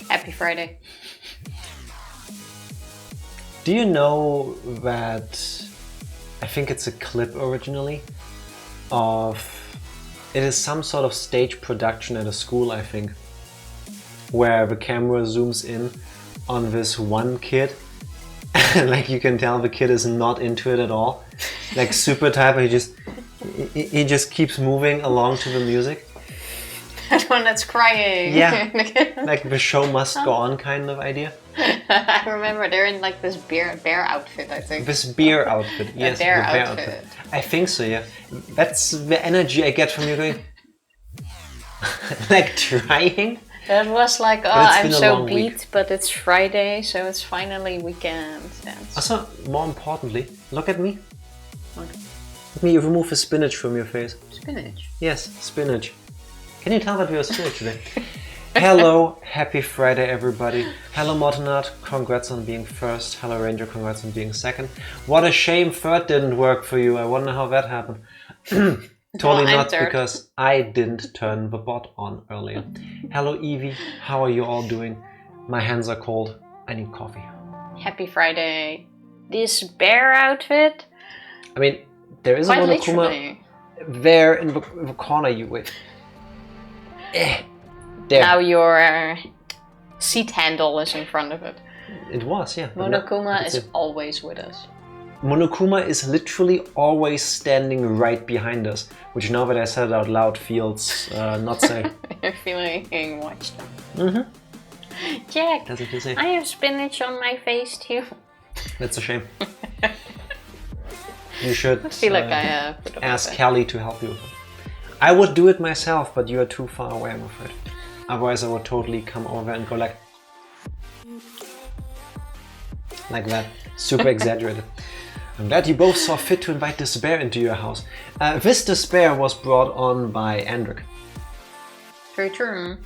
Happy Friday. Do you know that I think it's a clip originally of, it is some sort of stage production at a school, I think, where the camera zooms in on this one kid and like you can tell the kid is not into it at all, like super type, he just keeps moving along to the music. That one that's crying. Yeah, like the show must go on kind of idea. I remember they're in like this bear outfit, I think. This bear outfit, yes. The bear outfit. I think so, yeah. That's the energy I get from you going like trying. That was like, oh, I'm so beat, but it's Friday, so it's finally weekend. Also, more importantly, look at me. What? Let me remove the spinach from your face. Spinach? Yes, spinach. Can you tell that we are spinach today? Hello, happy Friday everybody. Hello Mortenart, congrats on being first. Hello Ranger, congrats on being second. What a shame third didn't work for you. I wonder how that happened. Totally not, because I didn't turn the bot on earlier. Hello Evie, how are you all doing? My hands are cold. I need coffee. Happy Friday. This bear outfit? I mean, there is a Monokuma there in the corner you wait. There. Now your seat handle is in front of it. It was, yeah. Monokuma is always with us. Monokuma is literally always standing right behind us, which now that I said it out loud feels not safe. You're feeling watched. Mm-hmm. Jack, that's what you say. I have spinach on my face too. That's a shame. You should ask Kelly to help you with it. I would do it myself, but you are too far away, I'm afraid. Otherwise I would totally come over and go like that. Super exaggerated. I'm glad you both saw fit to invite Despair into your house. This Despair was brought on by Andric. Very true.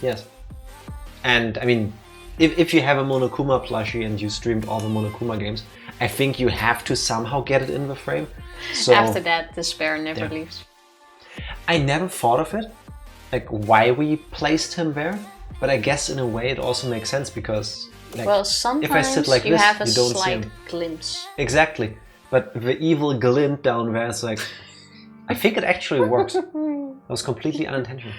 Yes. And I mean, if you have a Monokuma plushie and you streamed all the Monokuma games, I think you have to somehow get it in the frame. So after that, Despair never leaves. I never thought of it, like why we placed him there, but I guess in a way it also makes sense because like, well, sometimes if I sit like this, have a you don't slight see him. Glimpse. Exactly, but the evil glint down there is like, I think it actually works. It was completely unintentional.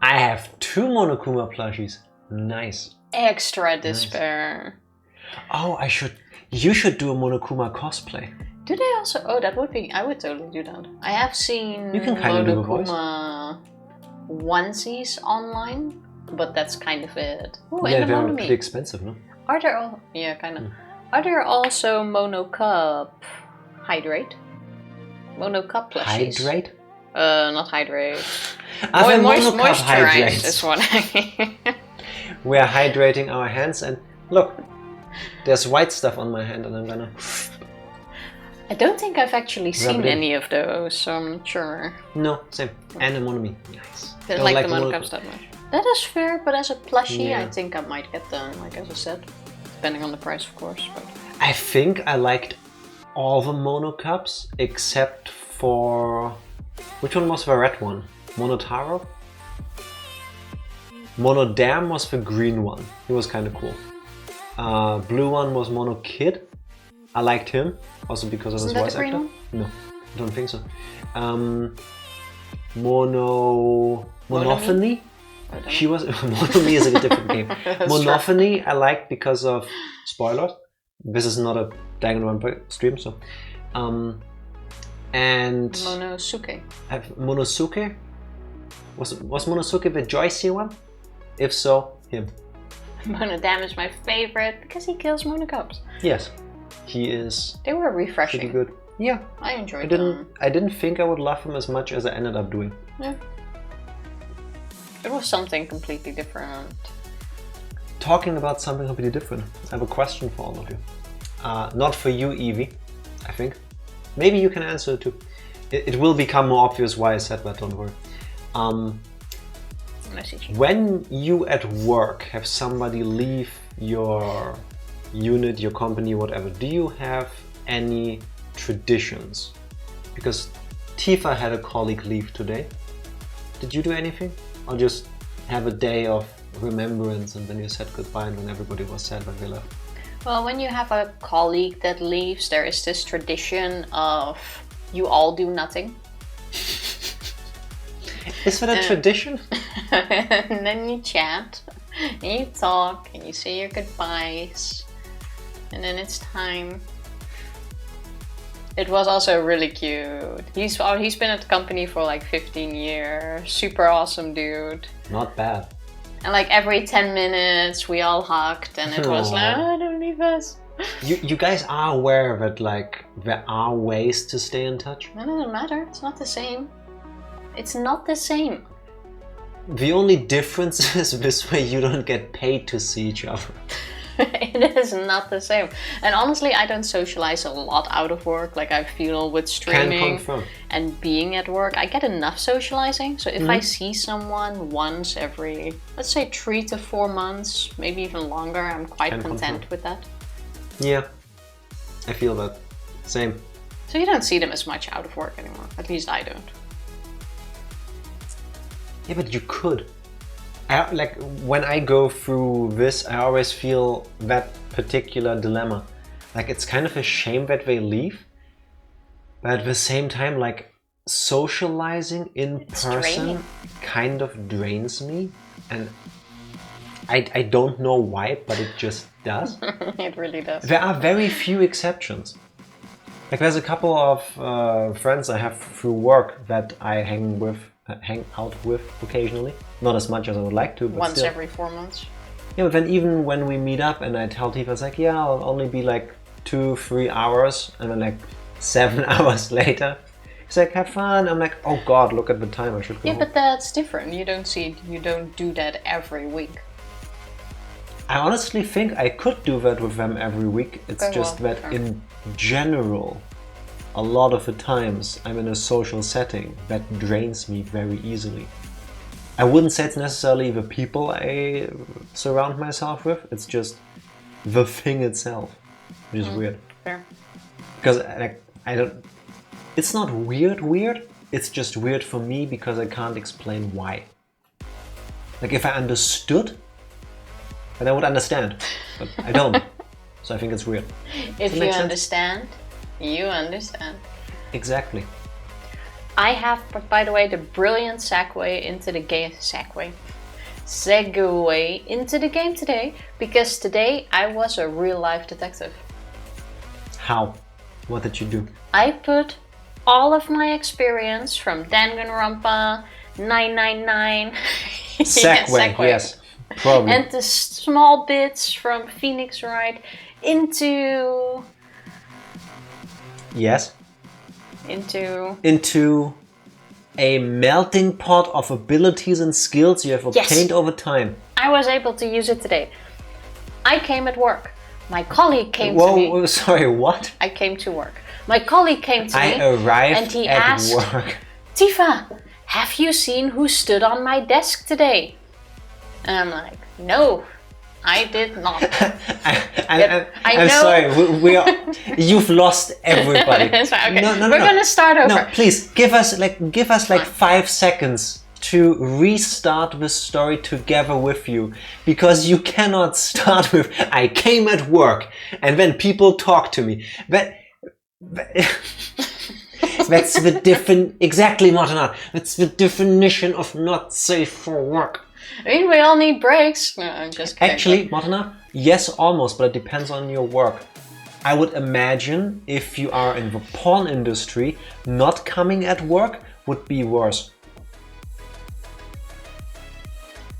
I have 2 Monokuma plushies. Nice. Extra Despair. Oh, you should do a Monokuma cosplay. Do they also? Oh, that would be. I would totally do that. I have seen you can kind of do the voice. Onesies online, but that's kind of it. Ooh, yeah, they're pretty expensive, no? Are there all? Yeah, kind of. Are there also Monocup Hydrate? Monocup plushies. Hydrate? Not Hydrate. Moisturize is what I. We are hydrating our hands, and look, there's white stuff on my hand, and I'm gonna. I don't think I've actually seen any of those, so I'm not sure. No, same. And a Monomi. Nice. Didn't like the Monocups that much. That is fair, but as a plushie, I think I might get them, like as I said. Depending on the price, of course. But I think I liked all the Monocups, except for... Which one was the red one? Monotaro? Monodam was the green one. He was kind of cool. Blue one was Monokid. I liked him, also because of his voice actor. No, I don't think so. Monophony? She was... Monophony is a different game. Monophony I liked because of... Spoilers. This is not a Danganronpa stream, so... and... Monosuke. Monosuke? Was Monosuke the Joycey one? If so, him. Monodam is my favorite because he kills Monocups. Yes. He is. They were refreshing. Pretty good. Yeah. I enjoyed them. I didn't think I would love him as much as I ended up doing. Yeah. It was something completely different. Talking about something completely different, I have a question for all of you. Not for you, Evie, I think. Maybe you can answer it too. It will become more obvious why I said that, don't worry. When you at work have somebody leave your unit, your company, whatever, do you have any traditions? Because Tifa had a colleague leave today. Did you do anything? Or just have a day of remembrance and when you said goodbye and when everybody was sad when we left? Well, when you have a colleague that leaves, there is this tradition of you all do nothing. Is that a tradition? And then you chat, and you talk, and you say your goodbyes, and then it's time. It was also really cute. He's been at the company for like 15 years. Super awesome dude. Not bad. And like every 10 minutes we all hugged and it was like, oh, don't leave us. You guys are aware that like there are ways to stay in touch? It doesn't matter. It's not the same. It's not the same. The only difference is this way you don't get paid to see each other. It is not the same. And honestly, I don't socialize a lot out of work. Like I feel with streaming and being at work, I get enough socializing. So if I see someone once every, let's say 3 to 4 months, maybe even longer, I'm quite content with that. Yeah, I feel that. Same. So you don't see them as much out of work anymore. At least I don't. Yeah, but you could. Like when I go through this, I always feel that particular dilemma. Like it's kind of a shame that they leave, but at the same time, like socializing in person kind of drains me, and I don't know why, but it just does. It really does. There are very few exceptions. Like there's a couple of friends I have through work that I hang out with occasionally. Not as much as I would like to, but once still. every 4 months. Yeah, but then even when we meet up and I tell Tifa, it's like, yeah, I'll only be like 2-3 hours, and then like 7 hours later, he's like, have fun. I'm like, oh God, look at the time, I should go home. Yeah, but that's different. You don't do that every week. I honestly think I could do that with them every week. It's just that in general, a lot of the times I'm in a social setting that drains me very easily. I wouldn't say it's necessarily the people I surround myself with, it's just the thing itself, which is weird. Fair. Because like, I don't, it's not weird, it's just weird for me because I can't explain why. Like if I understood, then I would understand, but I don't. So I think it's weird. If you understand, you understand. Exactly. I have, by the way, the brilliant segue into the game. Segue into the game today, because today I was a real-life detective. How? What did you do? I put all of my experience from Danganronpa 999. Segue, yes, probably. And the small bits from Phoenix Wright into... Yes. Into a melting pot of abilities and skills you have obtained over time. I was able to use it today. I came at work. My colleague came to me. Whoa, sorry, what? I came to work. My colleague came to me. I arrived and he at asked, work. Tifa, have you seen who stood on my desk today? And I'm like, no, I did not. I'm sorry, we are, you've lost everybody. Okay. No, We're gonna start over. No, please give us like 5 seconds to restart this story together with you, because you cannot start with I came at work and then people talk to me. That's the exactly, Martina. That's the definition of not safe for work. I mean, we all need breaks. No, I'm just kidding. Actually, Martina, yes, almost, but it depends on your work. I would imagine if you are in the porn industry, not coming at work would be worse.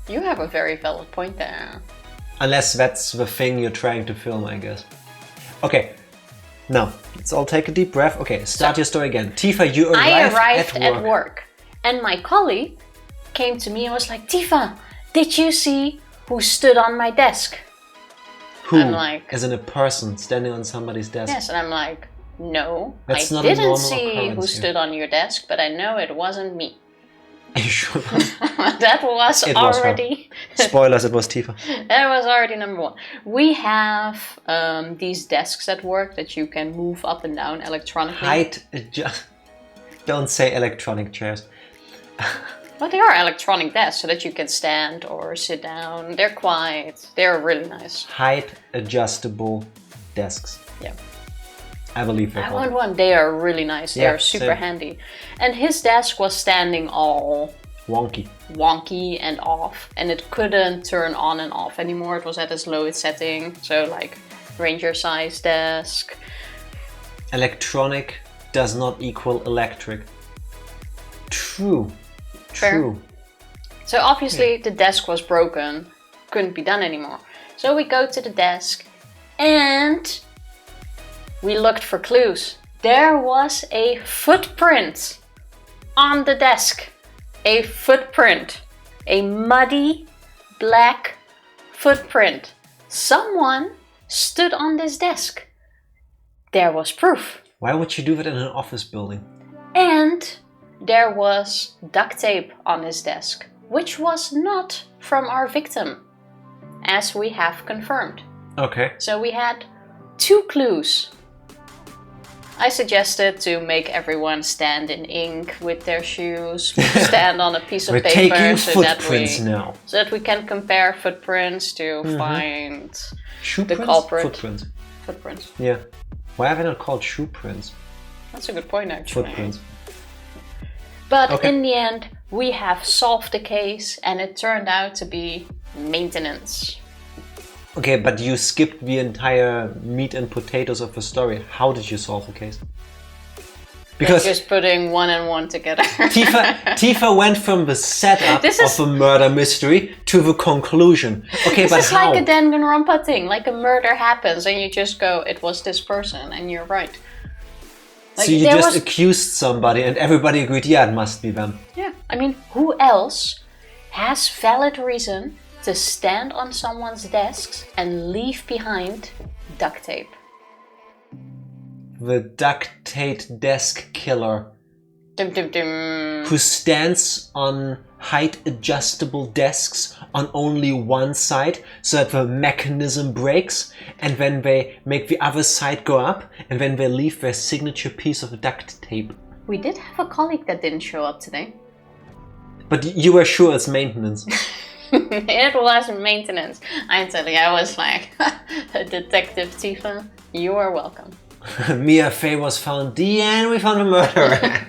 You have a very valid point there. Unless that's the thing you're trying to film, I guess. Okay, now, let's all take a deep breath. Okay, start your story again. Tifa, you arrived at work. And my colleague came to me and was like, Tifa, did you see who stood on my desk? Who? I'm like, as in a person standing on somebody's desk? Yes, and I'm like, no, that's I didn't see who stood on your desk, but I know it wasn't me. Are you sure? That was already... Spoilers, it was Tifa. That was already number one. We have these desks at work that you can move up and down electronically. Don't say electronic chairs. But they are electronic desks so that you can stand or sit down. They're quiet. They're really nice. Height adjustable desks. Yeah. I believe they're I want one. They are really nice. They are super handy. And his desk was standing all wonky and off, and it couldn't turn on and off anymore. It was at its lowest setting, so like Ranger size desk. Electronic does not equal electric. True. Fair. True. So obviously the desk was broken, couldn't be done anymore. So we go to the desk and we looked for clues. There was a footprint on the desk. A footprint. A muddy black footprint. Someone stood on this desk. There was proof. Why would you do that in an office building? And there was duct tape on his desk, which was not from our victim, as we have confirmed. Okay. So we had 2 clues. I suggested to make everyone stand in ink with their shoes, stand on a piece of paper so that we can compare footprints to find the culprit. Footprints. Yeah. Why have I not called shoe prints? That's a good point, actually. Footprints. But in the end, we have solved the case, and it turned out to be maintenance. Okay, but you skipped the entire meat and potatoes of the story. How did you solve the case? Because just putting 1 and 1 together. Tifa went from the setup of a murder mystery to the conclusion. Okay, but how? This is like a Danganronpa thing. Like a murder happens, and you just go, "It was this person," and you're right. Like, so you just accused somebody, and everybody agreed, "Yeah, it must be them." Yeah, I mean, who else has valid reason to stand on someone's desks and leave behind duct tape? The duct tape desk killer. Dum, dum, dum. Who stands on height adjustable desks on only one side so that the mechanism breaks, and then they make the other side go up, and then they leave their signature piece of duct tape. We did have a colleague that didn't show up today. But you were sure it's maintenance. It was maintenance. I'm telling you, I was like, Detective Tifa, you are welcome. Mia Fey was found, and we found a murderer.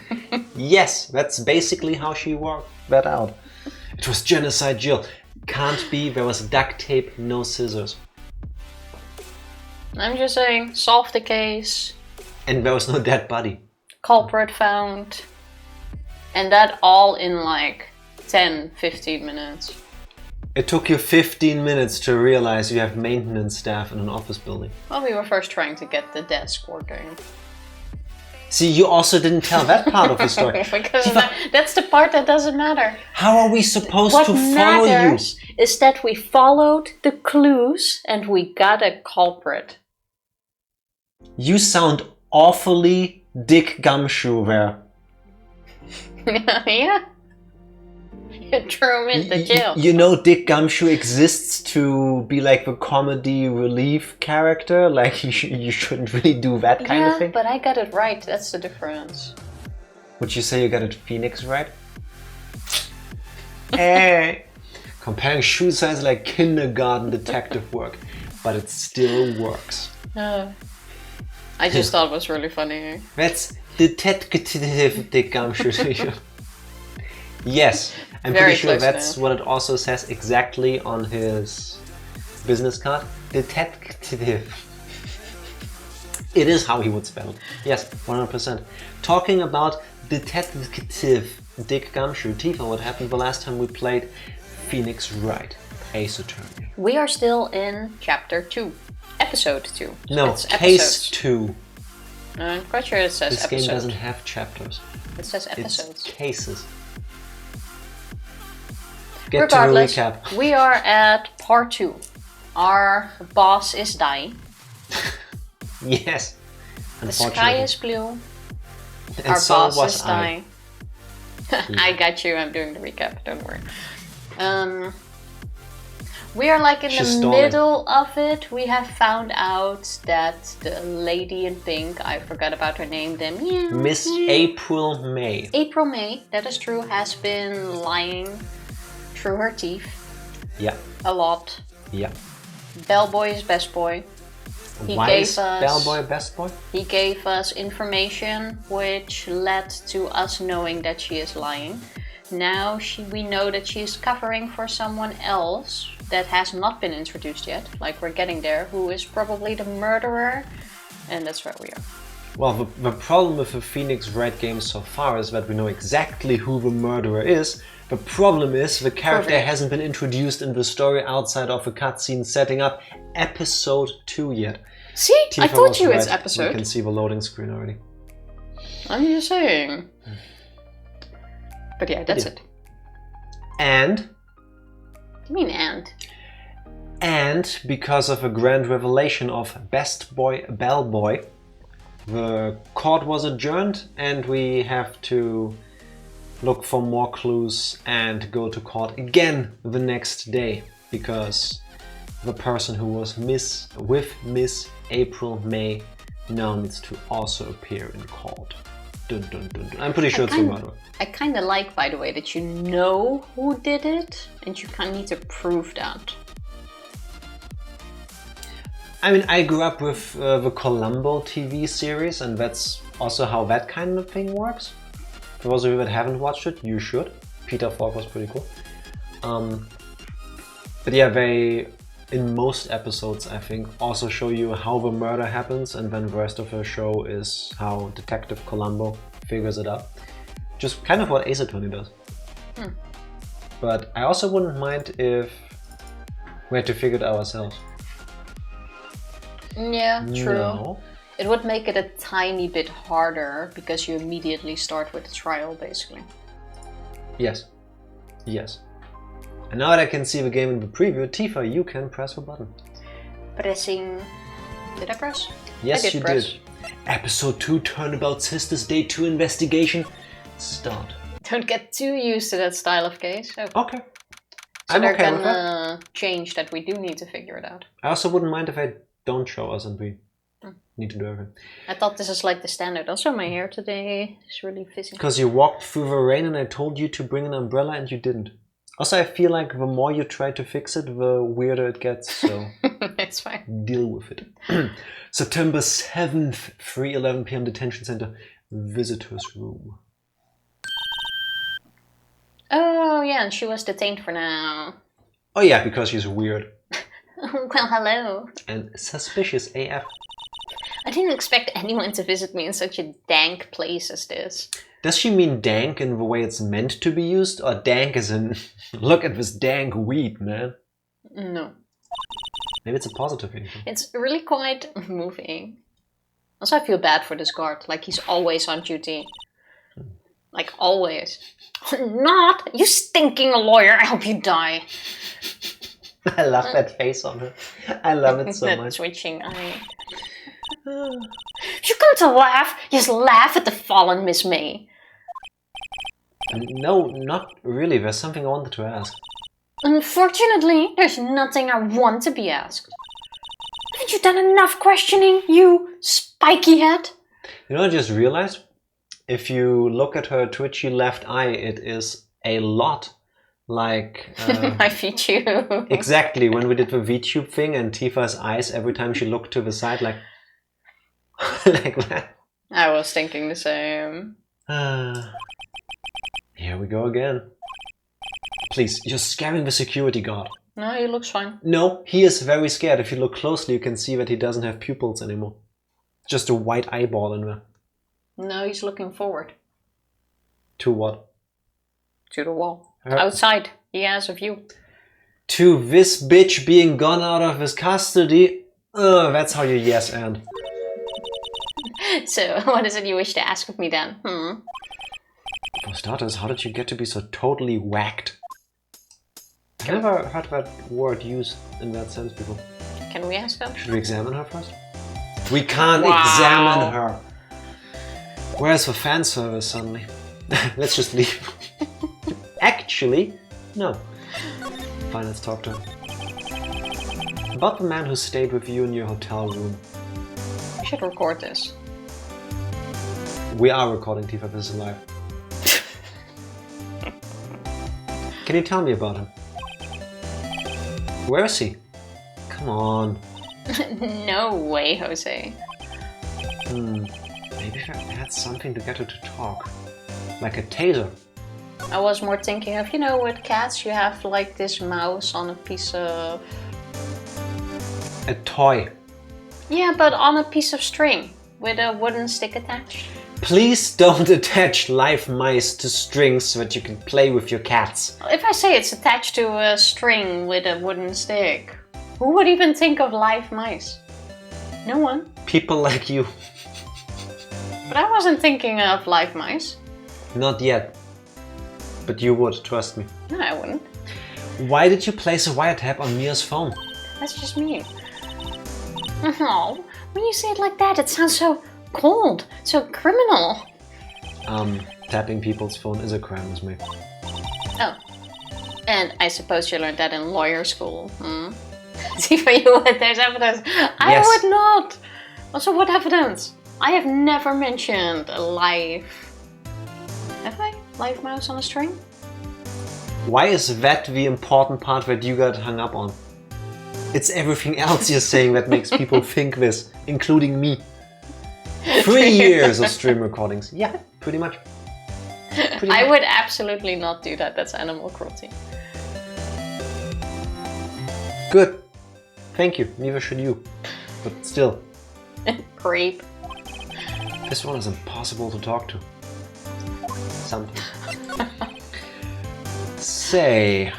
Yes, that's basically how she worked that out. It was genocide, Jill. Can't be, there was duct tape, no scissors. I'm just saying, solve the case. And there was no dead body. Culprit found. And that all in like 10-15 minutes. It took you 15 minutes to realize you have maintenance staff in an office building. Well, we were first trying to get the desk working. See, you also didn't tell that part of the story. Because that's the part that doesn't matter. How are we supposed to follow you? What matters is that we followed the clues and we got a culprit. You sound awfully Dick Gumshoe there. Yeah. You threw him into jail. You know Dick Gumshoe exists to be like the comedy relief character? Like you shouldn't really do that kind of thing? Yeah, but I got it right. That's the difference. Would you say you got it Phoenix right? Hey! Comparing shoe size like kindergarten detective work. But it still works. I just thought it was really funny. That's Detective Dick Gumshoe. Yes, I'm Very pretty sure that's now. what it also says exactly on his business card. Detective. It is how he would spell it. Yes, 100%. Talking about Detective Dick Gumshoe. Tifa, what happened the last time we played Phoenix Wright, Ace Attorney? We are still in Chapter 2. Episode 2. No, it's Case 2. I'm quite sure it says this episode. This game doesn't have chapters. It says episodes. It's cases. Get Regardless, to a recap. We are at part 2. Our boss is dying. Yes. The sky is blue. And our so boss was is dying. I got you, I'm doing the recap, don't worry. We are like in the middle of it. We have found out that the lady in pink, I forgot about her name, Miss April May. April May, that is true, has been lying through her teeth. Yeah. A lot. Yeah. Bellboy is best boy. Why is Bellboy best boy? He gave us information which led to us knowing that she is lying. Now we know that she is covering for someone else that has not been introduced yet, like we're getting there, who is probably the murderer, and that's where we are. Well, the problem with the Phoenix Wright games so far is that we know exactly who the murderer is. The problem is the character hasn't been introduced in the story outside of a cutscene setting up episode 2 yet. See? Tifa, I told you it's episode. You can see the loading screen already. I'm just saying. But yeah, that's it. And? What do you mean and? And because of a grand revelation of Best Boy Bellboy, the court was adjourned and we have to look for more clues and go to court again the next day, because the person who was with Miss April May now needs to also appear in court. Dun, dun, dun, dun. I'm pretty sure it's the murderer. I kind of like, by the way, that you know who did it and you kind of need to prove that. I mean, I grew up with the Columbo TV series, and that's also how that kind of thing works. For those of you that haven't watched it, you should. Peter Falk was pretty cool. But yeah, they, in most episodes, I think, also show you how the murder happens, and then the rest of the show is how Detective Columbo figures it out. Just kind of what Ace Attorney does. But I also wouldn't mind if we had to figure it out ourselves. Yeah, true. No. It would make it a tiny bit harder because you immediately start with the trial, basically. Yes. Yes. And now that I can see the game in the preview, Tifa, you can press the button. Pressing... Did I press? Yes, I did. Episode 2, Turnabout Sisters Day 2 investigation. Start. Don't get too used to that style of case. Okay. So I'm they're okay with gonna change that. We do need to figure it out. I also wouldn't mind if I don't show us and we need to do everything. I thought this is like the standard. Also, my hair today is really fizzy. Because you walked through the rain and I told you to bring an umbrella and you didn't. Also, I feel like the more you try to fix it, the weirder it gets, so... It's fine. Deal with it. September 7th, 3:11 p.m. Detention Center, Visitors Room. Oh, yeah, and she was detained for now. Oh yeah, because she's weird. Well, hello. And suspicious AF. I didn't expect anyone to visit me in such a dank place as this. Does she mean dank in the way it's meant to be used? Or dank as in, look at this dank weed, man? No. Maybe it's a positive thing. It's really quite moving. Also, I feel bad for this guard. Like, he's always on duty. Like, always. Not! You stinking lawyer, I hope you die. I love that face on her. I love it so that much. Twitching eye. You come to laugh? Just laugh at the fallen Miss May. No, not really. There's something I wanted to ask. Unfortunately, there's nothing I want to be asked. Haven't you done enough questioning, you spiky head? You know, I just realized, if you look at her twitchy left eye, it is a lot like... my VTube. Exactly, when we did the VTube thing and Tifa's eyes, every time she looked to the side, like... like that. I was thinking the same. Here we go again. Please, you're scaring the security guard. No, he looks fine. No, he is very scared. If you look closely, you can see that he doesn't have pupils anymore. Just a white eyeball in there. No, he's looking forward. To what? To the wall. Outside. He has a view. To this bitch being gone out of his custody. That's how you yes and. So, what is it you wish to ask of me then? For starters, how did you get to be so totally whacked? I've never heard that word used in that sense before. Can we ask her? Should we examine her first? We can't examine her. Where's the fan service suddenly? Let's just leave. Actually, no. Fine, let's talk to her. About the man who stayed with you in your hotel room. We should record this. We are recording, Tifa, this is live. Can you tell me about him? Where is he? Come on. No way, Jose. Maybe if I had something to get her to talk. Like a taser. I was more thinking of, you know, with cats you have like this mouse on a piece of... A toy. Yeah, but on a piece of string with a wooden stick attached. Please don't attach live mice to strings so that you can play with your cats. If I say it's attached to a string with a wooden stick, who would even think of live mice? No one. People like you. But I wasn't thinking of live mice. Not yet. But you would, trust me. No, I wouldn't. Why did you place a wiretap on Mia's phone? That's just me. Oh, when you say it like that, it sounds so cold, so criminal. Tapping people's phone is a crime, is me. Oh. And I suppose you learned that in lawyer school. See for you, there's evidence. Yes. I would not. Also, what evidence? I have never mentioned a live... Have I? Live mouse on a string? Why is that the important part that you got hung up on? It's everything else you're saying that makes people think this, including me. 3 years of stream recordings. Yeah, pretty much. I would absolutely not do that. That's animal cruelty. Good. Thank you. Neither should you. But still. Creep. This one is impossible to talk to. Something. Say,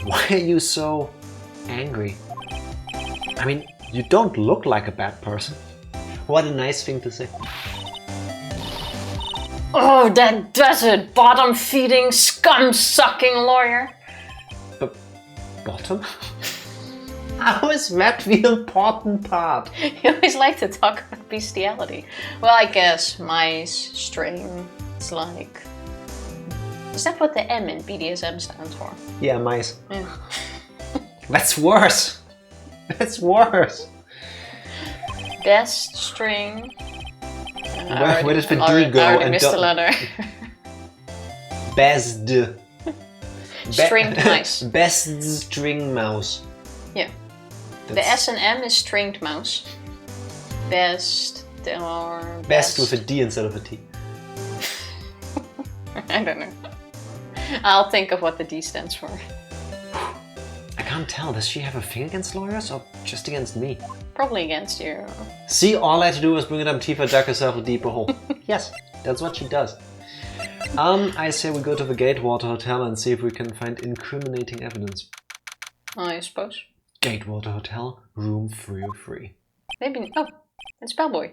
why are you so angry? I mean, you don't look like a bad person. What a nice thing to say. Oh, that desert bottom-feeding, scum-sucking lawyer. Bottom? How is that the important part? You always like to talk about bestiality. Well, I guess mice, string, it's like... Is that what the M in BDSM stands for? Yeah, mice. Yeah. That's worse. That's worse. Best string. Where does the D go? I already missed the letter. Best. Stringed mice. Best string mouse. Yeah. That's... The S and M is stringed mouse. Best or... Best with a D instead of a T. I don't know. I'll think of what the D stands for. I can't tell. Does she have a thing against lawyers or just against me? Probably against you. See, all I had to do was bring it up Tifa, dug herself a deeper hole. Yes, that's what she does. I say we go to the Gatewater Hotel and see if we can find incriminating evidence. I suppose. Gatewater Hotel, room 303. Maybe... Oh, it's Bellboy.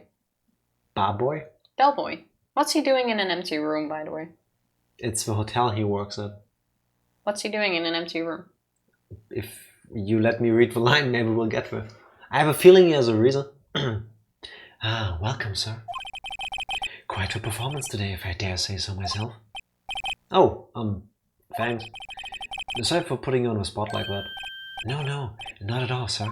Barboy? Bellboy. What's he doing in an empty room, by the way? It's the hotel he works at. What's he doing in an empty room? If you let me read the line, maybe we'll get there. I have a feeling he has a reason. Welcome, sir. Quite a performance today, if I dare say so myself. Oh, thanks. Sorry for putting you on the spot like that. No, not at all, sir.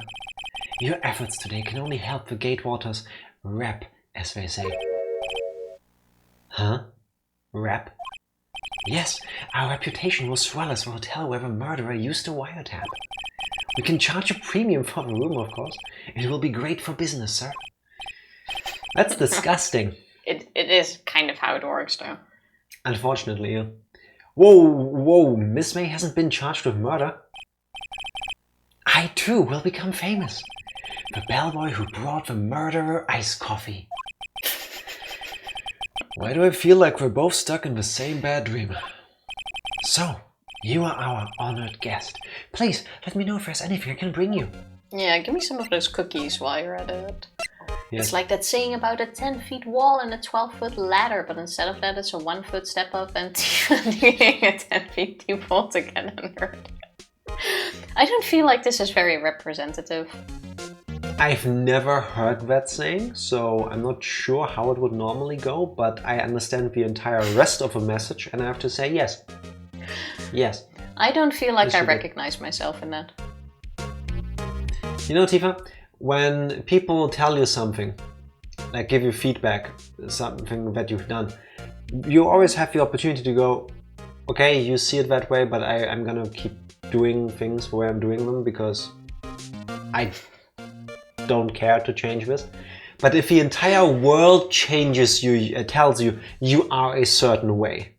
Your efforts today can only help the Gatewater's rep, as they say. Huh? Rep? Yes, our reputation will swell as the hotel where the murderer used to wiretap. We can charge a premium for the room, of course. It will be great for business, sir. That's disgusting. It is kind of how it works, though. Unfortunately, yeah. Whoa, Miss May hasn't been charged with murder. I too will become famous. The bellboy who brought the murderer iced coffee. Why do I feel like we're both stuck in the same bad dream? So, you are our honored guest. Please, let me know if there's anything I can bring you. Yeah, give me some of those cookies while you're at it. Yes. It's like that saying about a 10-foot wall and a 12-foot ladder, but instead of that it's a 1-foot step up and doing a 10-foot deep hole to get under it. I don't feel like this is very representative. I've never heard that saying, so I'm not sure how it would normally go, but I understand the entire rest of the message, and I have to say yes. Yes. I don't feel like I recognize myself in that. You know, Tifa, when people tell you something, like give you feedback, something that you've done, you always have the opportunity to go, okay, you see it that way, but I'm gonna keep doing things the way I'm doing them because I don't care to change this. But if the entire world changes you, tells you you are a certain way,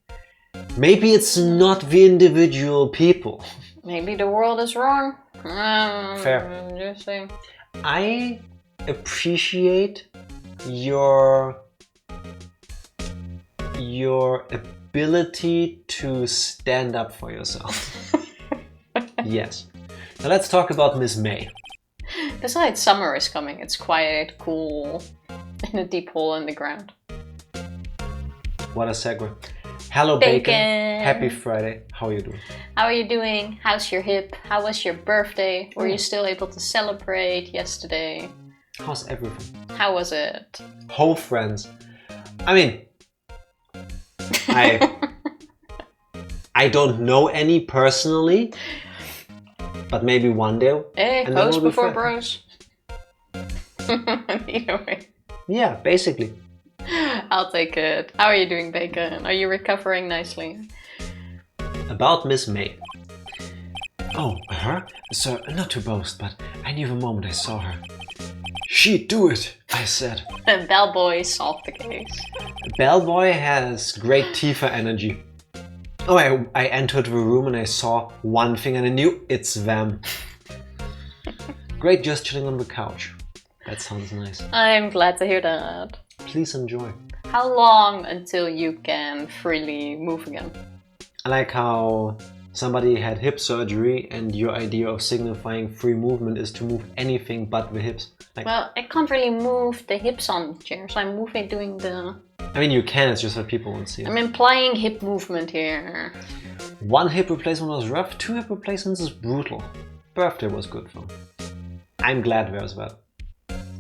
maybe it's not the individual people. Maybe the world is wrong. Fair. Just saying. I appreciate your ability to stand up for yourself. Yes. Now let's talk about Miss May. Besides, summer is coming. It's quiet, cool, in a deep hole in the ground. What a segue. Hello, Bacon. Happy Friday. How are you doing? How are you doing? How's your hip? How was your birthday? Were you still able to celebrate yesterday? How's everything? How was it? Whole friends. I mean, I don't know any personally, but maybe one day. Hey, host before bros. Either way. Yeah, basically. I'll take it. How are you doing, Bacon? Are you recovering nicely? About Miss May. Oh, her? So, not to boast, but I knew the moment I saw her. She'd do it, I said. Bellboy solved the case. Bellboy has great Tifa energy. Oh, I entered the room and I saw one thing and I knew it's them. Great just chilling on the couch. That sounds nice. I'm glad to hear that. Please enjoy. How long until you can freely move again? I like how somebody had hip surgery and your idea of signifying free movement is to move anything but the hips. Like, well, I can't really move the hips on the chair, so I'm doing the... I mean, you can, it's just that people won't see it. I'm implying hip movement here. One hip replacement was rough, 2 hip replacements is brutal. Birthday was good though. I'm glad there's that.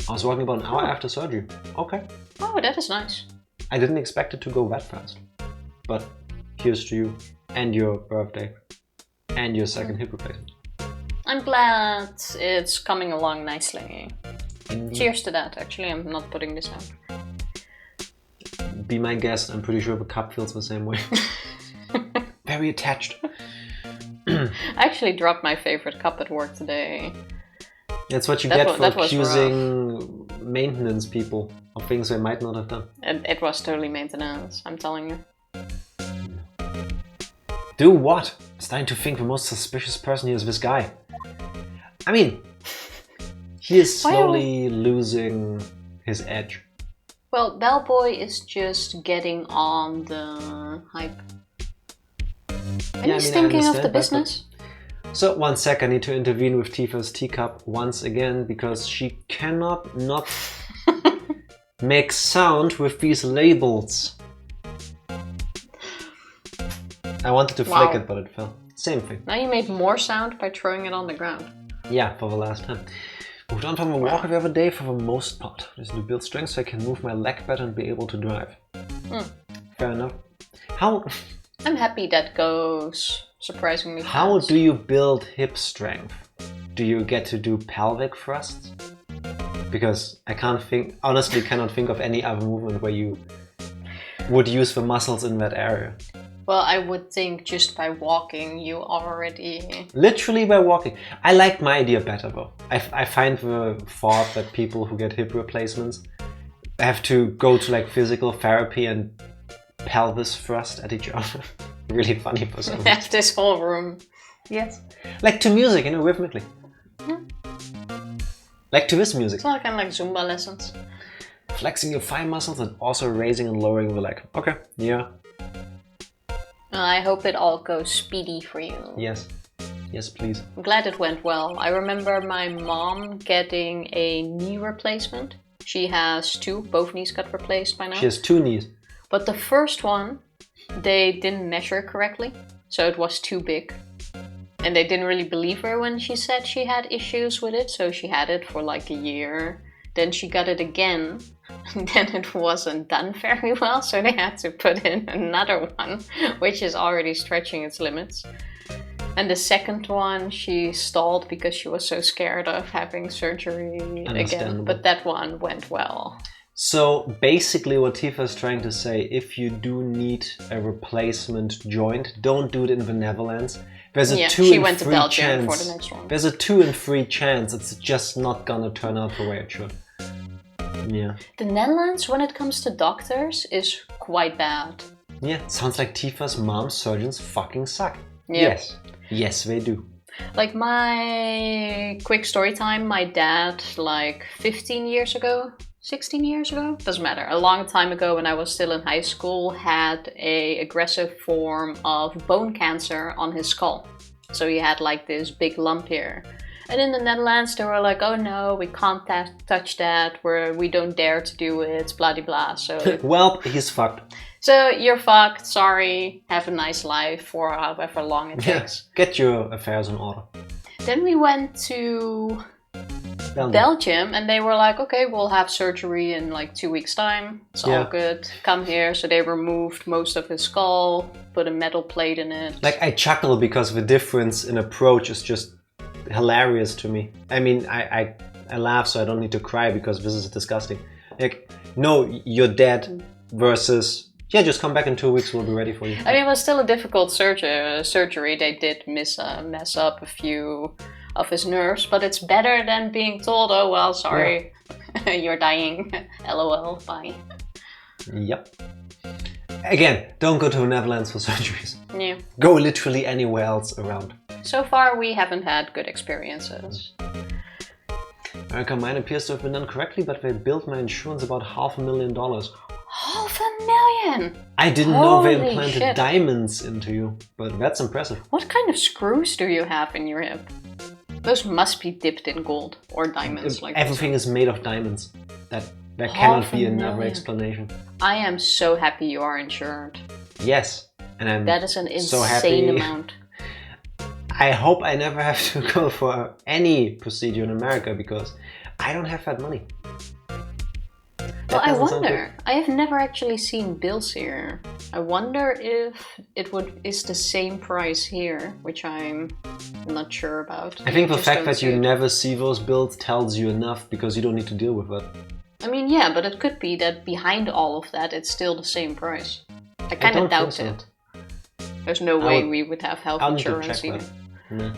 I was walking about an hour after surgery. Okay. Oh, that is nice. I didn't expect it to go that fast. But here's to you and your birthday and your second hip replacement. I'm glad it's coming along nicely. Indeed. Cheers to that. Actually, I'm not putting this out. Be my guest, I'm pretty sure the cup feels the same way. Very attached. I actually dropped my favorite cup at work today. That's what you get for accusing maintenance people of things they might not have done. It was totally maintenance, I'm telling you. Do what? I'm starting to think the most suspicious person here is this guy. I mean, he is slowly losing his edge. Well, Bellboy is just getting on the hype. And he's thinking of the business. So, 1 sec, I need to intervene with Tifa's teacup once again, because she cannot not make sound with these labels. I wanted to flick it, but it fell. Same thing. Now you made more sound by throwing it on the ground. Yeah, for the last time. Moved on from a walk the other day for the most part. Just to build strength so I can move my leg better and be able to drive. Fair enough. How... I'm happy that goes surprisingly fast. How do you build hip strength? Do you get to do pelvic thrusts? Because I honestly cannot think of any other movement where you would use the muscles in that area. Well, I would think just by walking you already... Literally by walking. I like my idea better though. I find the thought that people who get hip replacements have to go to like physical therapy and pelvis thrust at each other. Really funny for some reason. Have this whole room. Yes. Like to music, rhythmically. Like to this music. It's not kind of like Zumba lessons. Flexing your thigh muscles and also raising and lowering the leg. Okay, yeah. I hope it all goes speedy for you. Yes. Yes, please. I'm glad it went well. I remember my mom getting a knee replacement. She has 2, both knees got replaced by now. She has 2 knees. But the first one, they didn't measure correctly, so it was too big. And they didn't really believe her when she said she had issues with it, so she had it for like a year. Then she got it again, and then it wasn't done very well, so they had to put in another one, which is already stretching its limits. And the second one, she stalled because she was so scared of having surgery again. But that one went well. So basically what Tifa is trying to say, if you do need a replacement joint, don't do it in the Netherlands. There's a 2 in 3 chance. For the next one. There's a 2 in 3 chance it's just not gonna turn out the way it should. Yeah. The Netherlands, when it comes to doctors, is quite bad. Yeah, sounds like Tifa's mom's surgeons fucking suck. Yeah. Yes. Yes, they do. Like my quick story time, my dad, like 15 years ago, 16 years ago, doesn't matter, a long time ago when I was still in high school, had a aggressive form of bone cancer on his skull. So he had like this big lump here. And in the Netherlands, they were like, oh no, we can't touch that, we don't dare to do it, blah blah blah. So well, he's fucked. So you're fucked, sorry, have a nice life for however long it takes. Get your affairs in order. Then we went to Belgium and they were like, okay, we'll have surgery in like 2 weeks time. It's all good, come here. So they removed most of his skull, put a metal plate in it. Like I chuckle because the difference in approach is just hilarious to me. I mean, I laugh so I don't need to cry because this is disgusting. Like, no, you're dead versus... Yeah, just come back in 2 weeks, we'll be ready for you. I mean, it was still a difficult surgery. They did mess up a few of his nerves, but it's better than being told, oh, well, sorry, you're dying. LOL, bye. Yep. Again, don't go to the Netherlands for surgeries. Yeah. Go literally anywhere else around. So far, we haven't had good experiences. America, mine appears to have been done correctly, but they billed my insurance about $500,000. $500,000! I didn't know they implanted diamonds into you, but that's impressive. What kind of screws do you have in your hip? Those must be dipped in gold or diamonds. Like everything is made of diamonds. There cannot be another explanation. I am so happy you are insured. Yes, and I'm that is an so insane happy. amount. I hope I never have to go for any procedure in America because I don't have that money. Well, I wonder. I have never actually seen bills here. I wonder if it is the same price here, which I'm not sure about. I think the fact that you never see those bills tells you enough because you don't need to deal with that. I mean, yeah, but it could be that behind all of that, it's still the same price. I kind of doubt it. There's no way we would have health insurance either. No.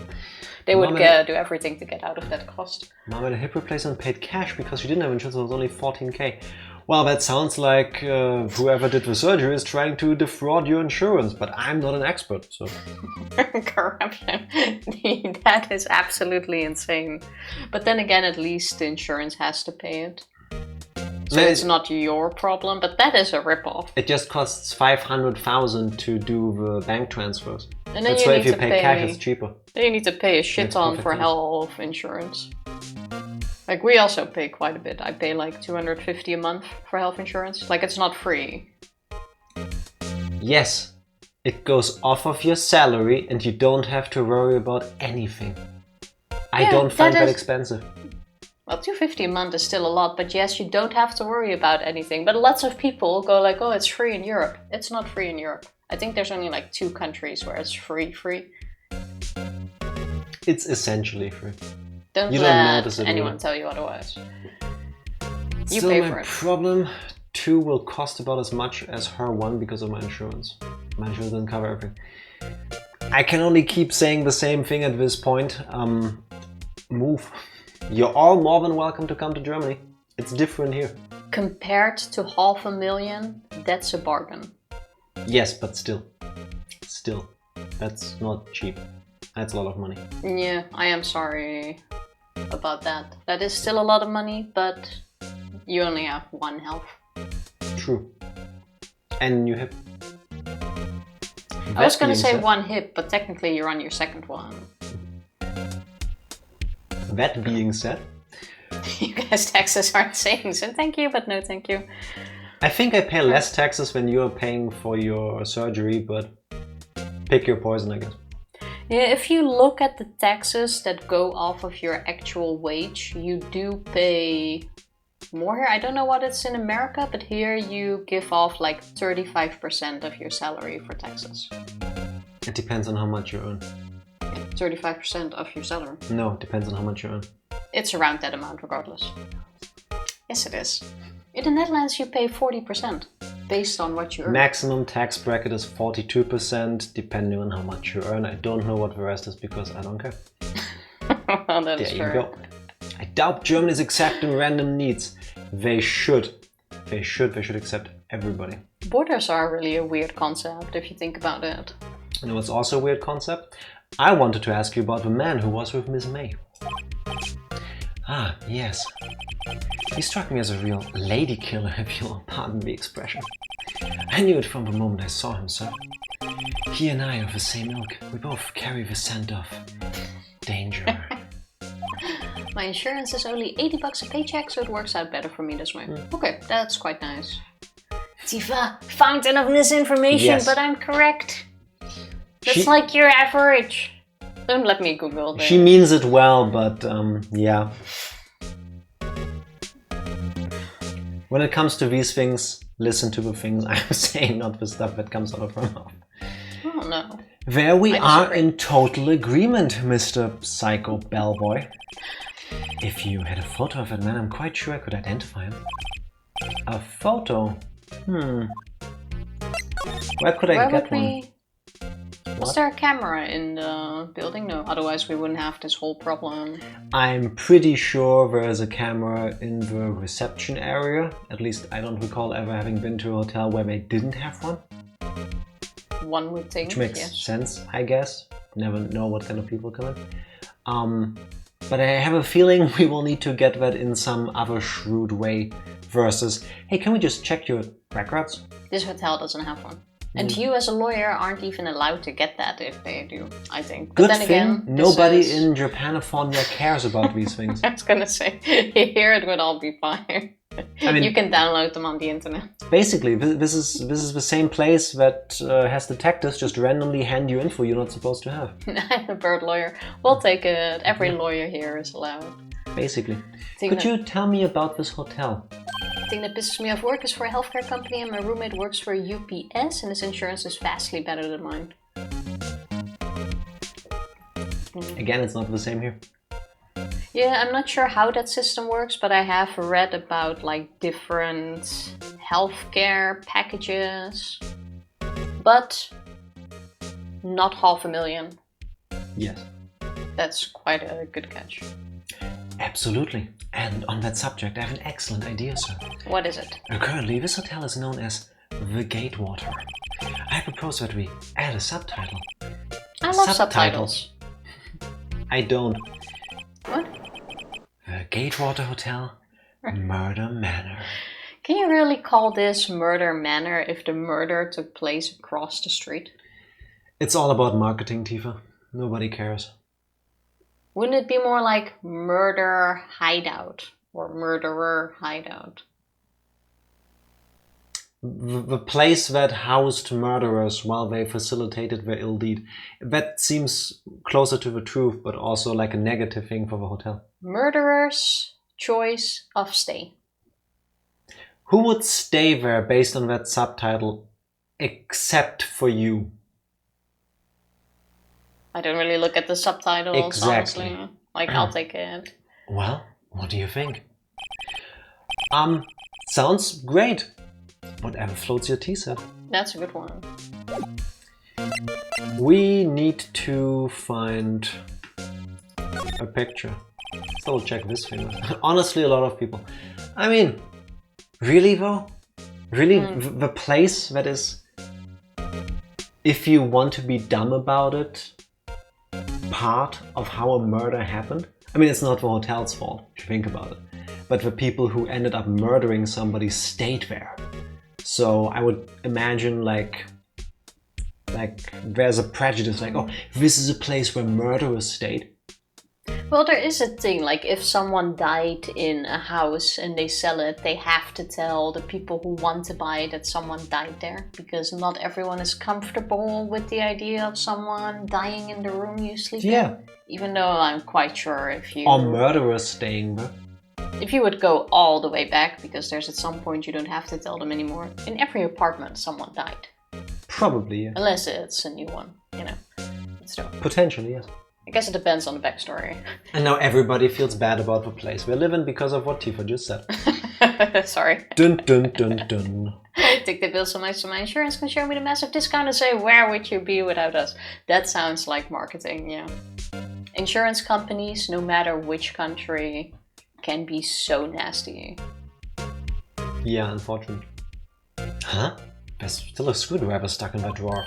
They would do everything to get out of that cost. Mom had a hip replacement paid cash because she didn't have insurance, it was only $14,000. Well, that sounds like whoever did the surgery is trying to defraud your insurance, but I'm not an expert, so... Corruption. That is absolutely insane. But then again, at least the insurance has to pay it. So it's not your problem, but that is a ripoff. It just costs $500,000 to do the bank transfers. And then that's why if you pay cash, it's cheaper. Then you need to pay a shit ton for health insurance. Like we also pay quite a bit. I pay like $250 a month for health insurance. Like it's not free. Yes, it goes off of your salary and you don't have to worry about anything. I don't find that expensive. Well, $250 a month is still a lot, but yes, you don't have to worry about anything. But lots of people go like, oh, it's free in Europe. It's not free in Europe. I think there's only like 2 countries where it's free. It's essentially free. Don't let anyone tell you otherwise. You pay for it. My problem, 2 will cost about as much as her 1 because of my insurance. My insurance doesn't cover everything. I can only keep saying the same thing at this point. Move. You're all more than welcome to come to Germany. It's different here. Compared to $500,000, that's a bargain. Yes, but still, that's not cheap. That's a lot of money. Yeah, I am sorry about that. That is still a lot of money, but you only have 1 health. True. And new hip. I was gonna say 1 hip, but technically you're on your 2nd one. That being said... You guys' taxes aren't saying so thank you, but no thank you. I think I pay less taxes when you're paying for your surgery, but pick your poison, I guess. Yeah, if you look at the taxes that go off of your actual wage, you do pay more here. I don't know what it's in America, but here you give off like 35% of your salary for taxes. It depends on how much you earn. 35% of your salary. No, depends on how much you earn. It's around that amount regardless. Yes, it is. In the Netherlands, you pay 40% based on what you earn. Maximum tax bracket is 42%, depending on how much you earn. I don't know what the rest is because I don't care. Well, that is there fair. You go. I doubt Germany is accepting random needs. They should. They should accept everybody. Borders are really a weird concept if you think about it. You know what's also a weird concept? I wanted to ask you about the man who was with Miss May. Ah, yes. He struck me as a real lady killer, if you'll pardon the expression. I knew it from the moment I saw him, sir. He and I are of the same ilk. We both carry the scent of danger. My insurance is only 80 bucks a paycheck, so it works out better for me this way. Okay, that's quite nice. Tifa, fountain of misinformation, yes. But I'm correct. That's like your average. Don't let me Google this. She means it well, but yeah. When it comes to these things, listen to the things I'm saying, not the stuff that comes out of her mouth. Oh no. There we are in total agreement, Mr. Psycho Bellboy. If you had a photo of that man, I'm quite sure I could identify him. A photo? Where could I get one? Was there a camera in the building? No, otherwise we wouldn't have this whole problem. I'm pretty sure there is a camera in the reception area. At least I don't recall ever having been to a hotel where they didn't have one. One would think, which makes sense, I guess. Never know what kind of people come in. But I have a feeling we will need to get that in some other shrewd way versus, hey, can we just check your records? This hotel doesn't have one. And you as a lawyer aren't even allowed to get that if they do, I think. Good thing nobody in Japanifornia cares about these things. I was gonna say, here it would all be fine. I mean, you can download them on the internet. Basically, this is the same place that has detectives just randomly hand you info you're not supposed to have. I'm a bird lawyer. We'll take it. Every lawyer here is allowed. Basically. Could you tell me about this hotel? The thing that pisses me off work is for a healthcare company and my roommate works for UPS and his insurance is vastly better than mine. Again, it's not the same here. Yeah, I'm not sure how that system works, but I have read about like different healthcare packages, but not 500,000. Yes. That's quite a good catch. Absolutely. And on that subject, I have an excellent idea, sir. What is it? Currently, this hotel is known as the Gatewater. I propose that we add a subtitle. I love subtitles. I don't. What? The Gatewater Hotel, Murder Manor. Can you really call this Murder Manor if the murder took place across the street? It's all about marketing, Tifa. Nobody cares. Wouldn't it be more like Murder Hideout or Murderer Hideout? The place that housed murderers while they facilitated their ill deed. That seems closer to the truth, but also like a negative thing for the hotel. Murderer's choice of stay. Who would stay there based on that subtitle, except for you? I don't really look at the subtitles, honestly. Like, I'll take it. Well, what do you think? Sounds great. Whatever floats your tea, sir. That's a good one. We need to find a picture. Let's double check this thing. Honestly, a lot of people. I mean, really though? Really? The place that is, if you want to be dumb about it, part of how a murder happened? I mean, it's not the hotel's fault, if you think about it. But the people who ended up murdering somebody stayed there. So I would imagine like there's a prejudice, like, oh, this is a place where murderers stayed. Well, there is a thing, like if someone died in a house and they sell it, they have to tell the people who want to buy it that someone died there. Because not everyone is comfortable with the idea of someone dying in the room you sleep in. Even though I'm quite sure if you... Or murderers staying there. If you would go all the way back, because there's at some point you don't have to tell them anymore. In every apartment someone died. Probably, yeah. Unless it's a new one, you know. Still. Potentially, yes. I guess it depends on the backstory. And now everybody feels bad about the place we live in because of what Tifa just said. Sorry. Dun dun dun dun. Take the bill so much so my insurance can show me the massive discount and say, where would you be without us? That sounds like marketing, yeah. Insurance companies, no matter which country, can be so nasty. Yeah, unfortunately. Huh? There's still a screwdriver stuck in that drawer.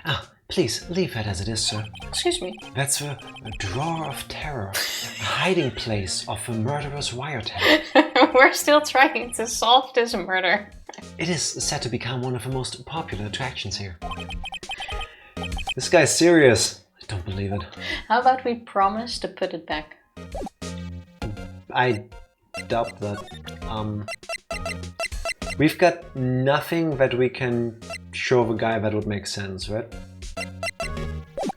Ah, please, leave that as it is, sir. Excuse me. That's a drawer of terror. A hiding place of a murderer's wiretap. We're still trying to solve this murder. It is set to become one of the most popular attractions here. This guy's serious. I don't believe it. How about we promise to put it back? I doubt that. We've got nothing that we can show the guy that would make sense, right?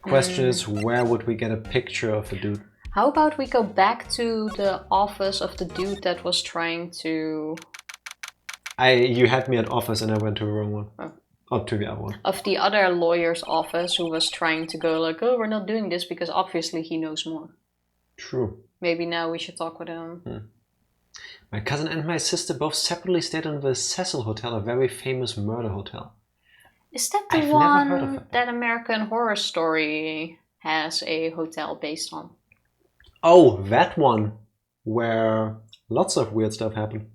Question is, where would we get a picture of the dude? How about we go back to the office of the dude that was trying to... You had me at office and I went to the wrong one. Oh. Or to the other one. Of the other lawyer's office who was trying to go like, oh, we're not doing this because obviously he knows more. True. Maybe now we should talk with him. My cousin and my sister both separately stayed in the Cecil Hotel, a very famous murder hotel. Is that the one that American Horror Story has a hotel based on? Oh, that one, where lots of weird stuff happened.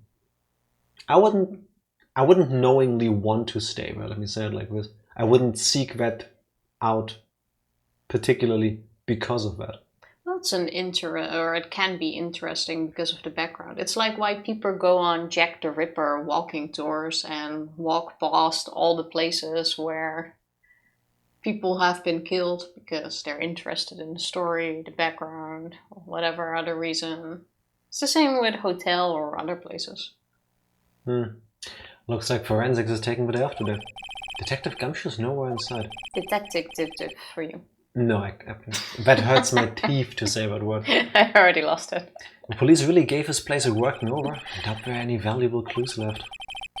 I wouldn't knowingly want to stay there, let me say it like this. I wouldn't seek that out particularly because of that. Well, it can be interesting because of the background. It's like why people go on Jack the Ripper walking tours and walk past all the places where people have been killed because they're interested in the story, the background, or whatever other reason. It's the same with hotel or other places. Looks like forensics is taking the day off today. Detective Gumshoe's nowhere inside. Detective for you. No, that hurts my teeth to say that word. I already lost it. The police really gave this place a working over. I doubt there are any valuable clues left.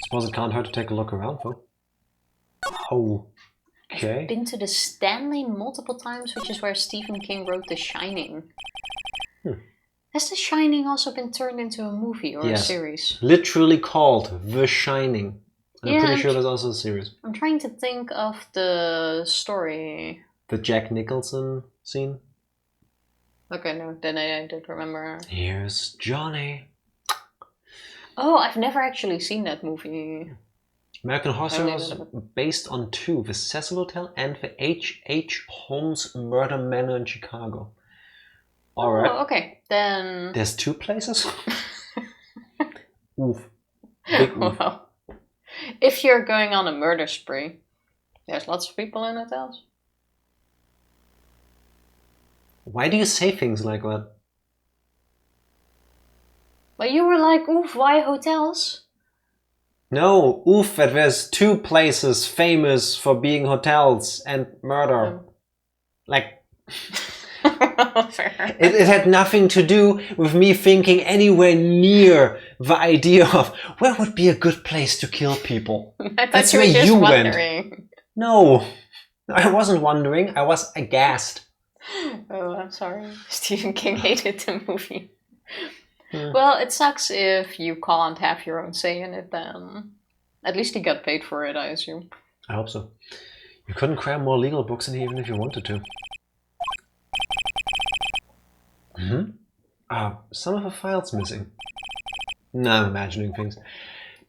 Suppose it can't hurt to take a look around, though. Oh, okay. I've been to the Stanley multiple times, which is where Stephen King wrote The Shining. Has The Shining also been turned into a movie or a series? Literally called The Shining. I'm pretty sure there's also a series. I'm trying to think of the story. The Jack Nicholson scene? Okay, no, then I don't remember. Here's Johnny. Oh, I've never actually seen that movie. American Horror Story was based on two, the Cecil Hotel and the H.H. Holmes Murder Manor in Chicago. Alright. Oh, okay, then... There's two places? Oof. Big oof. Well, if you're going on a murder spree, there's lots of people in hotels. Why do you say things like that? But you were like, oof, why hotels? No, oof, that there's two places famous for being hotels and murder. Like... Fair. It had nothing to do with me thinking anywhere near the idea of where would be a good place to kill people. That's where you went. No, I wasn't wondering. I was aghast. Oh, I'm sorry. Stephen King hated the movie. Well, it sucks if you can't have your own say in it then. At least he got paid for it, I assume. I hope so. You couldn't cram more legal books in here even if you wanted to. Some of the files missing. No, I'm imagining things.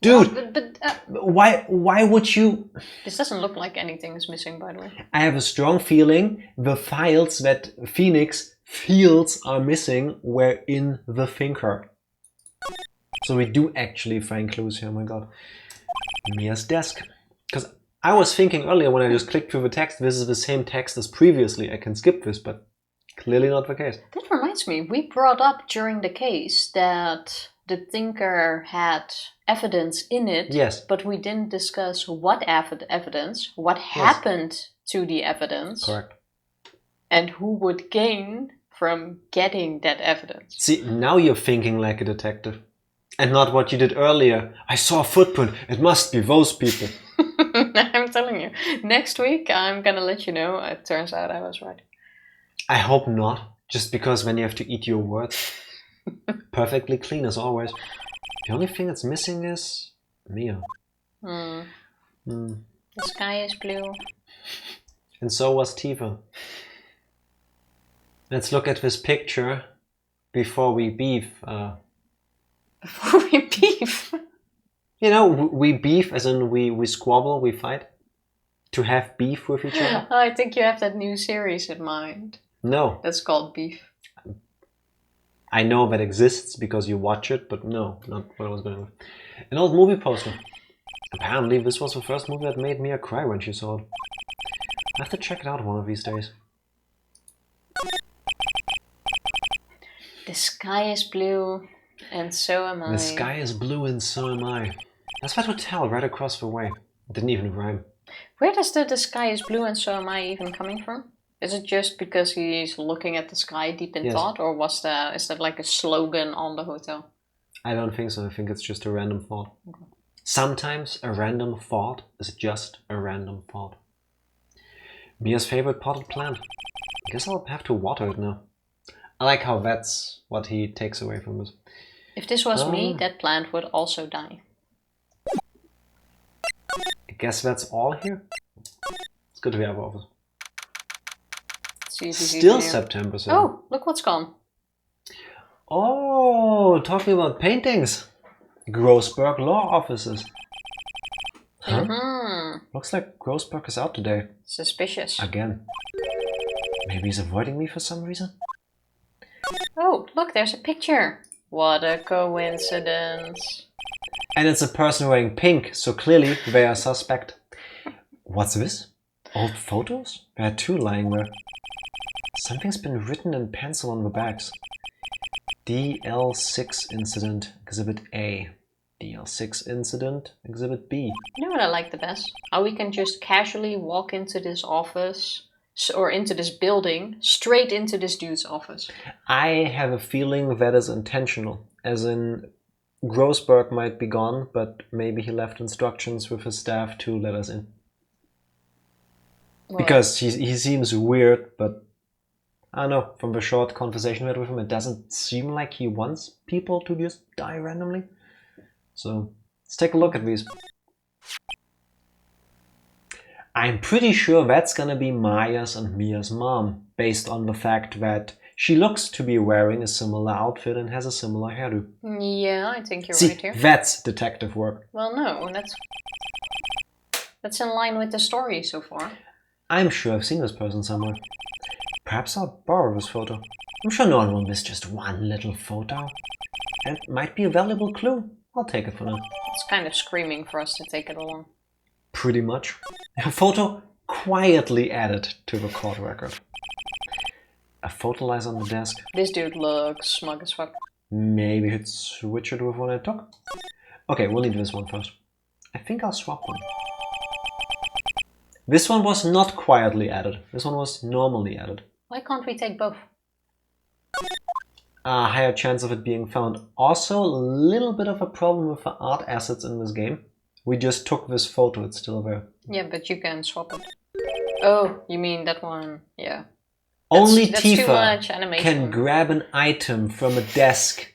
Dude, why would you... This doesn't look like anything is missing, by the way. I have a strong feeling the files that Phoenix feels are missing were in the thinker. So we do actually find clues here, oh my god. Mia's desk. Because I was thinking earlier when I just clicked through the text, this is the same text as previously. I can skip this, but clearly not the case. That reminds me, we brought up during the case that the thinker had evidence in it, yes, but we didn't discuss what evidence, what happened to the evidence, correct, and who would gain from getting that evidence. See, now you're thinking like a detective, and not what you did earlier. I saw a footprint, it must be those people. I'm telling you, next week I'm gonna let you know. It turns out I was right. I hope not. Just because when you have to eat your words. Perfectly clean as always. The only thing that's missing is Mia. The sky is blue. And so was Tifa. Let's look at this picture before we beef. Before we beef? You know, we beef as in we squabble, we fight. To have beef with each other. I think you have that new series in mind. No. That's called Beef. I know that exists because you watch it, but no, not what I was going with. An old movie poster. Apparently this was the first movie that made Mia cry when she saw it. I have to check it out one of these days. The sky is blue, and so am I. The sky is blue and so am I. That's that hotel right across the way. It didn't even rhyme. Where does the sky is blue and so am I even coming from? Is it just because he's looking at the sky deep in thought, or is that like a slogan on the hotel? I don't think so. I think it's just a random thought. Okay. Sometimes a random thought is just a random thought. Mia's favorite potted plant. I guess I'll have to water it now. I like how that's what he takes away from this. If this was me, that plant would also die. I guess that's all here. It's good to be out of office. Still September 7th. Oh, look what's gone. Oh, talking about paintings. Grossberg law offices. Huh? Looks like Grossberg is out today. Suspicious. Again. Maybe he's avoiding me for some reason? Oh, look, there's a picture. What a coincidence. And it's a person wearing pink, so clearly they are suspect. What's this? Old photos? There are two lying there. Something's been written in pencil on the backs. DL6 incident, Exhibit A. DL6 incident, Exhibit B. You know what I like the best? How we can just casually walk into this office, or into this building, straight into this dude's office. I have a feeling that is intentional. As in, Grossberg might be gone, but maybe he left instructions with his staff to let us in. Well, because he seems weird, but I don't know, from the short conversation we had with him, it doesn't seem like he wants people to just die randomly. So, let's take a look at these. I'm pretty sure that's gonna be Maya's and Mia's mom, based on the fact that she looks to be wearing a similar outfit and has a similar hairdo. Yeah, I think you're right here. That's detective work. Well, no, that's in line with the story so far. I'm sure I've seen this person somewhere. Perhaps I'll borrow this photo. I'm sure no one will miss just one little photo. It might be a valuable clue. I'll take it for now. It's kind of screaming for us to take it along. Pretty much. A photo quietly added to the court record. A photo lies on the desk. This dude looks smug as fuck. Maybe he'd switch it with one I took. Okay, we'll leave this one first. I think I'll swap one. This one was not quietly added. This one was normally added. Why can't we take both? A higher chance of it being found. Also, a little bit of a problem with the art assets in this game. We just took this photo, it's still there. Yeah, but you can swap it. Oh, you mean that one? Yeah. Only Tifa can grab an item from a desk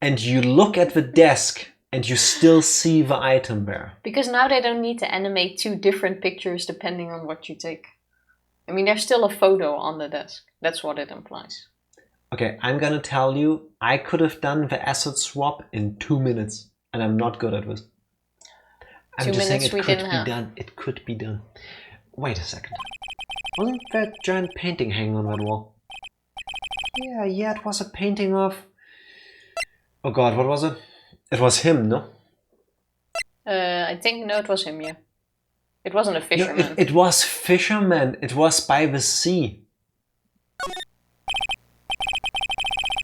and you look at the desk and you still see the item there. Because now they don't need to animate two different pictures depending on what you take. I mean, there's still a photo on the desk. That's what it implies. Okay, I'm gonna tell you, I could have done the asset swap in 2 minutes, and I'm not good at this. I'm just saying it could be done. It could be done. Wait a second. Wasn't that giant painting hanging on that wall? Yeah, it was a painting of... Oh god, what was it? It was him, no? I think, no, it was him, yeah. It wasn't a fisherman. No, it was fisherman. It was by the sea.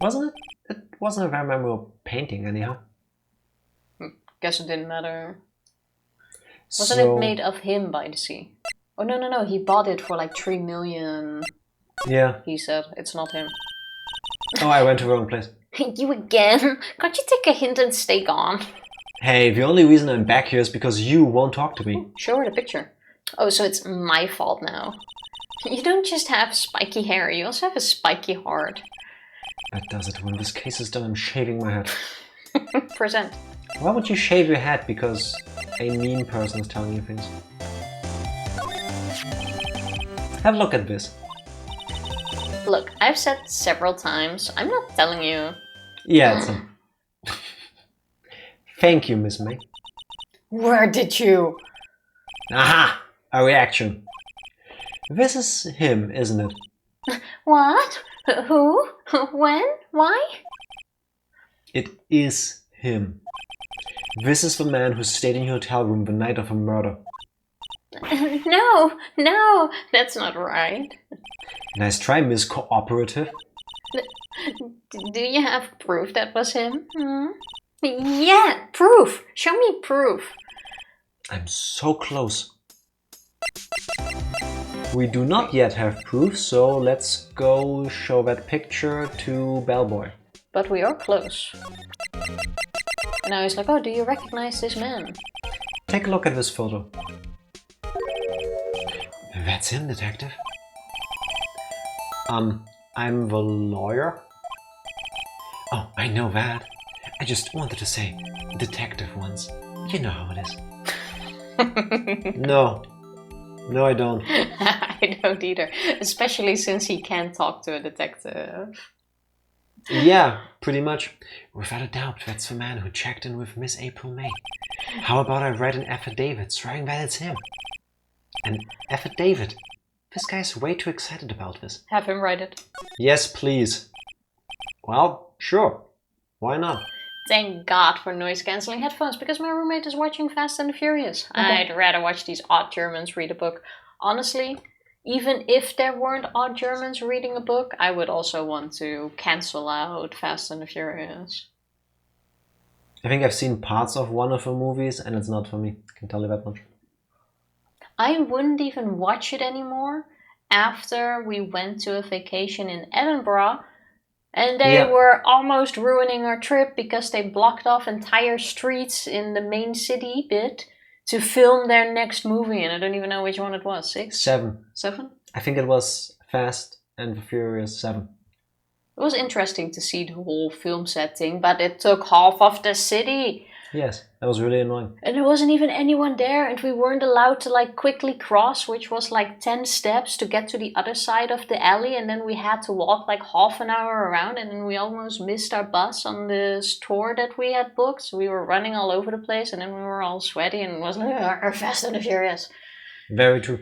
Wasn't it? It wasn't a very memorable painting anyhow. Guess it didn't matter. Wasn't it made of him by the sea? Oh, no. He bought it for like 3 million. Yeah. He said, it's not him. Oh, I went to the wrong place. You again? Can't you take a hint and stay gone? Hey, the only reason I'm back here is because you won't talk to me. Show her the picture. Oh, so it's my fault now. You don't just have spiky hair, you also have a spiky heart. That does it. When this case is done, I'm shaving my head. Present. Why would you shave your head because a mean person is telling you things? Have a look at this. Look, I've said several times, I'm not telling you. Yeah, it's a... Thank you, Miss May. Where did you? Aha! A reaction. This is him, isn't it? What? Who? When? Why? It is him. This is the man who stayed in your hotel room the night of a murder. No, that's not right. Nice try, Miss Cooperative. Do you have proof that was him? Yeah, proof. Show me proof. I'm so close. We do not yet have proof, so let's go show that picture to Bellboy. But we are close. And now he's like, oh, do you recognize this man? Take a look at this photo. That's him, detective. I'm the lawyer. Oh, I know that. I just wanted to say detective once. You know how it is. No, I don't. I don't either. Especially since he can't talk to a detective. Yeah, pretty much. Without a doubt, that's the man who checked in with Miss April May. How about I write an affidavit swearing that it's him? An affidavit? This guy's way too excited about this. Have him write it. Yes, please. Well, sure. Why not? Thank God for noise-cancelling headphones, because my roommate is watching Fast and the Furious. Okay. I'd rather watch these odd Germans read a book. Honestly, even if there weren't odd Germans reading a book, I would also want to cancel out Fast and the Furious. I think I've seen parts of one of the movies, and it's not for me. I can tell you that much. I wouldn't even watch it anymore after we went to a vacation in Edinburgh. And they were almost ruining our trip because they blocked off entire streets in the main city bit to film their next movie. And I don't even know which one it was. 6? 7. 7? I think it was Fast and the Furious 7. It was interesting to see the whole film setting, but it took half of the city. Yes, that was really annoying. And there wasn't even anyone there, and we weren't allowed to like quickly cross, which was like 10 steps to get to the other side of the alley, and then we had to walk like half an hour around, and then we almost missed our bus on the tour that we had booked. So we were running all over the place, and then we were all sweaty, and it was like, Fast and the Furious. Very true.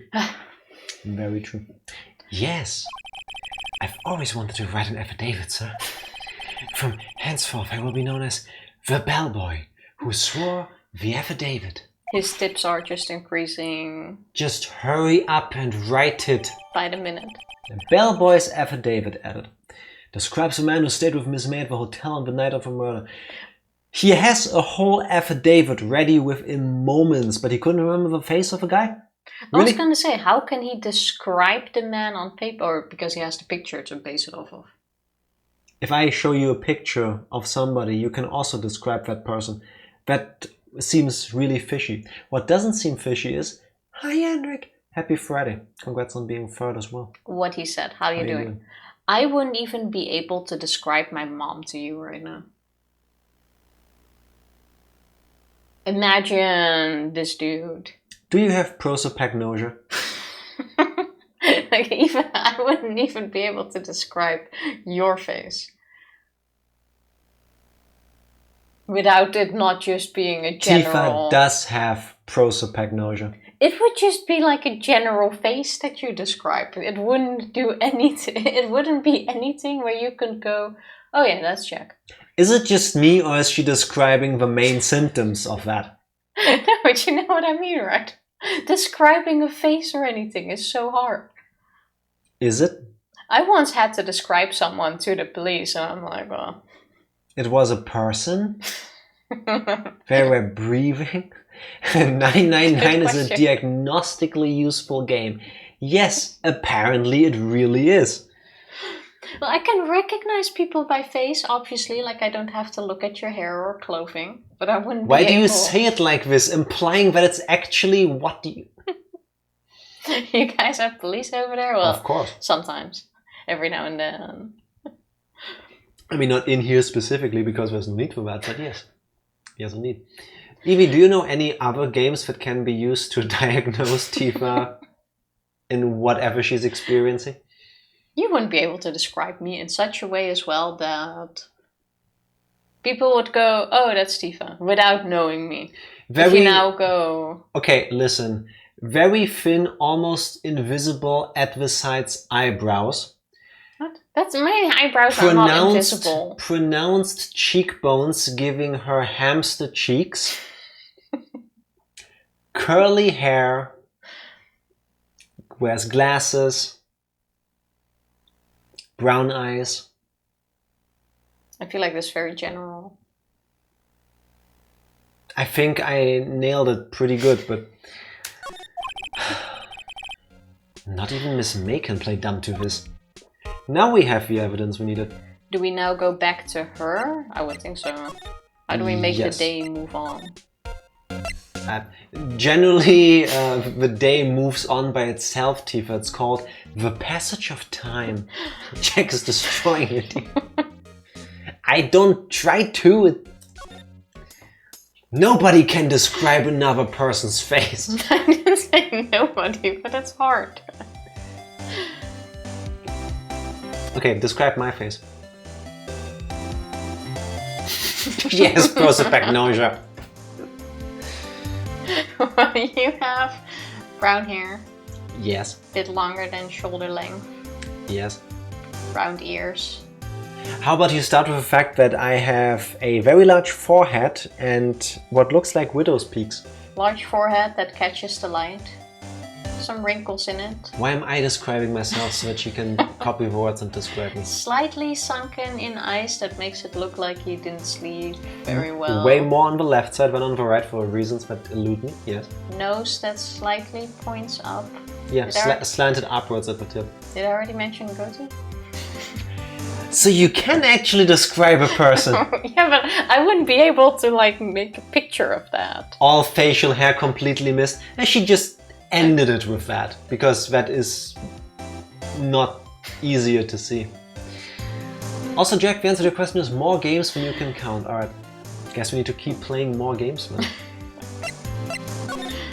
Very true. Yes, I've always wanted to write an affidavit, sir. From henceforth I will be known as the Bellboy, who swore the affidavit. His tips are just increasing. Just hurry up and write it. By the minute. The Bellboy's affidavit added. Describes a man who stayed with Miss May at the hotel on the night of her murder. He has a whole affidavit ready within moments, but he couldn't remember the face of the guy? Really? I was going to say, how can he describe the man on paper? Or because he has the picture to base it off of. If I show you a picture of somebody, you can also describe that person. That seems really fishy. What doesn't seem fishy is, hi Hendrik, happy Friday. Congrats on being third as well. What he said, how are you doing? I wouldn't even be able to describe my mom to you right now. Imagine this dude. Do you have prosopagnosia? Like even I wouldn't even be able to describe your face. Without it not just being a general... Tifa does have prosopagnosia. It would just be like a general face that you describe. It wouldn't do anything. It wouldn't be anything where you could go, oh yeah, let's check. Is it just me, or is she describing the main symptoms of that? No, but you know what I mean, right? Describing a face or anything is so hard. Is it? I once had to describe someone to the police, and I'm like, well... It was a person. They were breathing. 999 is a diagnostically useful game. Yes, apparently it really is. Well, I can recognize people by face, obviously. Like, I don't have to look at your hair or clothing. But I wouldn't Why be do able... you say it like this, implying that it's actually what you... You guys have police over there? Well, of course. Sometimes. Every now and then. I mean, not in here specifically because there's no need for that, but yes. Yes, indeed. Evie, do you know any other games that can be used to diagnose Tifa in whatever she's experiencing? You wouldn't be able to describe me in such a way as well that people would go, oh, that's Tifa, without knowing me. If you now go... Okay, listen. Very thin, almost invisible at the sides eyebrows. What? That's my eyebrows are not invisible. Pronounced cheekbones giving her hamster cheeks. Curly hair. Wears glasses. Brown eyes. I feel like that's very general. I think I nailed it pretty good, but... Not even Miss May can play dumb to this. Now we have the evidence we needed. Do we now go back to her? I would think so. How do we make the day move on? Generally, the day moves on by itself, Tifa. It's called the passage of time. Jack is destroying it. I don't try to. Nobody can describe another person's face. I didn't say nobody, but it's hard. Okay, describe my face. Yes, prosopagnosia. Well, you have brown hair. Yes. Bit longer than shoulder length. Yes. Round ears. How about you start with the fact that I have a very large forehead and what looks like widow's peaks. Large forehead that catches the light. Some wrinkles in it. Why am I describing myself so that she can copy the words and describe me? Slightly sunken in eyes that makes it look like you didn't sleep very well. Way more on the left side than on the right for reasons that elude me, yes. Nose that slightly points up. Yeah, slanted upwards at the tip. Did I already mention goatee? So you can actually describe a person. Yeah, but I wouldn't be able to like make a picture of that. All facial hair completely missed, and she just ended it with that, because that is not easier to see. Also, Jack, the answer to your question is more games than you can count. Alright, guess we need to keep playing more games then.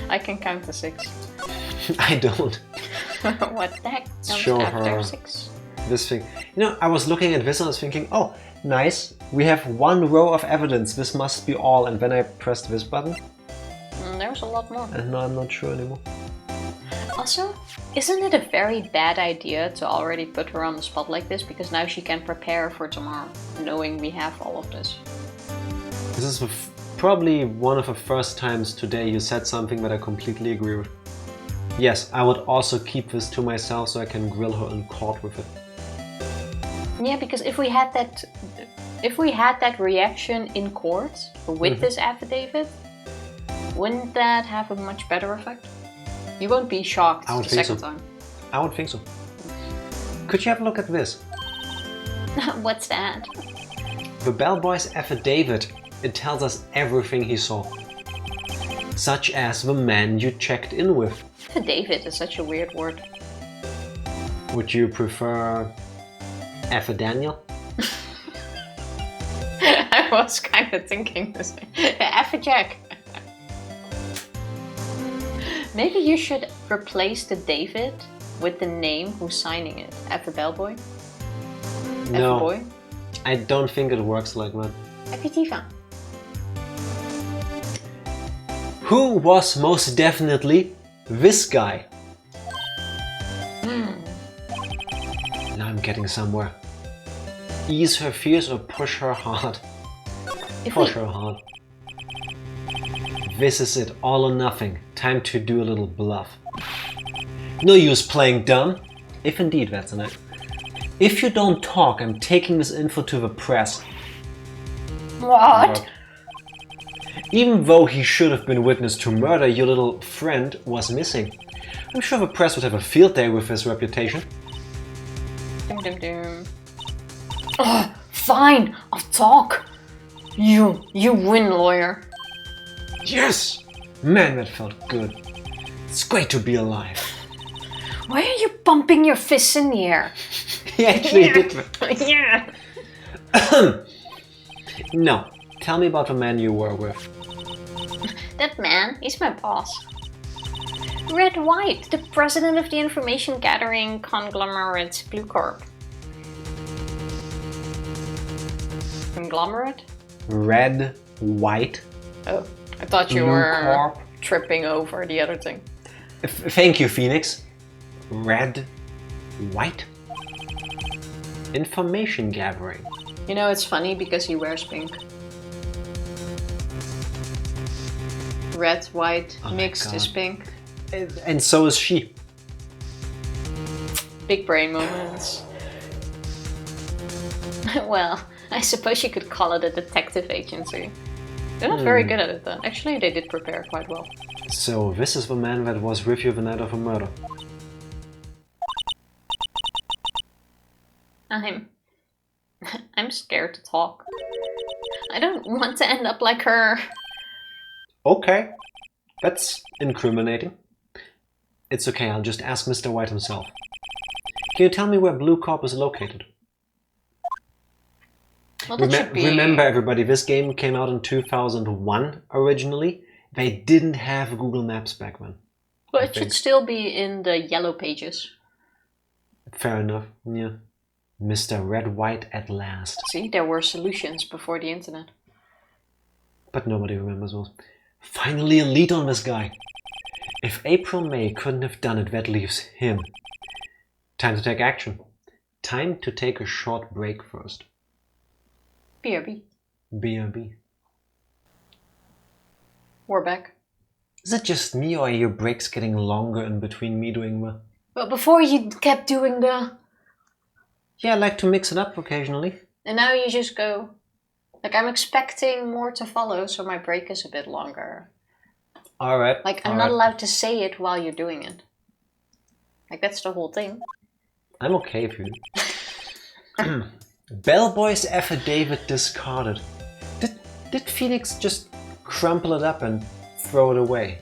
I can count to 6. I don't. What the heck comes Show after her 6? This thing. You know, I was looking at this and I was thinking, oh, nice. We have one row of evidence. This must be all. And then I pressed this button. There's a lot more. And now I'm not sure anymore. Also, isn't it a very bad idea to already put her on the spot like this? Because now she can prepare for tomorrow, knowing we have all of this. This is probably one of the first times today you said something that I completely agree with. Yes, I would also keep this to myself so I can grill her in court with it. Yeah, because if we had that reaction in court with this affidavit, wouldn't that have a much better effect? You won't be shocked the second time. I would think so. Could you have a look at this? What's that? The bellboy's affidavit. It tells us everything he saw. Such as the man you checked in with. Affidavit is such a weird word. Would you prefer Affidaniel? I was kind of thinking this. Affijack. Maybe you should replace the David with the name who's signing it. Affi Bellboy? No. Boy? I don't think it works like that. Affi Tifa. Who was most definitely this guy? Now I'm getting somewhere. Ease her fears or push her hard? Push her hard. This is it, all or nothing. Time to do a little bluff. No use playing dumb. If indeed that's an act. If you don't talk, I'm taking this info to the press. What? Even though he should have been witness to murder, your little friend was missing. I'm sure the press would have a field day with his reputation. Dum dum dum. Oh, fine, I'll talk. You win, lawyer. Yes! Man, that felt good. It's great to be alive. Why are you bumping your fists in the air? He actually did that. Yeah. No. Tell me about the man you were with. That man, he's my boss. Wright, the president of the information gathering conglomerate Bluecorp. Conglomerate? White. Oh, I thought you were tripping over the other thing. Thank you, Phoenix. White? Information gathering. You know, it's funny because he wears pink. Red, white, mixed is pink. And so is she. Big brain moments. Well, I suppose you could call it a detective agency. They're not very good at it though. Actually, they did prepare quite well. So this is the man that was with you the night of a murder. I'm scared to talk. I don't want to end up like her. Okay, that's incriminating. It's okay, I'll just ask Mr. White himself. Can you tell me where Bluecorp is located? Well, that should be... Remember everybody, this game came out in 2001 originally. They didn't have Google Maps back then. Well, it should still be in the yellow pages. Fair enough, yeah. Mr. White at last. See, there were solutions before the internet. But nobody remembers those. Finally a lead on this guy. If April May couldn't have done it, that leaves him. Time to take action. Time to take a short break first. BRB. BRB. We're back. Is it just me or are your breaks getting longer in between me doing the... But before you kept doing the... Yeah, I like to mix it up occasionally. And now you just go... Like, I'm expecting more to follow, so my break is a bit longer. Alright. Like, I'm not allowed to say it while you're doing it. Like, that's the whole thing. I'm okay if you... Bellboy's affidavit discarded. Did Phoenix just crumple it up and throw it away?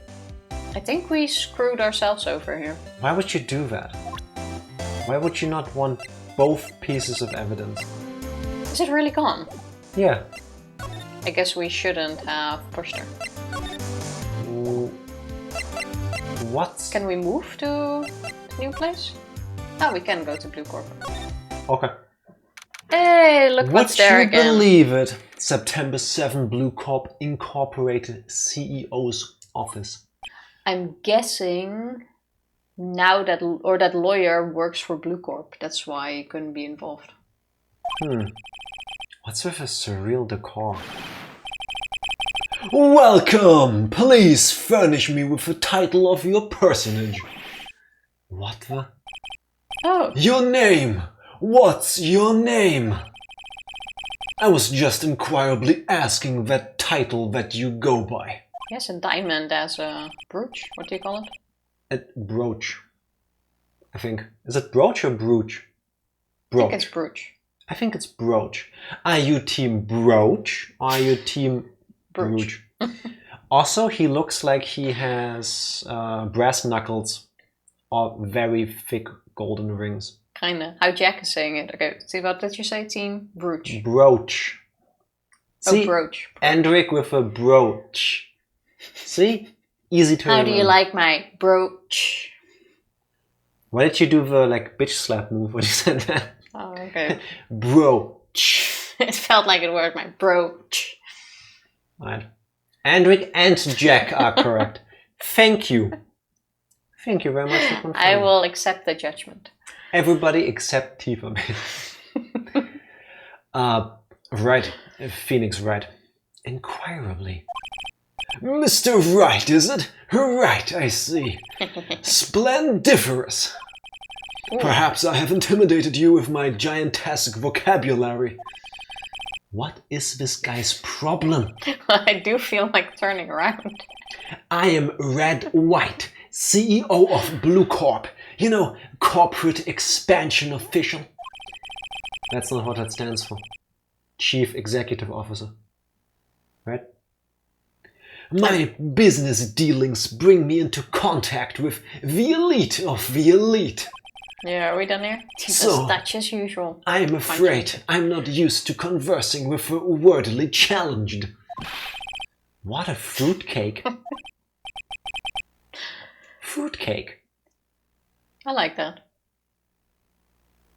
I think we screwed ourselves over here. Why would you do that? Why would you not want both pieces of evidence? Is it really gone? Yeah. I guess we shouldn't have pushed her. What? Can we move to the new place? Oh, we can go to Bluecorp. Okay. Hey, look what's there again. Would you believe it? September 7, Bluecorp Incorporated CEO's office. I'm guessing now that lawyer works for Bluecorp. That's why he couldn't be involved. What's with a surreal decor? Welcome! Please furnish me with the title of your personage. What the? Oh. Your name! What's your name? I was just inquirably asking that title that you go by. Yes, a diamond as a brooch. What do you call it? A brooch. I think. Is it brooch or brooch? Brooch. I think it's brooch. I think it's brooch. Are you team brooch? Are you team brooch? Also, he looks like he has brass knuckles or very thick golden rings. Kinda. How Jack is saying it. Okay, see, what did you say, team? Brooch. Brooch. See? Oh, brooch. Andric with a brooch. See? Easy to remember. How do you like my brooch? Why did you do the like bitch slap move when you said that? Oh, okay. Brooch. It felt like it was my brooch. Right. Andric and Jack are correct. Thank you. Thank you very much for confirming. I will accept the judgment. Everybody except Tifa. Right. Phoenix Wright. Inquirably. Mr. Wright, is it? Right, I see. Splendiferous. Ooh. Perhaps I have intimidated you with my gigantic vocabulary. What is this guy's problem? I do feel like turning around. I am White, CEO of Bluecorp. You know, corporate expansion official. That's not what that stands for. Chief Executive Officer. Right? My business dealings bring me into contact with the elite of the elite. Yeah, are we done here? So, Dutch as usual. I'm afraid I'm not used to conversing with the wordily challenged. What a fruitcake. Fruitcake. I like that.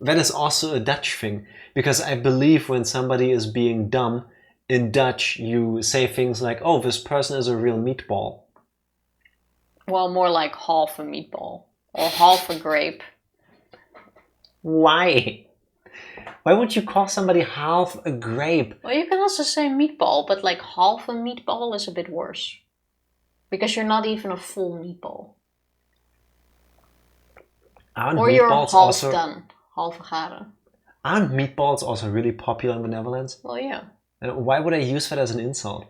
That is also a Dutch thing, because I believe when somebody is being dumb, in Dutch you say things like, oh, this person is a real meatball. Well, more like half a meatball. Or half a grape. Why? Why would you call somebody half a grape? Well, you can also say meatball, but like half a meatball is a bit worse. Because you're not even a full meatball. Or you're half also done. Half garen. Aren't meatballs also really popular in the Netherlands? Well, yeah. And why would I use that as an insult?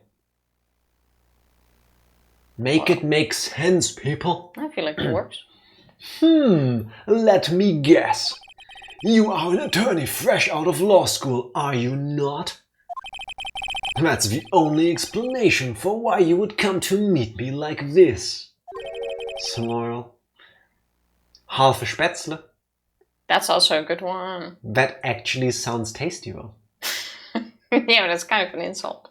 Make it make sense, people. I feel like it works. Let me guess. You are an attorney fresh out of law school, are you not? That's the only explanation for why you would come to meet me like this. Smorl. Half a spätzle. That's also a good one. That actually sounds tasty, though. Yeah, but that's kind of an insult.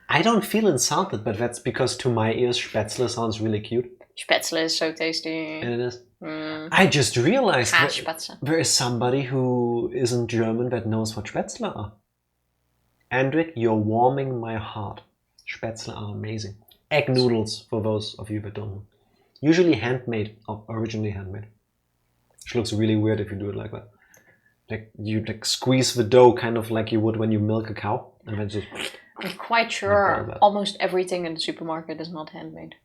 I don't feel insulted, but that's because to my ears spätzle sounds really cute. Spätzle is so tasty. And it is. I just realized that there is somebody who isn't German that knows what spätzle are. Andrik, you're warming my heart. Spätzle are amazing. Egg noodles, for those of you that don't know. Usually handmade, or originally handmade. Which looks really weird if you do it like that. Like you squeeze the dough kind of like you would when you milk a cow. And then just... I'm quite sure almost everything in the supermarket is not handmade.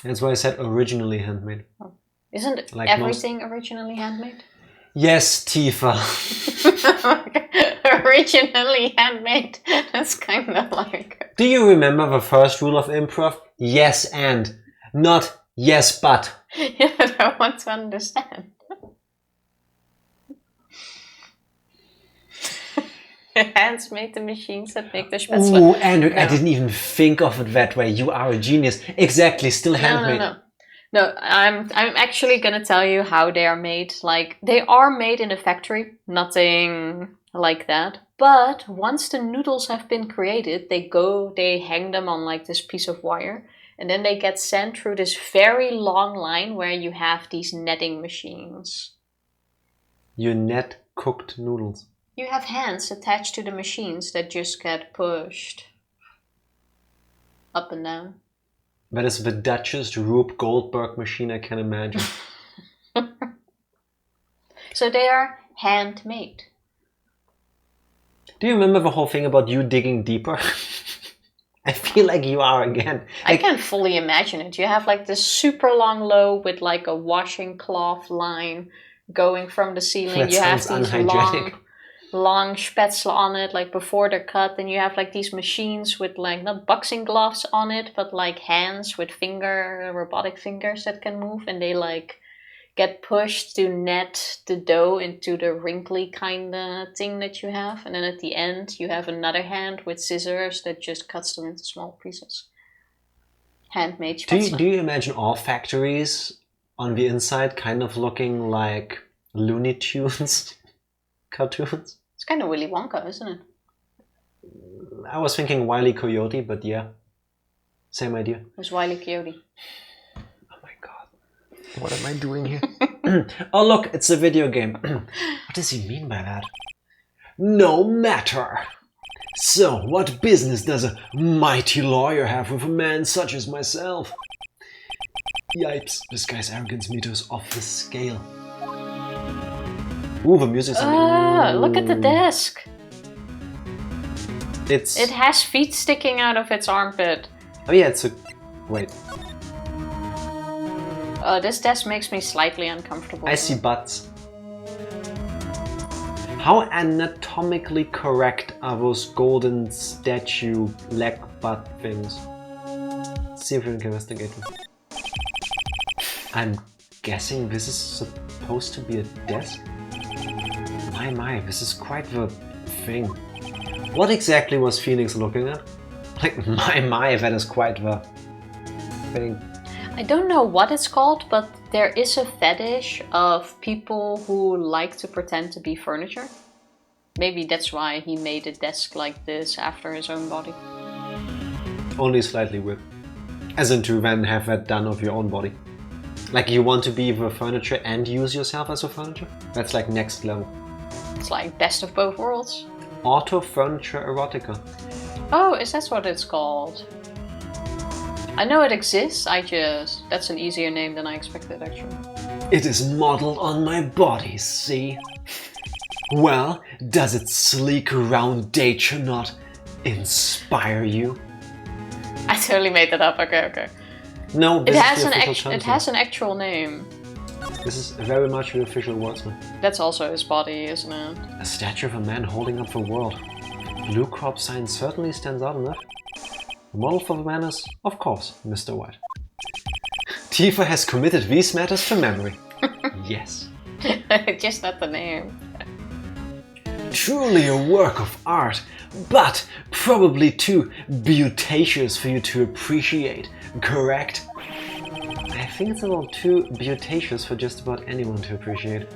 That's why I said originally handmade. Oh. Isn't like everything originally handmade? Yes, Tifa. Originally handmade. That's kind of like... Do you remember the first rule of improv? Yes and, not yes but. Yeah, but I want to understand. Hands make the machines that make the spätzle. Ooh, Andrew, no. I didn't even think of it that way. You are a genius. Exactly, still handmade. No, I'm actually gonna tell you how they are made. Like, they are made in a factory, nothing like that. But once the noodles have been created, they hang them on like this piece of wire. And then they get sent through this very long line where you have these netting machines. You net cooked noodles. You have hands attached to the machines that just get pushed up and down. That is the Dutchest Rube Goldberg machine I can imagine. So they are handmade. Do you remember the whole thing about you digging deeper? I feel like you are again. I can fully imagine it. You have like this super long low with like a washing cloth line going from the ceiling. That you have these long spätzle on it, like before they're cut. Then you have like these machines with like not boxing gloves on it, but like hands with robotic fingers that can move, and they like get pushed to net the dough into the wrinkly kind of thing that you have. And then at the end, you have another hand with scissors that just cuts them into small pieces. Handmade spätzle. Do you imagine all factories on the inside kind of looking like Looney Tunes cartoons? It's kind of Willy Wonka, isn't it? I was thinking Wile E. Coyote, but yeah. Same idea. Who's Wile E. Coyote? What am I doing here? Oh look, it's a video game. What does he mean by that? No matter. So, what business does a mighty lawyer have with a man such as myself? Yipes, this guy's arrogance meter is off the scale. Ooh, the music's look at the desk. It has feet sticking out of its armpit. Oh yeah, it's a... Wait. This desk makes me slightly uncomfortable. I see butts. How anatomically correct are those golden statue leg butt things? Let's see if we can investigate them. I'm guessing this is supposed to be a desk? My, this is quite the thing. What exactly was Phoenix looking at? Like, my, that is quite the thing. I don't know what it's called, but there is a fetish of people who like to pretend to be furniture. Maybe that's why he made a desk like this after his own body. Only slightly weird. As in to then have that done of your own body. Like you want to be the furniture and use yourself as a furniture? That's like next level. It's like best of both worlds. Auto furniture erotica. Oh, is that what it's called? I know it exists, that's an easier name than I expected actually. It is modeled on my body, see? Well, does its sleek round nature not inspire you? I totally made that up, okay. No, it has an actual name. This is very much the official wordsman. That's also his body, isn't it? A statue of a man holding up the world. Bluecorp sign certainly stands out enough. The model for the man is, of course, Mr. White. Tifa has committed these matters to memory. Yes. Just not the name. Truly a work of art, but probably too beauticious for you to appreciate, correct? I think it's a little too beauticious for just about anyone to appreciate.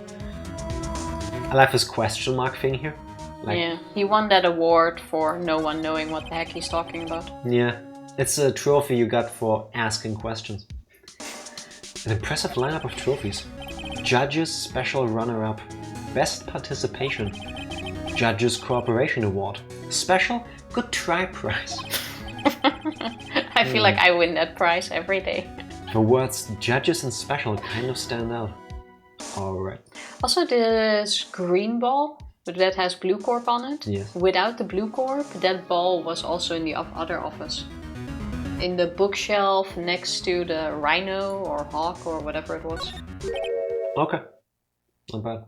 I like this question mark thing here. Like, yeah, he won that award for no one knowing what the heck he's talking about. Yeah, it's a trophy you got for asking questions. An impressive lineup of trophies. Judges Special Runner-Up. Best Participation. Judges Cooperation Award. Special Good Try Prize. I feel like I win that prize every day. The words Judges and Special kind of stand out. Alright. Also this green ball that has Bluecorp on it. Yes. Without the Bluecorp, that ball was also in the other office. In the bookshelf next to the rhino or hawk or whatever it was. Okay. Not bad.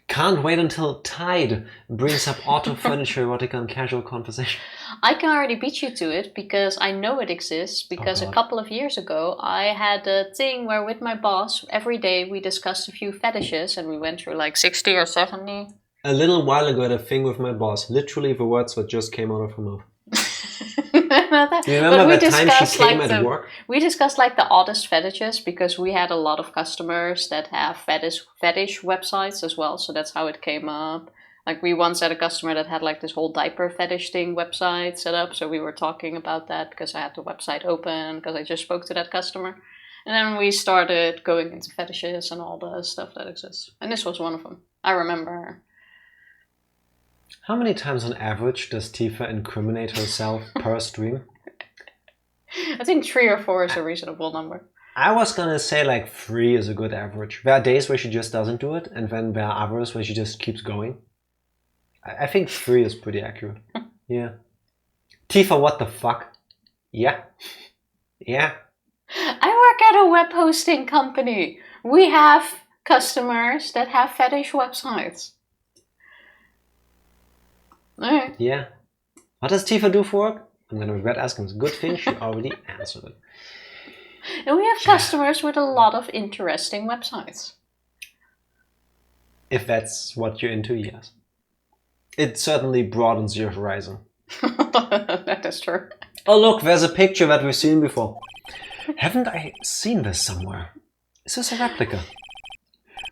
Can't wait until Tide brings up auto furniture erotica and casual conversation. I can already beat you to it because I know it exists because a couple of years ago I had a thing where with my boss every day we discussed a few fetishes and we went through like 60 or 70. A little while ago I had a thing with my boss. Literally the words that just came out of her mouth. Do you remember that time she came at work? We discussed like the oddest fetishes because we had a lot of customers that have fetish websites as well. So that's how it came up. Like we once had a customer that had like this whole diaper fetish thing website set up. So we were talking about that because I had the website open because I just spoke to that customer. And then we started going into fetishes and all the stuff that exists. And this was one of them. I remember. How many times on average does Tifa incriminate herself per stream? I think 3 or 4 is a reasonable number. I was gonna say like 3 is a good average. There are days where she just doesn't do it, and then there are others where she just keeps going. I think 3 is pretty accurate. Yeah. Tifa, what the fuck? Yeah. Yeah. I work at a web hosting company. We have customers that have fetish websites. Alright. Yeah. What does Tifa do for work? I'm gonna regret asking. It's a good thing she already answered it. And we have customers with a lot of interesting websites. If that's what you're into, yes. It certainly broadens your horizon. That is true. Oh look, there's a picture that we've seen before. Haven't I seen this somewhere? Is this a replica?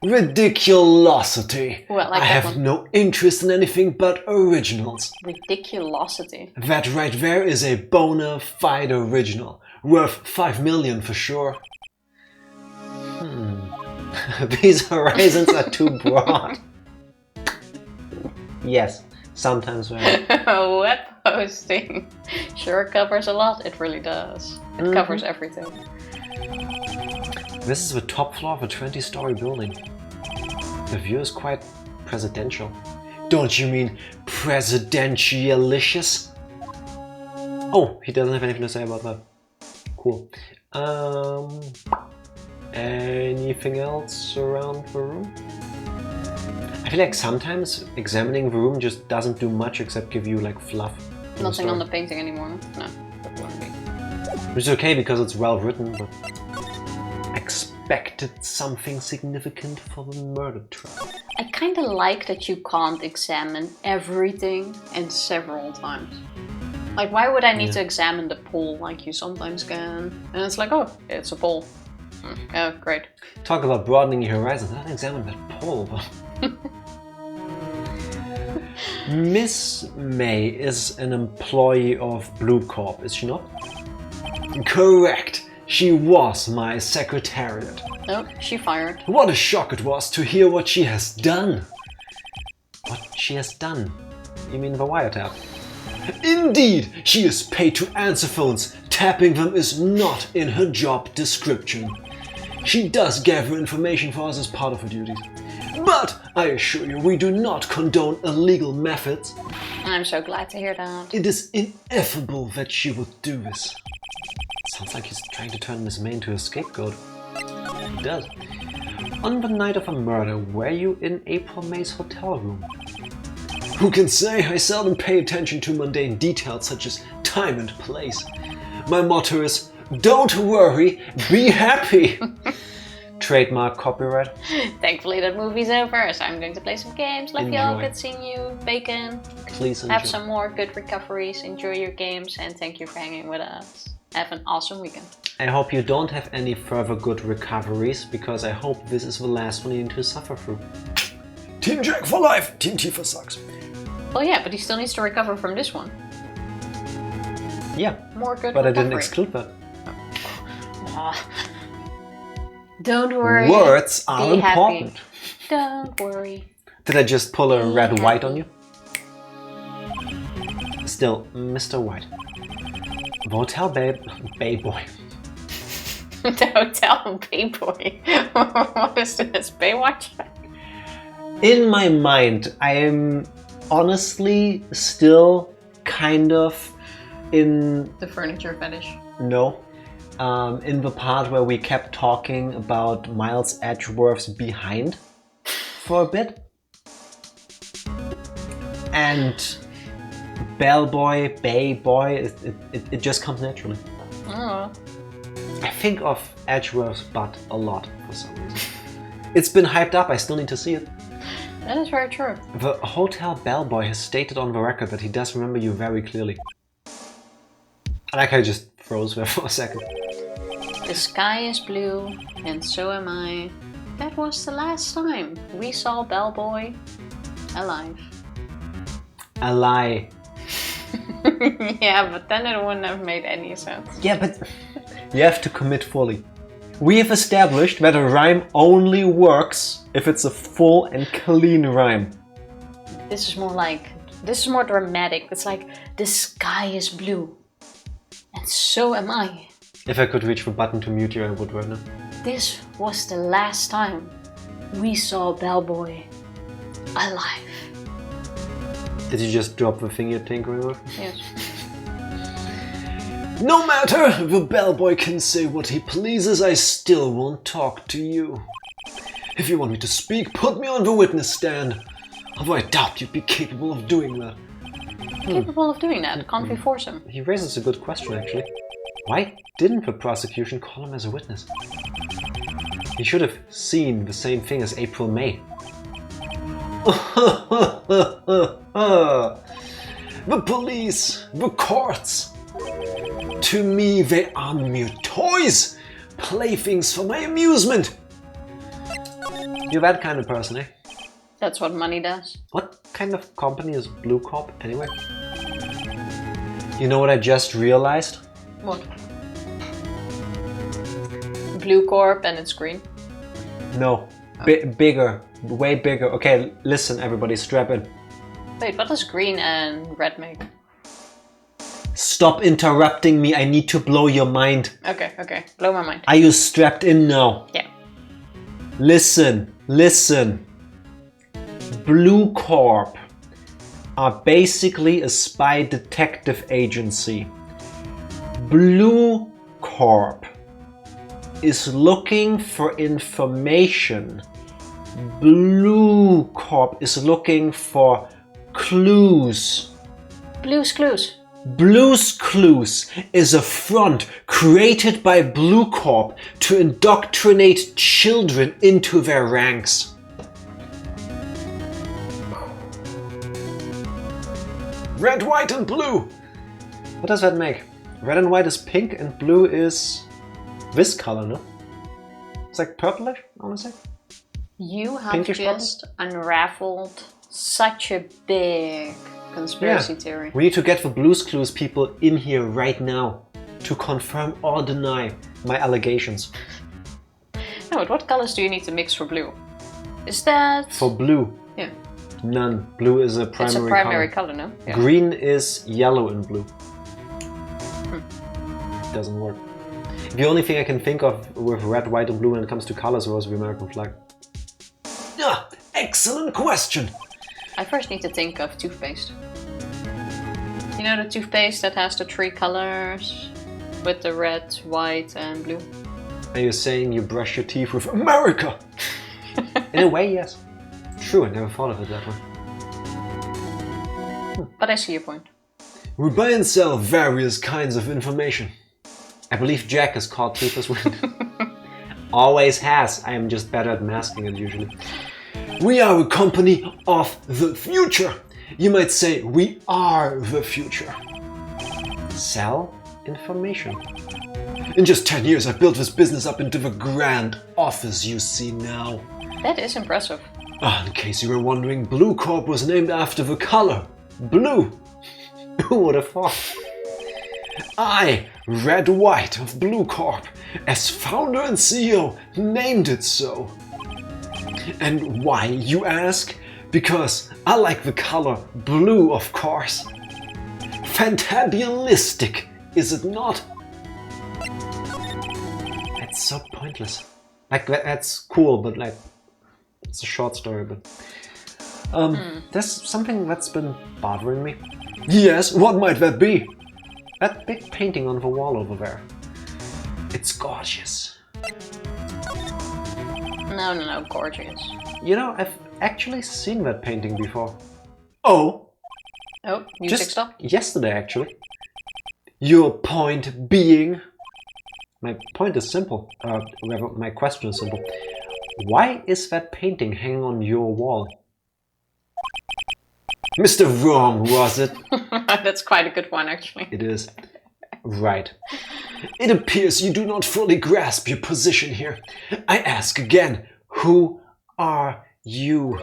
Ridiculosity! Well, like I have no interest in anything but originals. Ridiculosity. That right there is a bona fide original. Worth 5 million for sure. These horizons are too broad. Yes, sometimes very. Web hosting sure covers a lot. It really does. It covers everything. This is the top floor of a 20-story building. The view is quite presidential. Don't you mean presidentialicious? Oh, he doesn't have anything to say about that. Cool. Anything else around the room? I feel like sometimes examining the room just doesn't do much except give you like fluff. Nothing on the painting anymore, no? That wouldn't be. Which is okay because it's well written, but expected something significant for the murder trial. I kinda like that you can't examine everything and several times. Like, why would I need to examine the pole like you sometimes can? And it's like, oh, it's a pole. Oh, great. Talk about broadening your horizons. I don't examine that pole. Miss May is an employee of Bluecorp, is she not? Correct. She was my secretariat. Oh, she fired. What a shock it was to hear what she has done. What she has done? You mean the wiretap? Indeed, she is paid to answer phones. Tapping them is not in her job description. She does gather information for us as part of her duties. But I assure you, we do not condone illegal methods. I'm so glad to hear that. It is ineffable that she would do this. Sounds like he's trying to turn Miss May into a scapegoat. He does. On the night of a murder, were you in April May's hotel room? Who can say? I seldom pay attention to mundane details such as time and place. My motto is, don't worry, be happy. Trademark copyright. Thankfully that movie's over, so I'm going to play some games. Love y'all, good seeing you, Bacon. Please enjoy. Have some more good recoveries, enjoy your games, and thank you for hanging with us. Have an awesome weekend. I hope you don't have any further good recoveries, because I hope this is the last one you need to suffer through. Team Jack for life! Team Tifa sucks. Well, yeah, but he still needs to recover from this one. Yeah. More good but recovery. I didn't exclude that. Don't worry. Words are important. Happy. Don't worry. Did I just pull a red white on you? Still, Mr. White. The hotel bay boy. The hotel bay boy. What is this? Baywatch? In my mind, I am honestly still kind of in... The furniture fetish? No. In the part where we kept talking about Miles Edgeworth's behind for a bit. And bellboy, bay boy, it just comes naturally. Oh. I think of Edgeworth's butt a lot for some reason. It's been hyped up, I still need to see it. That is very true. The hotel bellboy has stated on the record that he does remember you very clearly. I like how I just froze there for a second. The sky is blue, and so am I. That was the last time we saw Bellboy alive. A lie. Yeah, but then it wouldn't have made any sense. Yeah, but you have to commit fully. We have established that a rhyme only works if it's a full and clean rhyme. This is more dramatic. It's like, the sky is blue, and so am I. If I could reach the button to mute you, I would right now. This was the last time we saw Bellboy alive. Did you just drop the thing you're tinkering with? Yes. No matter, the bellboy can say what he pleases, I still won't talk to you. If you want me to speak, put me on the witness stand. Although I doubt you'd be capable of doing that. Capable of doing that? Can't we force him? He raises a good question, actually. Why didn't the prosecution call him as a witness? He should have seen the same thing as April May. The police, the courts. To me, they are mere toys, playthings for my amusement. You're that kind of person, eh? That's what money does. What kind of company is Bluecorp, anyway? You know what I just realized? What? Bluecorp and it's green? No. Bigger. Way bigger. Okay, listen everybody, strap in. Wait, what does green and red make? Stop interrupting me, I need to blow your mind. Okay. Blow my mind. Are you strapped in now? Yeah. Listen. Bluecorp are basically a spy detective agency. Bluecorp is looking for information. Bluecorp is looking for clues. Blue's Clues. Blue's Clues is a front created by Bluecorp to indoctrinate children into their ranks. Red, white and blue. What does that make? Red and white is pink and blue is this color, no? It's like purplish, I want to say. You have Pinkish just unraveled such a big conspiracy theory. We need to get the Blue's Clues people in here right now to confirm or deny my allegations. No, but what colors do you need to mix for blue? Is that... For blue? Yeah. None. Blue is a primary color. It's a primary color, no? Yeah. Green is yellow and blue. Doesn't work. The only thing I can think of with red, white and blue when it comes to colors was the American flag. Ah, excellent question! I first need to think of toothpaste. You know the toothpaste that has the 3 colors with the red, white and blue? Are you saying you brush your teeth with America? In a way, yes. True, I never thought of it that way. But I see your point. We buy and sell various kinds of information. I believe Jack has caught Tifa's wind. Always has. I am just better at masking it usually. We are a company of the future. You might say we are the future. Sell information. In just 10 years I built this business up into the grand office you see now. That is impressive. In case you were wondering, Bluecorp was named after the color blue. Who would have thought? I, Red White of Bluecorp, as founder and CEO, named it so. And why, you ask? Because I like the color blue, of course. Fantabulistic, is it not? That's so pointless. Like, that's cool, but like, it's a short story, but... There's something that's been bothering me. Yes, what might that be? That big painting on the wall over there. It's gorgeous. No, gorgeous. You know, I've actually seen that painting before. Oh! Oh, music just stop? Yesterday, actually. Your point being... My point is simple. My question is simple. Why is that painting hanging on your wall? Mr. Wrong, was it? That's quite a good one, actually. It is. Right. It appears you do not fully grasp your position here. I ask again, who are you?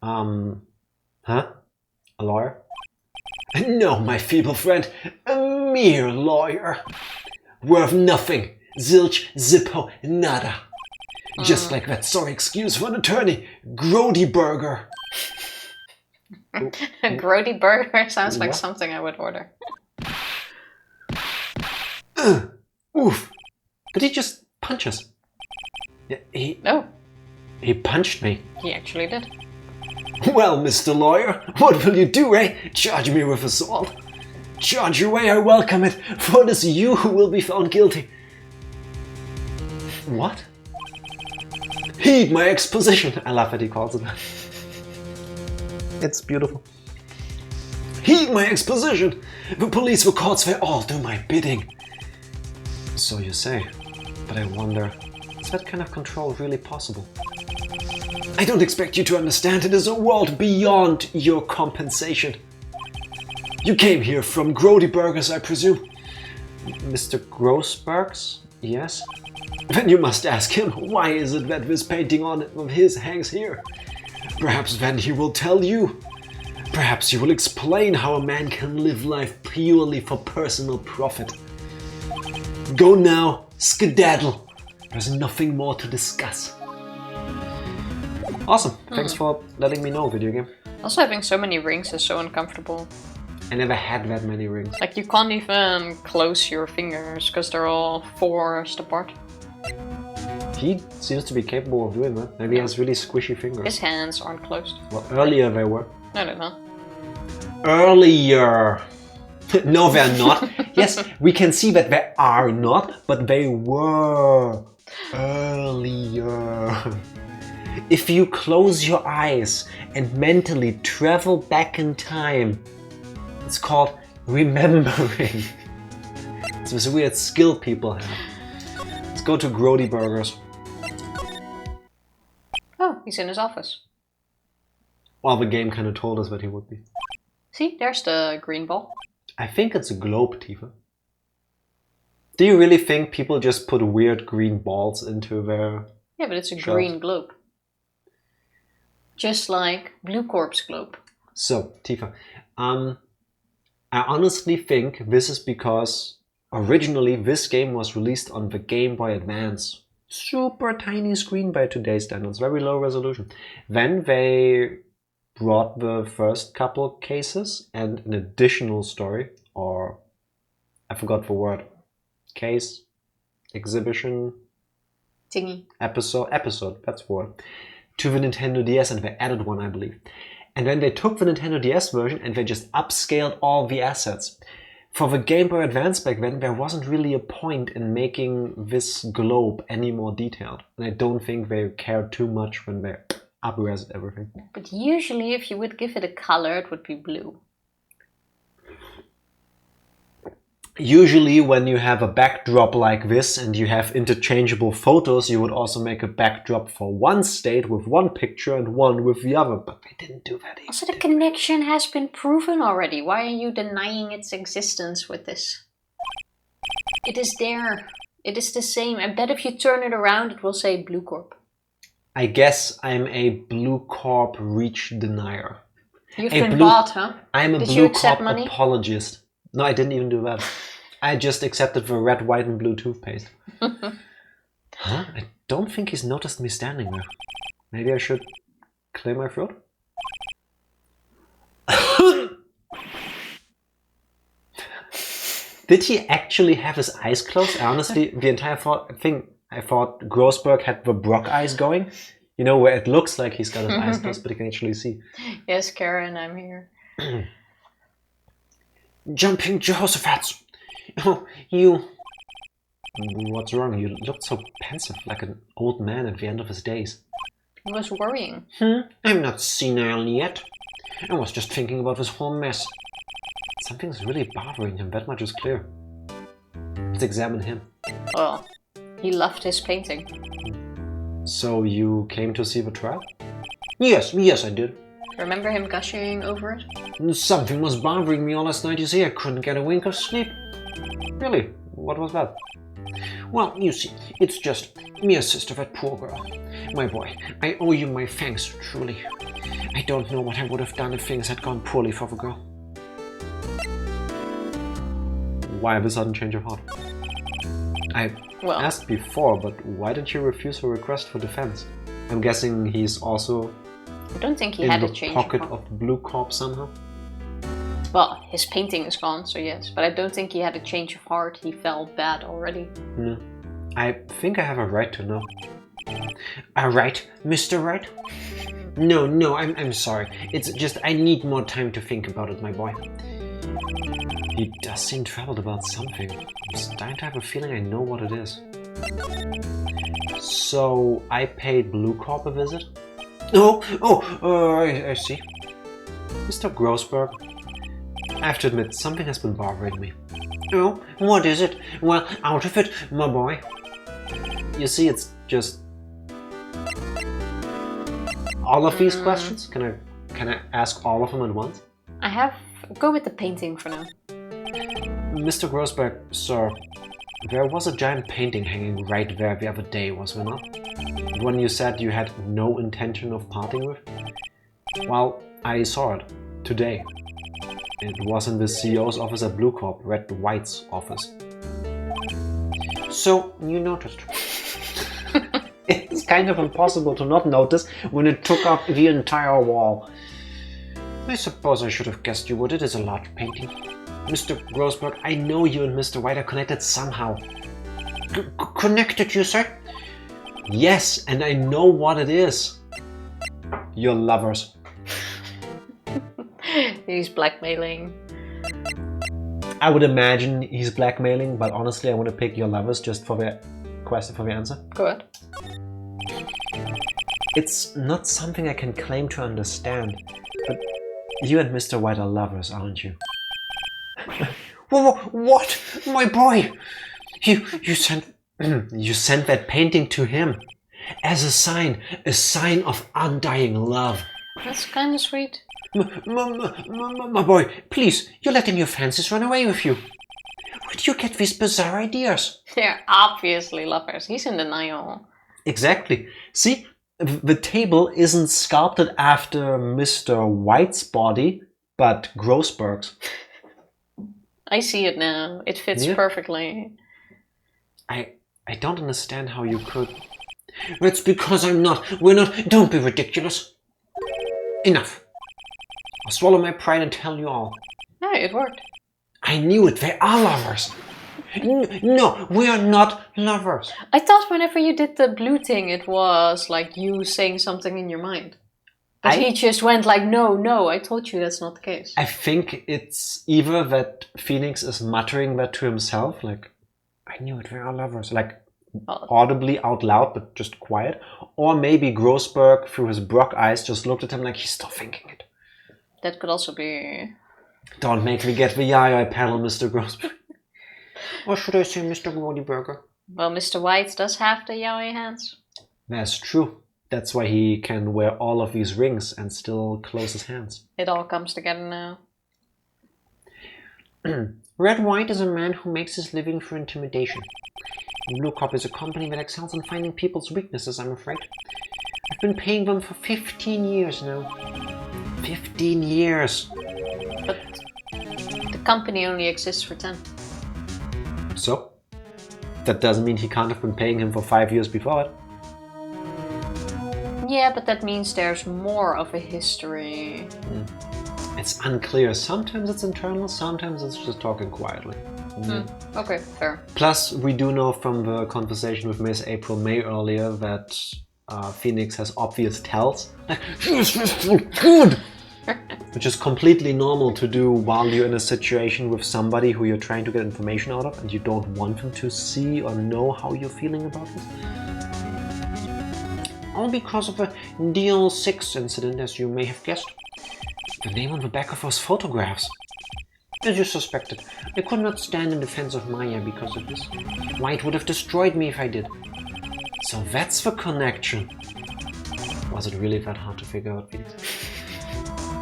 A lawyer? No, my feeble friend, a mere lawyer. Worth nothing. Zilch, zippo, nada. Just like that sorry excuse for an attorney, Grody Burger. A Grody Burger sounds like something I would order. Oof. Did he just punch us? No. He punched me. He actually did. Well, Mr. Lawyer, what will you do, eh? Charge me with assault? Charge away, I welcome it, for it is you who will be found guilty. What? Heed my exposition. I love that he calls it that. It's beautiful. Heed my exposition. The police, the courts, they all do my bidding. So you say, but I wonder, is that kind of control really possible? I don't expect you to understand. It is a world beyond your compensation. You came here from Grody Burgers, I presume. Mr. Grossberg's? Yes. Then you must ask him, why is it that this painting of his hangs here? Perhaps then he will tell you. Perhaps he will explain how a man can live life purely for personal profit. Go now, skedaddle. There's nothing more to discuss. Awesome. Thanks for letting me know, video game. Also, having so many rings is so uncomfortable. I never had that many rings. Like, you can't even close your fingers because they're all forced apart. He seems to be capable of doing that. Maybe he has really squishy fingers. His hands aren't closed. Well, earlier they were. No, they're not. Earlier. No, they're not. Yes, we can see that they are not, but they were. Earlier. If you close your eyes and mentally travel back in time, it's called remembering. It's this weird skill people have. Let's go to Grody Burgers. Oh, he's in his office. Well, the game kind of told us that he would be. See, there's the green ball. I think it's a globe, Tifa. Do you really think people just put weird green balls into their... Yeah, but it's a shells? green globe. Just like Bluecorp's globe. So, Tifa, I honestly think this is because originally this game was released on the Game Boy Advance. Super tiny screen by today's standards, very low resolution. Then they brought the first couple cases and an additional story, or I forgot the word. Case, exhibition, Thingy. episode, that's the word, to the Nintendo DS, and they added one, I believe. And then they took the Nintendo DS version and they just upscaled all the assets. For the Game Boy Advance back then, there wasn't really a point in making this globe any more detailed. And I don't think they cared too much when they up-resed everything. But usually if you would give it a color, it would be blue. Usually when you have a backdrop like this and you have interchangeable photos, you would also make a backdrop for one state with one picture and one with the other, but they didn't do that. Also, the connection has been proven already. Why are you denying its existence with this? It is there. It is the same. I bet if you turn it around, it will say Bluecorp. I guess I'm a Bluecorp reach denier. You've been bought, huh? I'm a Did you accept Bluecorp money? apologist. No, I didn't even do that. I just accepted the red, white and blue toothpaste. Huh? I don't think he's noticed me standing there. Maybe I should clear my throat? Did he actually have his eyes closed? Honestly, the entire thing, I thought Grossberg had the Brock eyes going. You know, where it looks like he's got his eyes closed, but he can actually see. Yes, Karen, I'm here. Jumping Jehoshaphat! Oh, you... What's wrong? You looked so pensive, like an old man at the end of his days. He was worrying. I'm not senile yet. I was just thinking about this whole mess. Something's really bothering him, that much is clear. Let's examine him. Well, he loved his painting. So you came to see the trial? Yes, I did. Remember him gushing over it? Something was bothering me all last night, you see. I couldn't get a wink of sleep. Really? What was that? Well, you see, it's just me assist of that poor girl. My boy, I owe you my thanks, truly. I don't know what I would have done if things had gone poorly for the girl. Why the sudden change of heart? I asked before, but why did you refuse her request for defense? I'm guessing he's also I don't think he had a change in the pocket of Bluecorp somehow? Well, his painting is gone, so yes. But I don't think he had a change of heart. He felt bad already. No. I think I have a right to know. A right, Mr. Wright? No, I'm sorry. It's just I need more time to think about it, my boy. He does seem troubled about something. I'm starting to have a feeling I know what it is. So, I paid Bluecorp a visit? I see. Mr. Grossberg, I have to admit, something has been bothering me. Oh, what is it? Well, out of it, my boy. You see, it's just... all of these questions? Can I ask all of them at once? Go with the painting for now. Mr. Grossberg, sir, there was a giant painting hanging right there the other day, was there not? The one you said you had no intention of parting with? Well, I saw it today. It was in the CEO's office at Bluecorp, Red White's office. So, you noticed. It's kind of impossible to not notice when it took up the entire wall. I suppose I should have guessed you would. It is a large painting. Mr. Grossberg, I know you and Mr. White are connected somehow. Connected, you say? Yes, and I know what it is. You're lovers. He's blackmailing. I would imagine he's blackmailing, but honestly I want to pick your lovers just for the question, for the answer. Go ahead. It's not something I can claim to understand, but you and Mr. White are lovers, aren't you? What? My boy! You sent that painting to him as a sign of undying love. That's kind of sweet. My boy, please, you're letting your fancies run away with you. Where do you get these bizarre ideas? They're obviously lovers. He's in denial. Exactly. See, the table isn't sculpted after Mr. White's body, but Grossberg's. I see it now. It fits perfectly. I don't understand how you could. That's because I'm not. We're not. Don't be ridiculous. Enough. I'll swallow my pride and tell you all. No, it worked. I knew it. They are lovers. No, we are not lovers. I thought whenever you did the blue thing, it was like you saying something in your mind. But he just went like, no, I told you that's not the case. I think it's either that Phoenix is muttering that to himself, like, I knew it, we are lovers, like audibly out loud, but just quiet. Or maybe Grossberg, through his Brock eyes, just looked at him like he's still thinking it. That could also be... Don't make me get the yaya pedal, Mr. Grossberg. Or should I say Mr. Grodyburger? Well, Mr. White does have the yaoi hands. That's true. That's why he can wear all of these rings and still close his hands. It all comes together now. Red White is a man who makes his living through intimidation. Bluecorp is a company that excels in finding people's weaknesses, I'm afraid. I've been paying them for 15 years now. 15 years! But the company only exists for 10. So? That doesn't mean he can't have been paying him for 5 years before it. Yeah, but that means there's more of a history. It's unclear. Sometimes it's internal, sometimes it's just talking quietly. Okay, fair. Plus, we do know from the conversation with Miss April May earlier that Phoenix has obvious tells. Like, good! Which is completely normal to do while you're in a situation with somebody who you're trying to get information out of and you don't want them to see or know how you're feeling about this. All because of a DL6 incident, as you may have guessed. The name on the back of those photographs. As you suspected, I could not stand in defense of Maya because of this. Wright would have destroyed me if I did. So that's the connection. Was it really that hard to figure out, Phoenix?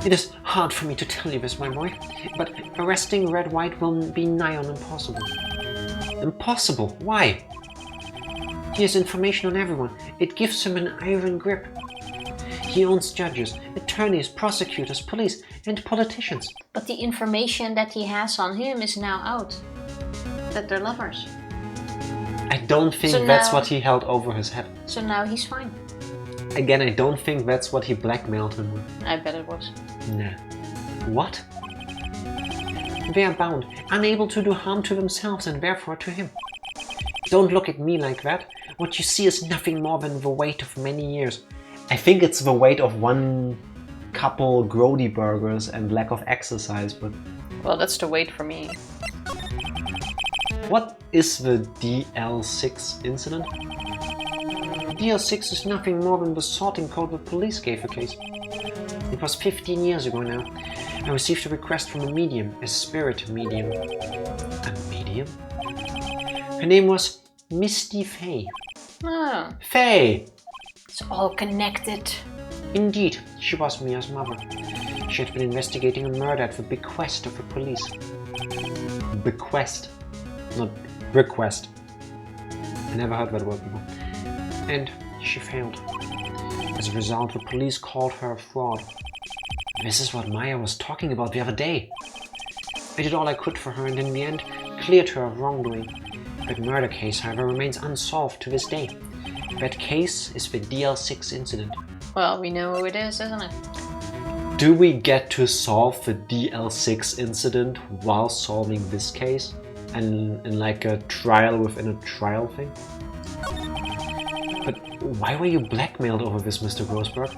It is hard for me to tell you this, my boy, but arresting Red White will be nigh on impossible. Impossible? Why? He has information on everyone. It gives him an iron grip. He owns judges, attorneys, prosecutors, police, and politicians. But the information that he has on him is now out. That they're lovers. I don't think that's what he held over his head. So now he's fine. Again, I don't think that's what he blackmailed him with. I bet it was. Nah. What? They are bound, unable to do harm to themselves and therefore to him. Don't look at me like that. What you see is nothing more than the weight of many years. I think it's the weight of one couple Grody burgers and lack of exercise, but... Well, that's the weight for me. What is the DL6 incident? DL6 is nothing more than the sorting code the police gave the case. It was 15 years ago now. I received a request from a medium, a spirit medium. A medium? Her name was Misty Fey. Ah. Fey! It's all connected. Indeed, she was Mia's mother. She had been investigating a murder at the bequest of the police. Bequest, not request. I never heard that word before. And she failed. As a result, the police called her a fraud. This is what Maya was talking about the other day. I did all I could for her and in the end cleared her of wrongdoing. That murder case, however, remains unsolved to this day. That case is the DL6 incident. Well, we know who it is, isn't it? Do we get to solve the DL6 incident while solving this case? And in like a trial within a trial thing? But why were you blackmailed over this, Mr. Grossberg?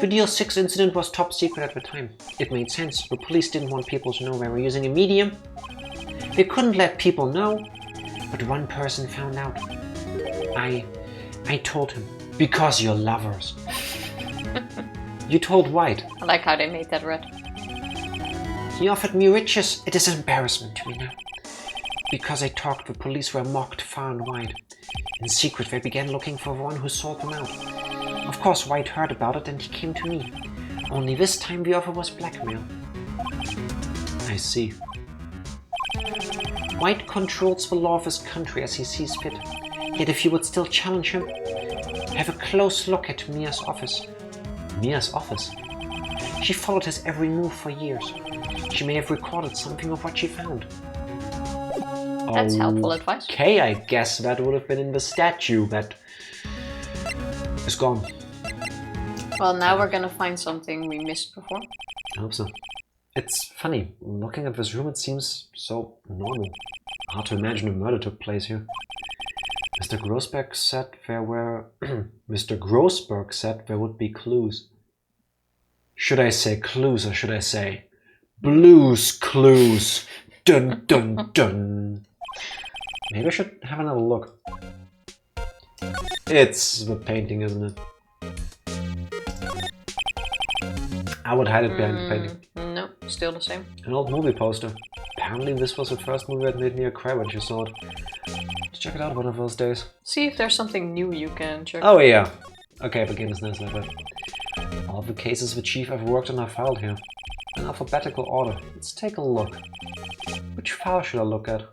The DL6 incident was top secret at the time. It made sense. The police didn't want people to know they were using a medium. They couldn't let people know. But one person found out. I told him. Because you're lovers. You told Wright. I like how they made that red. He offered me riches. It is an embarrassment to me now. Because I talked, the police were mocked far and wide. In secret, they began looking for one who sold them out. Of course, Wright heard about it and he came to me. Only this time the offer was blackmail. I see. Wright controls the law of his country as he sees fit. Yet if you would still challenge him, have a close look at Mia's office. Mia's office? She followed his every move for years. She may have recorded something of what she found. That's helpful advice. Okay, I guess that would have been in the statue that is gone. Well, now we're gonna find something we missed before. I hope so. It's funny, looking at this room it seems so normal. Hard to imagine a murder took place here. Mr. Grossberg said there were... Mr. Grossberg said there would be clues. Should I say clues or should I say blues clues? Dun dun dun. Maybe I should have another look. It's the painting, isn't it? I would hide it behind the painting. No, still the same. An old movie poster. Apparently this was the first movie that made me cry when she saw it. Let's check it out one of those days. See if there's something new you can check. Oh yeah. Okay, the game is nice like that. All the cases the chief ever worked on are filed here. In alphabetical order. Let's take a look. Which file should I look at?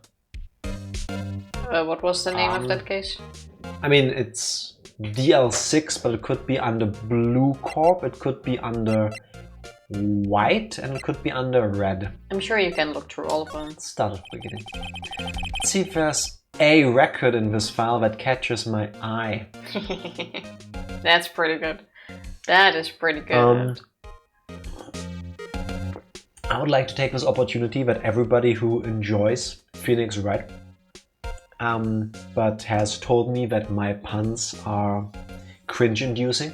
What was the name of that case? I mean, it's DL6, but it could be under Bluecorp, it could be under White, and it could be under Red. I'm sure you can look through all of them. Let's start at the beginning. Let's see if there's a record in this file that catches my eye. That's pretty good. That is pretty good. I would like to take this opportunity that everybody who enjoys Phoenix Wright but has told me that my puns are cringe-inducing.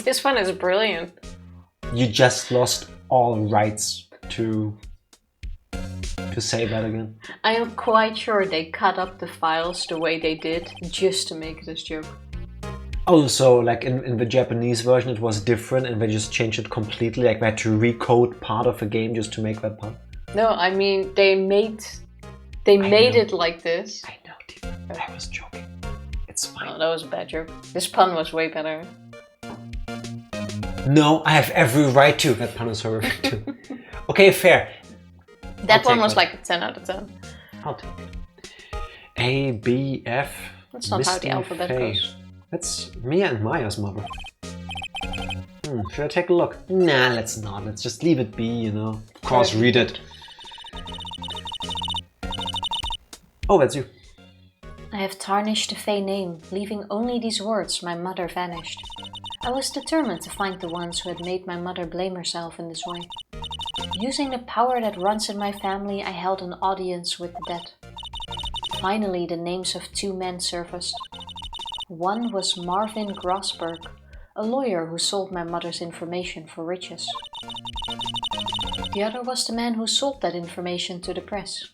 This one is brilliant. You just lost all rights to say that again. I am quite sure they cut up the files the way they did just to make this joke. Oh, so like in the Japanese version it was different and they just changed it completely, like they had to recode part of the game just to make that pun? No, I mean they made it like this. I know, Tifa. I was joking. It's fine. Oh, that was a bad joke. This pun was way better. No, I have every right to. That pun is horrific too. Okay, fair. That one was like a 10 out of 10. I'll take it. A, B, F. That's not how the alphabet goes. That's Mia and Maya's mother. Should I take a look? Nah, let's not. Let's just leave it be, you know. Of course, read it. Oh, that's you. I have tarnished the Fey name, leaving only these words, my mother vanished. I was determined to find the ones who had made my mother blame herself in this way. Using the power that runs in my family, I held an audience with the dead. Finally, the names of two men surfaced. One was Marvin Grossberg, a lawyer who sold my mother's information for riches. The other was the man who sold that information to the press.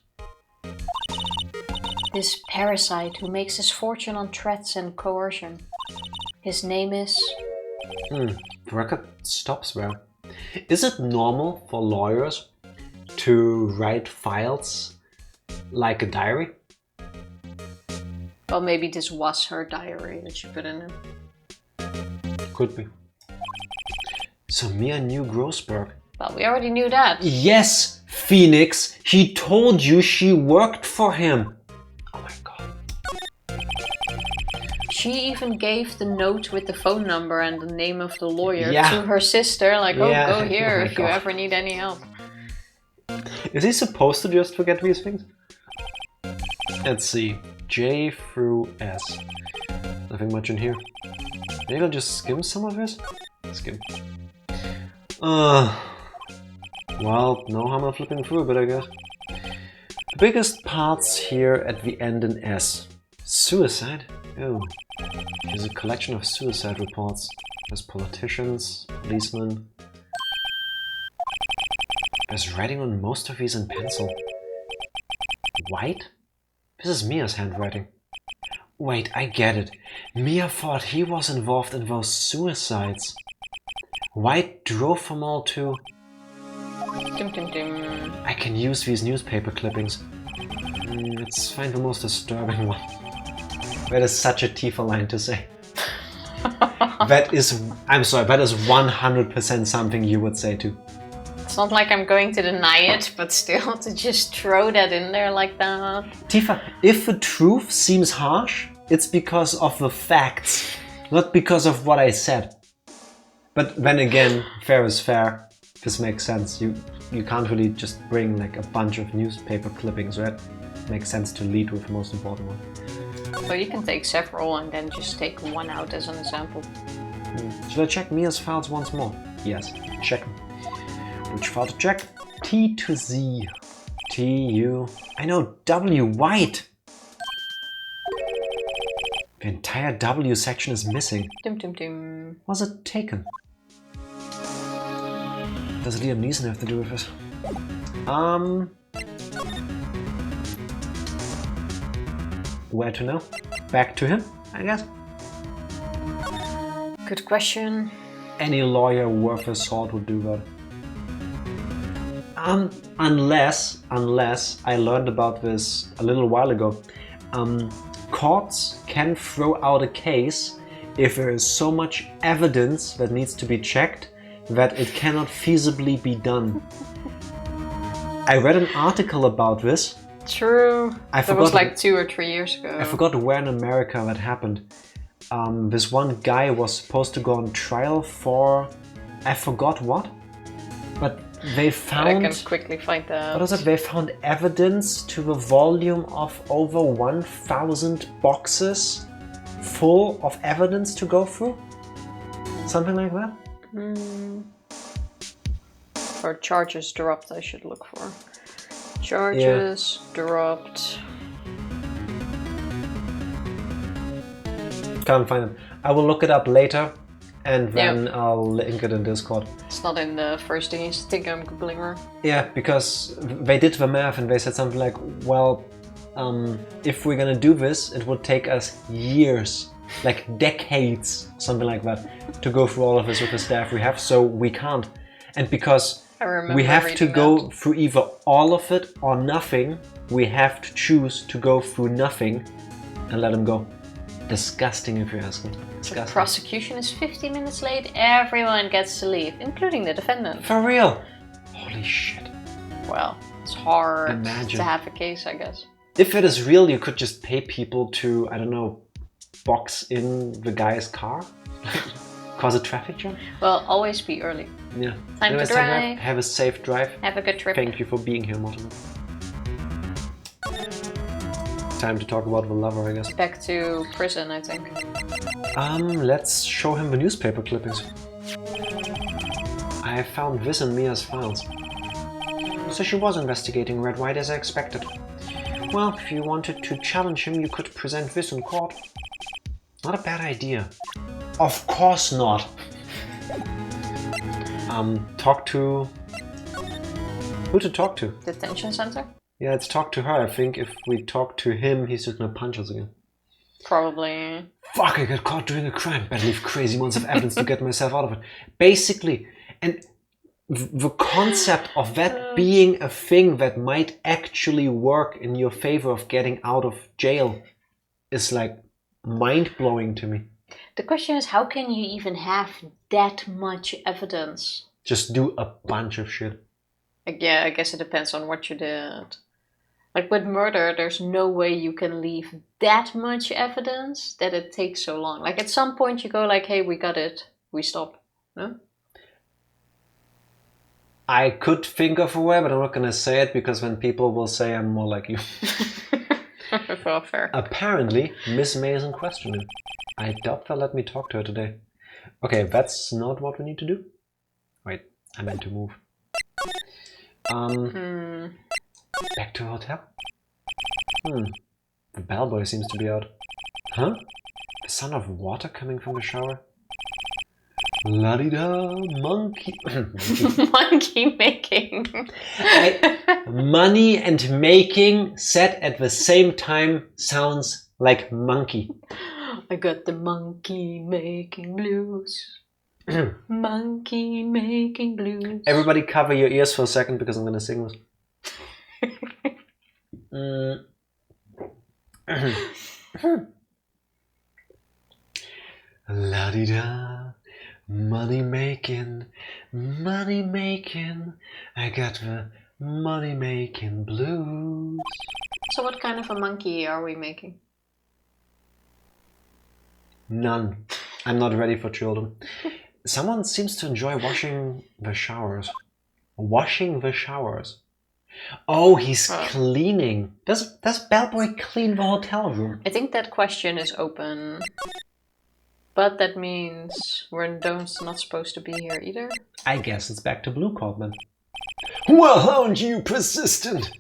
This parasite who makes his fortune on threats and coercion. His name is... The record stops there. Is it normal for lawyers to write files like a diary? Well, maybe this was her diary that she put in it. Could be. So Mia knew Grossberg. Well, we already knew that. Yes, Phoenix. He told you she worked for him. Oh my god. She even gave the note with the phone number and the name of the lawyer to her sister. Like, oh, go here if you ever need any help. Is he supposed to just forget these things? Let's see. J through S. Nothing much in here. Maybe I'll just skim some of this? Skim. Well, no harm in flipping through a bit, I guess. The biggest parts here at the end in S. Suicide? Oh. Here's a collection of suicide reports. There's politicians, policemen. There's writing on most of these in pencil. White? This is Mia's handwriting. Wait, I get it. Mia thought he was involved in those suicides. White drove them all to... I can use these newspaper clippings. Let's find the most disturbing one. That is such a Tifa line to say. That is, I'm sorry, that is 100% something you would say too. It's not like I'm going to deny it, but still to just throw that in there like that. Tifa, if the truth seems harsh, it's because of the facts, not because of what I said. But then again, fair is fair. This makes sense. You can't really just bring like a bunch of newspaper clippings, right? Makes sense to lead with the most important one. So you can take several and then just take one out as an example. Should I check Mia's files once more? Yes, check them. Which file to check? T to Z. T, U. I know, W, White. The entire W section is missing. Dum dum dum. Was it taken? Does Liam Neeson have to do with this? Where to now? Back to him, I guess. Good question. Any lawyer worth his salt would do that. Unless I learned about this a little while ago. Courts can throw out a case if there is so much evidence that needs to be checked that it cannot feasibly be done. I read an article about this. True. That was like 2 or 3 years ago. I forgot where in America that happened. This one guy was supposed to go on trial for, I forgot what, but they found... I can quickly find that. What was it? They found evidence to the volume of over 1,000 boxes full of evidence to go through? Something like that? Or charges dropped, I should look for. Charges dropped. Can't find them. I will look it up later and then I'll link it in Discord. It's not in the first thing you think I'm Googling her. Yeah, because they did the math and they said something like, well, if we're gonna do this, it would take us years, like decades, something like that, to go through all of this with the staff we have, so we can't. And because we have to go through either all of it or nothing, we have to choose to go through nothing and let them go. Disgusting if you ask me. Disgusting. The prosecution is 15 minutes late, everyone gets to leave, including the defendant. For real? Holy shit. Well, it's hard to have a case, I guess. If it is real, you could just pay people to, I don't know, box in the guy's car? Cause a traffic jam? Well, always be early. Yeah. Time to drive. Have a safe drive. Have a good trip. Thank you for being here, Mortimer. Time to talk about the lover, I guess. Back to prison, I think. Let's show him the newspaper clippings. I found this in Mia's files. So she was investigating Red White as I expected. Well, if you wanted to challenge him, you could present this in court. Not a bad idea. Of course not. Talk to... Who to talk to? Detention center? Yeah, let's talk to her. I think if we talk to him, he's just gonna punch us again. Probably. Fuck, I got caught doing a crime. Better leave crazy amounts of evidence to get myself out of it. Basically, and the concept of that being a thing that might actually work in your favor of getting out of jail is like mind-blowing to me. The question is, how can you even have that much evidence? Just do a bunch of shit. Yeah, I guess it depends on what you did. Like with murder, there's no way you can leave that much evidence that it takes so long. Like at some point you go like, hey, we got it. We stop. No? I could think of a way, but I'm not going to say it because then people will say I'm more like you. Well, fair. Apparently, Miss May is in questioning. I doubt they'll let me talk to her today. Okay, that's not what we need to do. Wait, I meant to move. Back to the hotel? The bellboy seems to be out. Huh? The sound of water coming from the shower? La-di-da, monkey... Monkey making. Money and making said at the same time sounds like monkey. I got the monkey making blues. Monkey making blues. Everybody cover your ears for a second because I'm gonna sing this. La-di-da, money making, I got the money making blues. So what kind of a monkey are we making? None. I'm not ready for children. Someone seems to enjoy washing the showers. Washing the showers. Oh, he's cleaning. Does Bellboy clean the hotel room? I think that question is open. But that means we're not supposed to be here either. I guess it's back to Bluecorp then. Well, aren't you persistent?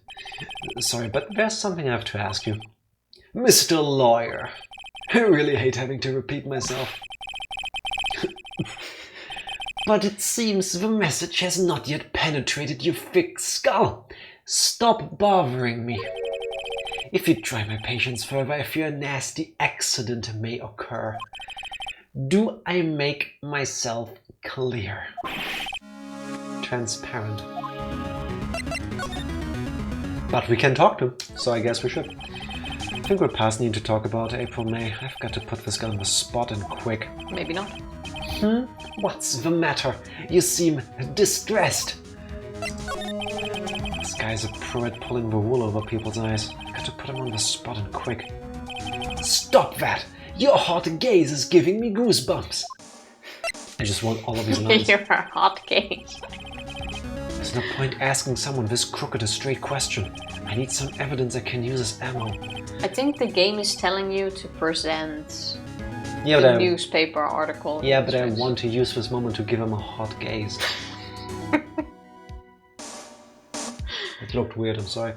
Sorry, but there's something I have to ask you. Mr. Lawyer. I really hate having to repeat myself. But it seems the message has not yet penetrated your thick skull. Stop bothering me. If you try my patience further, I fear a nasty accident may occur. Do I make myself clear? Transparent. But we can talk to him, so I guess we should. I think we're past need to talk about April, May. I've got to put this guy on the spot and quick. Maybe not. What's the matter? You seem distressed. This guy's a pro at pulling the wool over people's eyes. I've got to put him on the spot and quick. Stop that! Your hot gaze is giving me goosebumps. I just want all of these lines. Your hot gaze. There's no point asking someone this crooked a straight question. I need some evidence I can use as ammo. I think the game is telling you to present the newspaper article. Yeah, but I want to use this moment to give him a hot gaze. It looked weird, I'm sorry.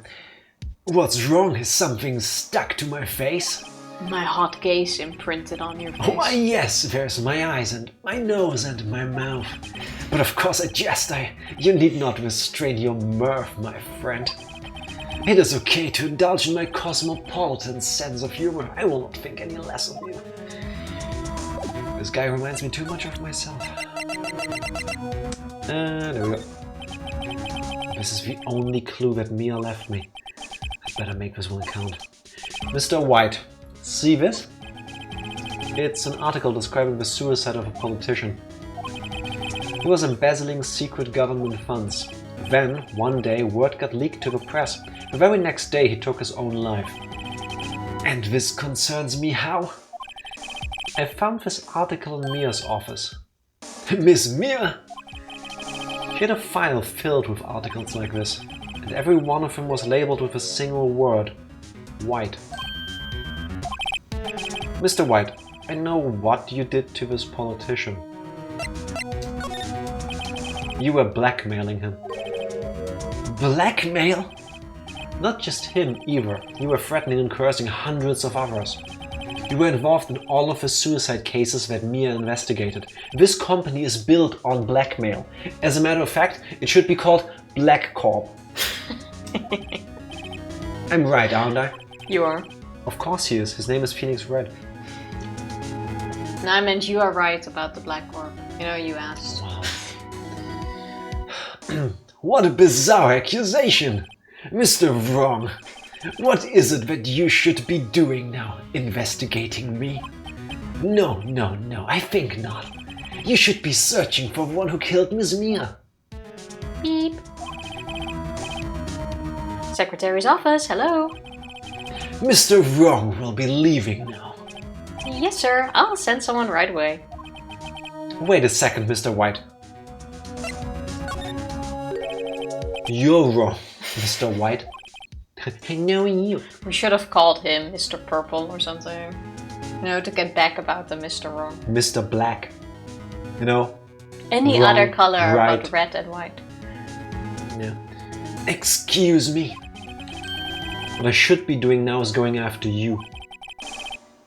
What's wrong? Is something stuck to my face? My hot gaze imprinted on your face. Oh, why yes, there's my eyes and my nose and my mouth. But of course I jest, you need not restrain your mirth, my friend. It is okay to indulge in my cosmopolitan sense of humor. I will not think any less of you. This guy reminds me too much of myself. There we go. This is the only clue that Mia left me. I'd better make this one count. Mr. White. See this? It's an article describing the suicide of a politician. He was embezzling secret government funds. Then, one day, word got leaked to the press. The very next day, he took his own life. And this concerns me how? I found this article in Mia's office. Miss Mia? She had a file filled with articles like this, and every one of them was labeled with a single word. White. Mr. White, I know what you did to this politician. You were blackmailing him. Blackmail? Not just him either. You were threatening and cursing hundreds of others. You were involved in all of the suicide cases that Mia investigated. This company is built on blackmail. As a matter of fact, it should be called Bluecorp. I'm right, aren't I? You are. Of course he is. His name is Phoenix Red. No, I meant you are right about the Bluecorp. You know, you asked. Wow. What a bizarre accusation! Mr. Wrong, what is it that you should be doing now? Investigating me? No, I think not. You should be searching for the one who killed Miss Mia. Beep. Secretary's office, hello. Mr. Wrong will be leaving now. Yes, sir. I'll send someone right away. Wait a second, Mr. White. You're wrong, Mr. White. I know you. We should have called him Mr. Purple or something. You know, to get back about the Mr. Wrong. Mr. Black. You know? Any wrong, other color right. but red and white. Yeah. Excuse me. What I should be doing now is going after you.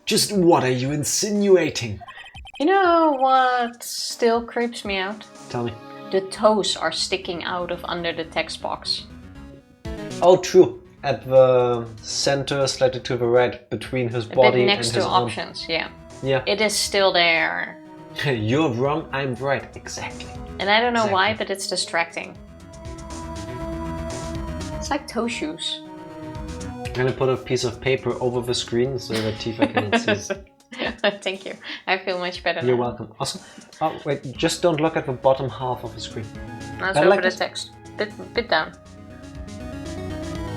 Just what are you insinuating? You know what still creeps me out? Tell me. The toes are sticking out of under the text box. Oh, true. At the center, slightly to the right, between his body and his arm. Next to options, yeah. Yeah. It is still there. You're wrong, I'm right. Exactly. And I don't know why, but it's distracting. It's like toe shoes. I'm gonna put a piece of paper over the screen so that Tifa cannot see. Thank you. I feel much better You're now. welcome. Awesome. Oh, wait, just don't look at the bottom half of the screen. Let's open the text. Bit down.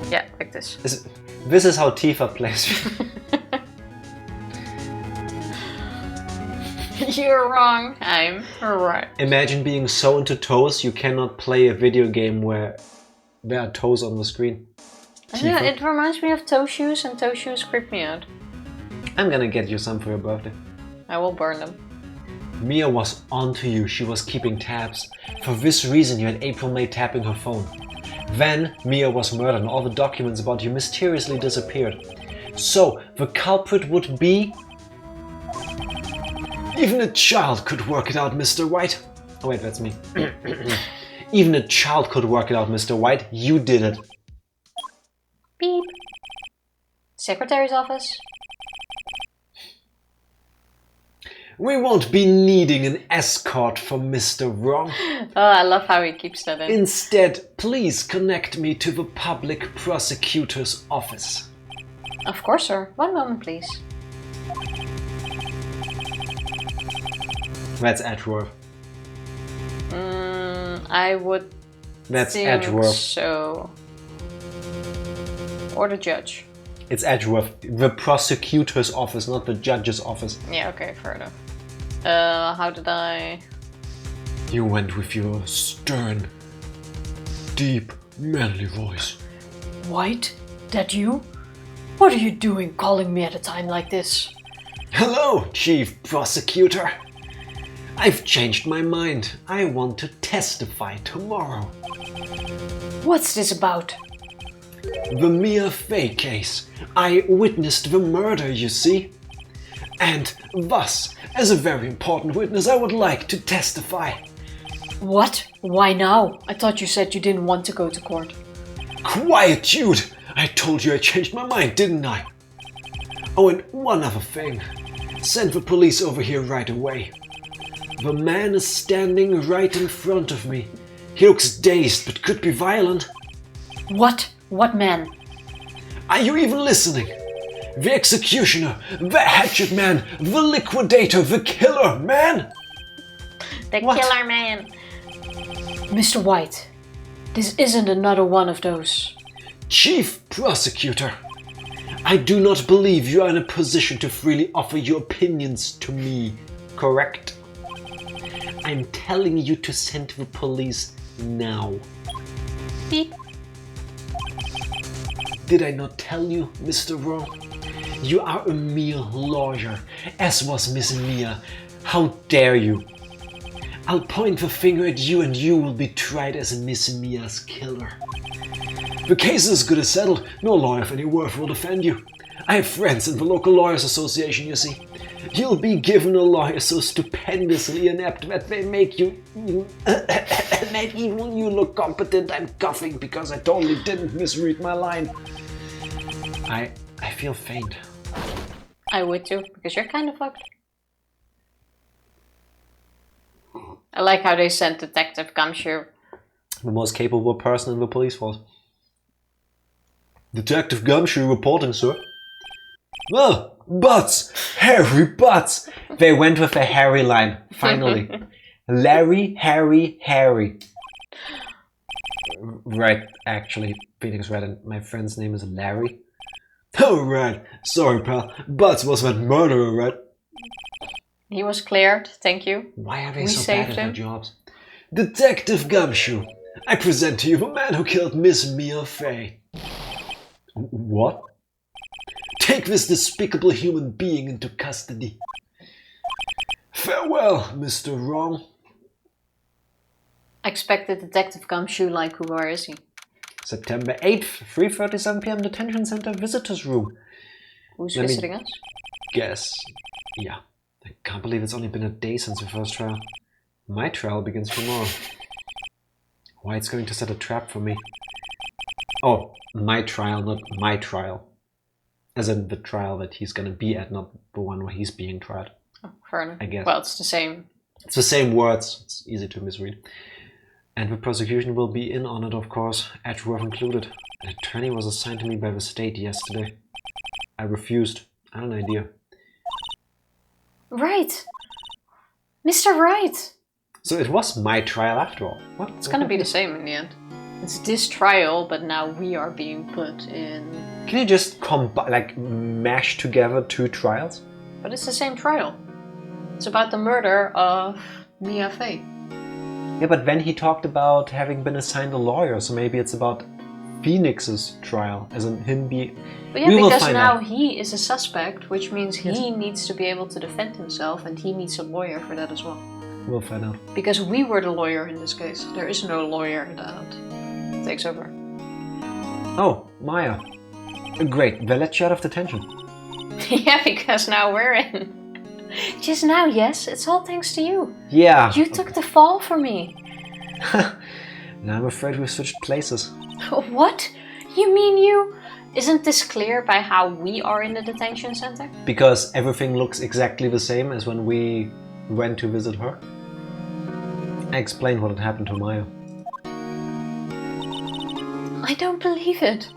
Yeah, like this. This is how Tifa plays. You're wrong. I'm right. Imagine being so into toes you cannot play a video game where there are toes on the screen. Yeah, it reminds me of toe shoes, and toe shoes creep me out. I'm gonna get you some for your birthday. I will burn them. Mia was onto you. She was keeping tabs. For this reason you had April May tapping her phone. Then Mia was murdered and all the documents about you mysteriously disappeared. So the culprit would be... Even a child could work it out, Mr. White. Oh wait, that's me. Even a child could work it out, Mr. White. You did it. Beep. Secretary's office. We won't be needing an escort for Mr. Wrong. Oh, I love how he keeps that in. Instead, please connect me to the public prosecutor's office. Of course, sir. One moment, please. That's Edgeworth. I would That's think Edgeworth. so. Or the judge. It's Edgeworth. The prosecutor's office, not the judge's office. Yeah, okay, fair enough. How did I... You went with your stern, deep, manly voice. White? That you? What are you doing calling me at a time like this? Hello, Chief Prosecutor. I've changed my mind. I want to testify tomorrow. What's this about? The Mia Fey case. I witnessed the murder, you see. And thus, as a very important witness, I would like to testify. What? Why now? I thought you said you didn't want to go to court. Quietude! I told you I changed my mind, didn't I? Oh, and one other thing. Send the police over here right away. The man is standing right in front of me. He looks dazed, but could be violent. What? What man? Are you even listening? The executioner, the hatchet man, the liquidator, the killer man! The killer man. Mr. White, this isn't another one of those. Chief Prosecutor, I do not believe you are in a position to freely offer your opinions to me, correct? I'm telling you to send the police now. Beep. Did I not tell you, Mr. Wrong? You are a mere lawyer, as was Miss Mia. How dare you? I'll point the finger at you and you will be tried as Miss Mia's killer. The case is as good as settled. No lawyer of any worth will defend you. I have friends in the local lawyers association, you see. You'll be given a lawyer so stupendously inept that they make you make even you look competent. I'm coughing because I totally didn't misread my line. I feel faint. I would too, because you're kind of fucked. I like how they sent Detective Gumshoe. The most capable person in the police force. Detective Gumshoe reporting, sir. Well, Butts! Harry Butts! They went with a Harry line, finally. Larry, Harry, Harry. Right, actually, Phoenix Red and my friend's name is Larry. Oh, right. Sorry, pal. Butts was that murderer, right? He was cleared, thank you. Why are they We so bad saved at their him. jobs? Detective Gumshoe, I present to you the man who killed Miss Mia Fey. What? Take this despicable human being into custody. Farewell, Mr. Wrong. I expected Detective Gumshoe, like, where is he? September 8th, 3:37 p.m. Detention Center Visitors Room. Who's Let me visiting us? Guess. Yeah. I can't believe it's only been a day since the first trial. My trial begins tomorrow. White's going to set a trap for me. Oh, my trial, not my trial. As in the trial that he's gonna be at, not the one where he's being tried. Oh, fair enough. I guess. Well, it's the same. It's the same words. It's easy to misread. And the prosecution will be in on it, of course, Edgeworth included. An attorney was assigned to me by the state yesterday. I refused. I had an idea. Right. Mr. Wright. So it was my trial after all. What? It's gonna be the same in the end. It's this trial, but now we are being put in... Can you just mash together 2 trials? But it's the same trial. It's about the murder of Mia Fey. Yeah, but then he talked about having been assigned a lawyer, so maybe it's about Phoenix's trial, as in him being... But yeah, because now he is a suspect, which means he needs to be able to defend himself, and he needs a lawyer for that as well. We'll find out. Because we were the lawyer in this case. There is no lawyer that takes over. Oh, Maya. Great, they let you out of detention. Yeah, because now we're in. Just now, yes. It's all thanks to you. Yeah. You took the fall for me. Now I'm afraid we switched places. What? You mean you? Isn't this clear by how we are in the detention center? Because everything looks exactly the same as when we went to visit her. I explained what had happened to Maya. I don't believe it.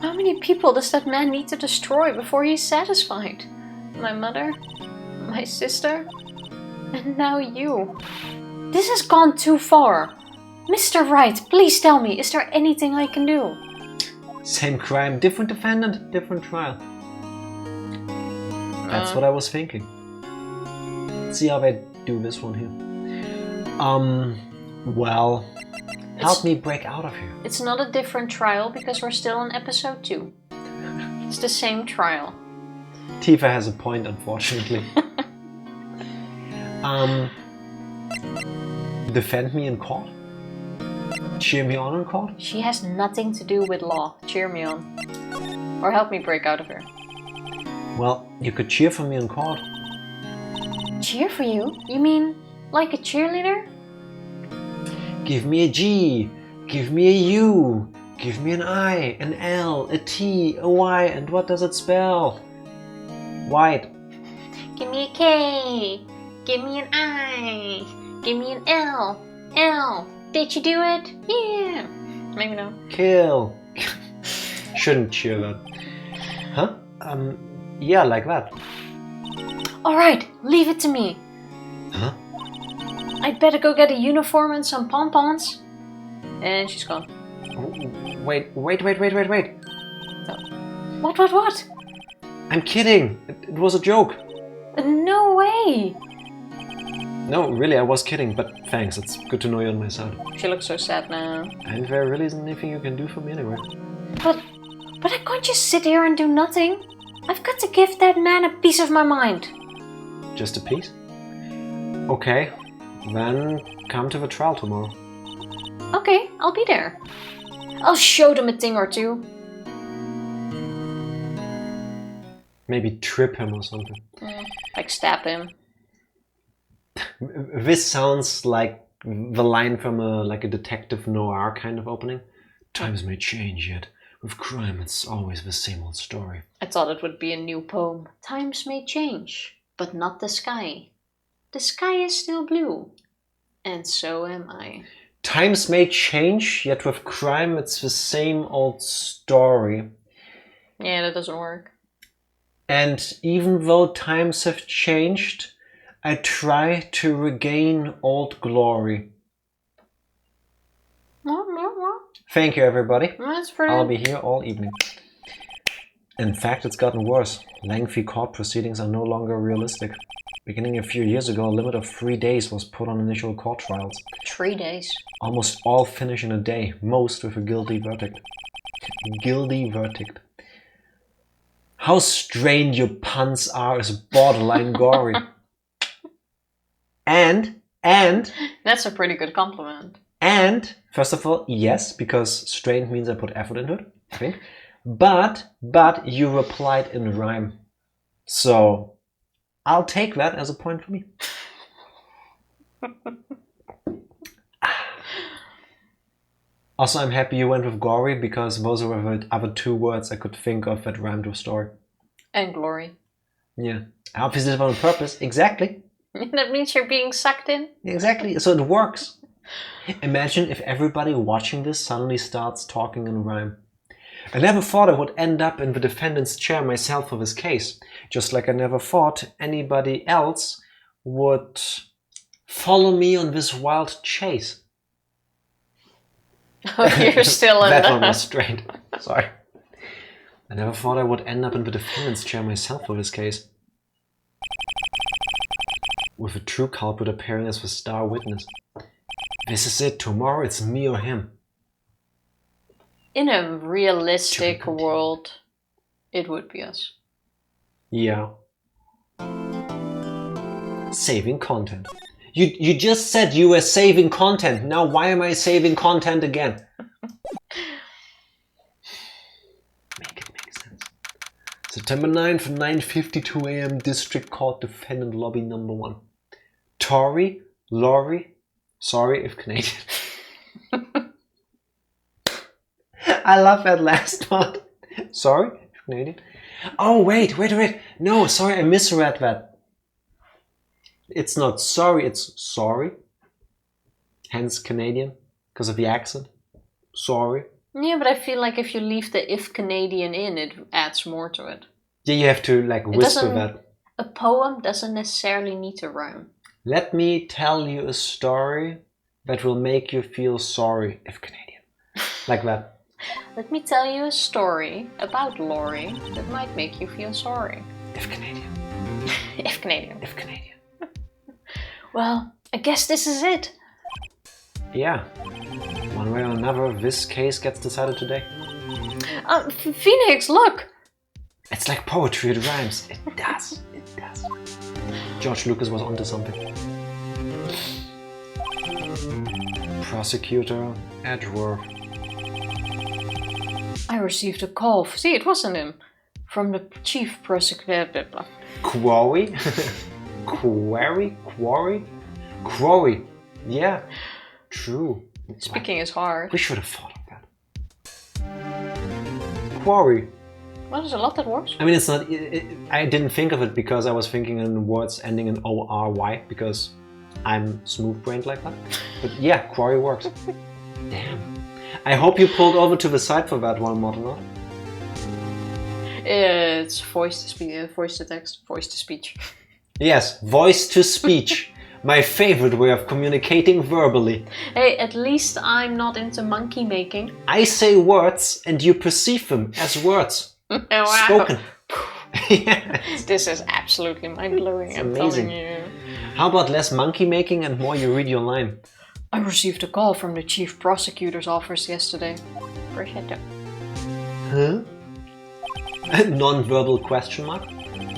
How many people does that man need to destroy before he's satisfied? My mother? My sister? And now you. This has gone too far. Mr. Wright, please tell me, is there anything I can do? Same crime, different defendant, different trial. That's what I was thinking. Let's see how they do this one here. Well, help me break out of here. It's not a different trial because we're still on episode 2. It's the same trial. Tifa has a point, unfortunately. Defend me in court? Cheer me on in court? She has nothing to do with law. Cheer me on. Or help me break out of here. Well, you could cheer for me in court. Cheer for you? You mean like a cheerleader? Give me a G, give me a U, give me an I, an L, a T, a Y, and what does it spell? White. Give me a K, give me an I, give me an L, L. Did you do it? Yeah. Maybe no. Kill. Shouldn't cheer that. Huh? Yeah, like that. Alright, leave it to me. Huh? I'd better go get a uniform and some pom-poms. And she's gone. Oh, wait. No. What? I'm kidding. It was a joke. No way. No, really, I was kidding, but thanks. It's good to know you're on my side. She looks so sad now. And there really isn't anything you can do for me anyway. But I can't just sit here and do nothing. I've got to give that man a piece of my mind. Just a piece? Okay, then come to the trial tomorrow. Okay, I'll be there. I'll show them a thing or two. Maybe trip him or something. Like stab him. This sounds like the line from a detective noir kind of opening. Times may change, yet with crime it's always the same old story. I thought it would be a new poem. Times may change, but not the sky. The sky is still blue, and so am I. Times may change, yet with crime it's the same old story. Yeah, that doesn't work. And even though times have changed, I try to regain old glory. Thank you, everybody. That's pretty... I'll be here all evening. In fact, it's gotten worse. Lengthy court proceedings are no longer realistic. Beginning a few years ago, a limit of 3 days was put on initial court trials. 3 days? Almost all finish in a day, most with a guilty verdict. Guilty verdict. How strained your puns are is borderline gory. And... That's a pretty good compliment. And, first of all, yes, because strained means I put effort into it, I think. But you replied in rhyme. So, I'll take that as a point for me. Also, I'm happy you went with gory, because those are the other 2 words I could think of that rhymed with story. And glory. Yeah. I obviously did it on purpose. Exactly. That means you're being sucked in? Exactly. So it works. Imagine if everybody watching this suddenly starts talking in rhyme. I never thought I would end up in the defendant's chair myself for this case. Just like I never thought anybody else would follow me on this wild chase. Oh, you're still in that one was straight. Sorry. I never thought I would end up in the defendant's chair myself for this case. With a true culprit appearing as the star witness. This is it. Tomorrow it's me or him. In a realistic world, it would be us. Yeah. Saving content. You just said you were saving content. Now why am I saving content again? Make it make sense. September 9th, 9:52 AM, District Court, Defendant Lobby number 1. Tori, Laurie, sorry if Canadian. I love that last part. Sorry if Canadian. Oh, wait. No, sorry, I misread that. It's not sorry, it's sorry. Hence Canadian, because of the accent. Sorry. Yeah, but I feel like if you leave the if Canadian in, it adds more to it. Yeah, you have to like whisper that. A poem doesn't necessarily need to rhyme. Let me tell you a story that will make you feel sorry if Canadian. Like that. Let me tell you a story about Laurie that might make you feel sorry. If Canadian. If Canadian. If Canadian. Well, I guess this is it. Yeah. One way or another, this case gets decided today. Phoenix, look! It's like poetry, it rhymes. It does. It does. George Lucas was onto something. Prosecutor Edgeworth. I received a call. See, it wasn't him. From the chief prosecutor. Quarry? Quarry. Yeah, true. Speaking is hard. We should have thought of that. Quarry. Well, there's a lot that works. I mean, it's not. I didn't think of it because I was thinking in words ending in O-R-Y because I'm smooth-brained like that. But yeah, quarry works. Damn. I hope you pulled over to the side for that one, Mortimer. It's voice to speech, voice to text, voice to speech. Yes, voice to speech. My favorite way of communicating verbally. Hey, at least I'm not into monkey making. I say words and you perceive them as words. Wow. Spoken. Yes. This is absolutely mind-blowing, I'm amazing. telling you. How about less monkey making and more you read your line? I received a call from the chief prosecutor's office yesterday. Appreciate that. Huh? Non-verbal question mark?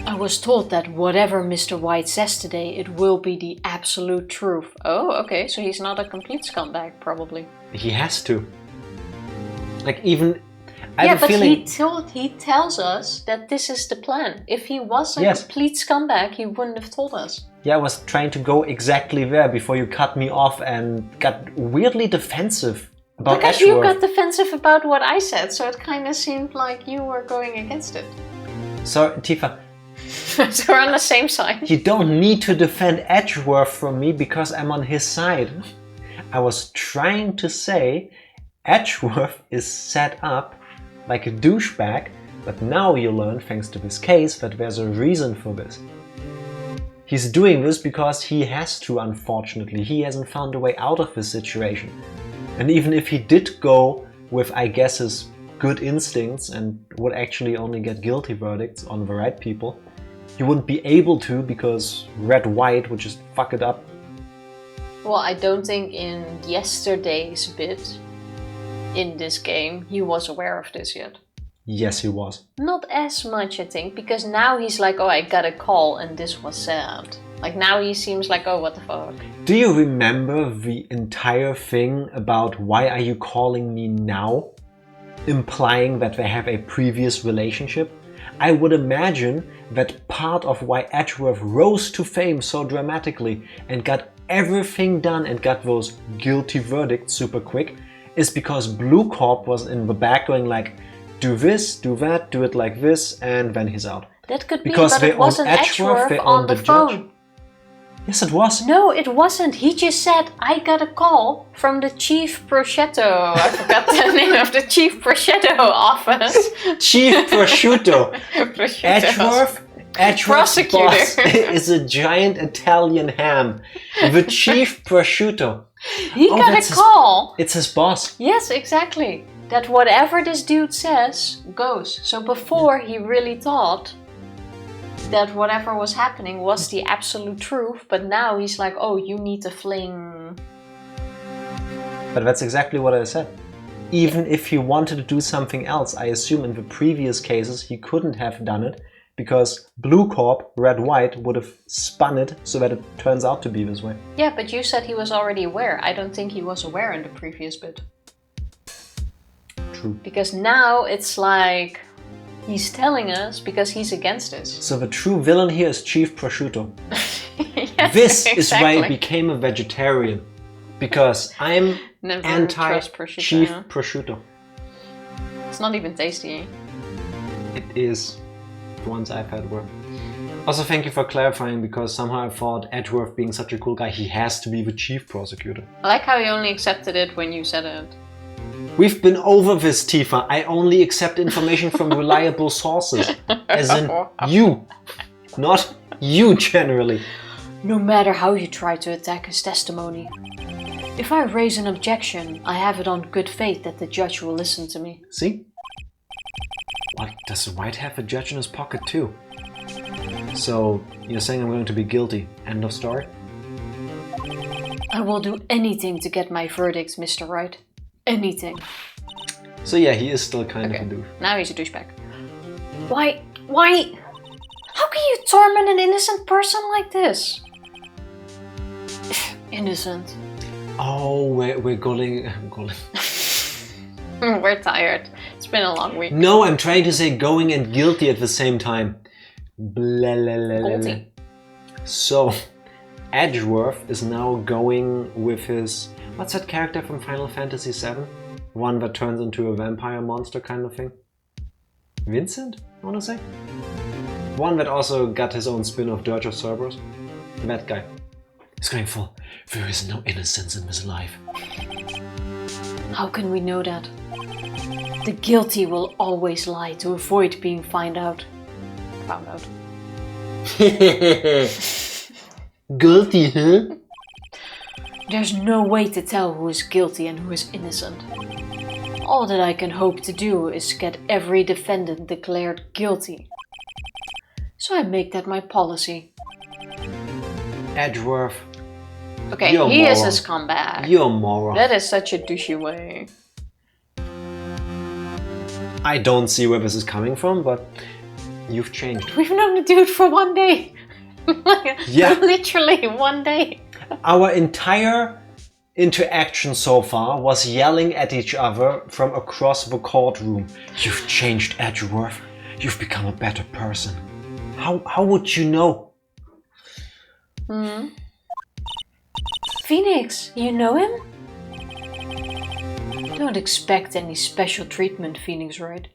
I was told that whatever Mr. White says today, it will be the absolute truth. Oh, okay, so he's not a complete scumbag, probably. He has to. Like even... Yeah, but he tells us that this is the plan. If he was a complete scumbag, he wouldn't have told us. Yeah, I was trying to go exactly there before you cut me off and got weirdly defensive about Because Edgeworth. you got defensive about what I said, so it kind of seemed like you were going against it. So, Tifa... So we're on the same side. You don't need to defend Edgeworth from me because I'm on his side. I was trying to say Edgeworth is set up like a douchebag, but now you learn, thanks to this case, that there's a reason for this. He's doing this because he has to, unfortunately. He hasn't found a way out of this situation. And even if he did go with, I guess, his good instincts and would actually only get guilty verdicts on the right people, he wouldn't be able to because Red-White would just fuck it up. Well, I don't think in yesterday's bit in this game he was aware of this yet. Yes, he was. Not as much, I think, because now he's like, oh, I got a call and this was said. Like now he seems like, oh, what the fuck. Do you remember the entire thing about why are you calling me now? Implying that they have a previous relationship? I would imagine that part of why Edgeworth rose to fame so dramatically and got everything done and got those guilty verdicts super quick is because Bluecorp was in the back going like, do this, do that, do it like this, and then he's out. That could be, because but it wasn't Edgeworth they on own the judge. phone. Yes, it was. No, it wasn't. He just said, I got a call from the Chief Prosciutto. I forgot the name of the Chief Prosciutto office. Chief Prosciutto. Edgeworth's boss is a giant Italian ham. The Chief Prosciutto. He got a call. It's his boss. Yes, exactly. That whatever this dude says goes. So before he really thought that whatever was happening was the absolute truth, but now he's like, oh, you need to fling. But that's exactly what I said. Even if he wanted to do something else, I assume in the previous cases he couldn't have done it because Bluecorp, Red White, would have spun it so that it turns out to be this way. Yeah, but you said he was already aware. I don't think he was aware in the previous bit. True. Because now it's like he's telling us because he's against us. So the true villain here is Chief Prosciutto. Yes, this exactly. is why I became a vegetarian. Because I'm anti-Chief Prosciutto. It's not even tasty, eh? It is. The ones I've had were. Also, thank you for clarifying, because somehow I thought Edgeworth being such a cool guy, he has to be the chief prosecutor. I like how you only accepted it when you said it. We've been over this, Tifa. I only accept information from reliable sources. As in you. Not you, generally. No matter how you try to attack his testimony. If I raise an objection, I have it on good faith that the judge will listen to me. See? What, does Wright have a judge in his pocket too? So, you're saying I'm going to be guilty. End of story? I will do anything to get my verdict, Mr. Wright. Anything. So yeah, he is still kind of a douche. Now he's a douchebag. Why? How can you torment an innocent person like this? Innocent. Oh, we're going... We're tired. It's been a long week. No, I'm trying to say going and guilty at the same time. Guilty. So, Edgeworth is now going with his... What's that character from Final Fantasy VII? One that turns into a vampire monster kind of thing? Vincent, I want to say? One that also got his own spin-off, Dirge of Cerberus. That guy. He's going full. There is no innocence in this life. How can we know that? The guilty will always lie to avoid being found out. Guilty, huh? There's no way to tell who is guilty and who is innocent. All that I can hope to do is get every defendant declared guilty. So I make that my policy. Edgeworth. Okay, he is a scumbag. You're a moron. That is such a douchey way. I don't see where this is coming from, but you've changed. We've known the dude for 1 day. Yeah. Literally 1 day. Our entire interaction so far was yelling at each other from across the courtroom. You've changed, Edgeworth. You've become a better person. How would you know? Phoenix, you know him? Don't expect any special treatment, Phoenix, right?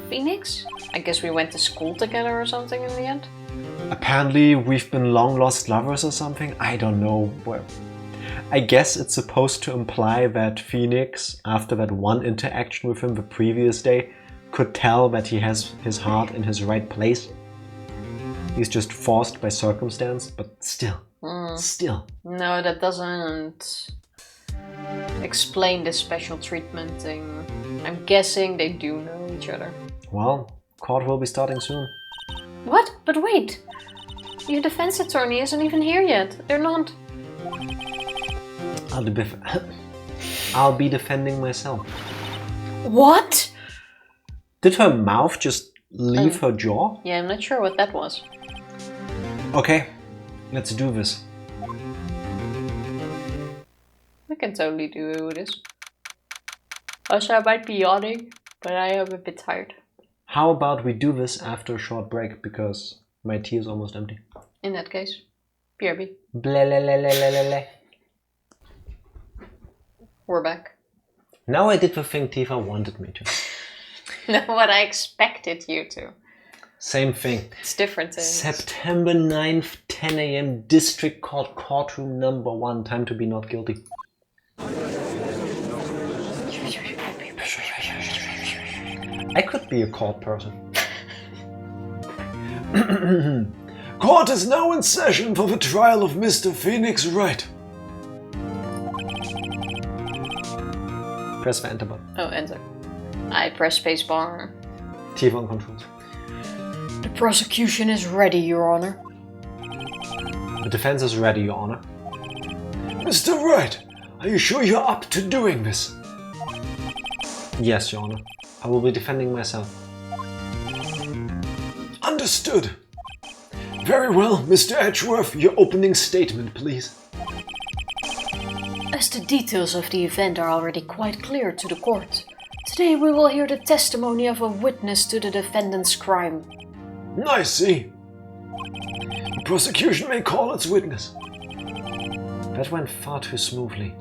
Phoenix? I guess we went to school together or something in the end? Apparently we've been long lost lovers or something. I don't know. Well, I guess it's supposed to imply that Phoenix, after that one interaction with him the previous day, could tell that he has his heart in his right place. He's just forced by circumstance, but still. Still. No, that doesn't explain the special treatment thing. I'm guessing they do know each other. Well, court will be starting soon. What? But wait! Your defense attorney isn't even here yet. They're not... I'll be defending myself. What? Did her mouth just leave her jaw? Yeah, I'm not sure what that was. Okay, let's do this. I can totally do this. Also, I might be yawning, but I am a bit tired. How about we do this after a short break, because my tea is almost empty. In that case, BRB. Blah, blah, blah, blah, blah, blah. We're back. Now I did the thing Tifa wanted me to. Not what I expected you to. Same thing. It's different things. September 9th, 10 a.m. District Court, Courtroom number 1. Time to be not guilty. I could be a court person. Court is now in session for the trial of Mr. Phoenix Wright. Press the enter button. Oh, enter. I press spacebar. Tifa on controls. The prosecution is ready, Your Honor. The defense is ready, Your Honor. Mr. Wright, are you sure you're up to doing this? Yes, Your Honor. I will be defending myself. Understood. Very well, Mr. Edgeworth, your opening statement, please. As the details of the event are already quite clear to the court, today we will hear the testimony of a witness to the defendant's crime. I see. The prosecution may call its witness. That went far too smoothly.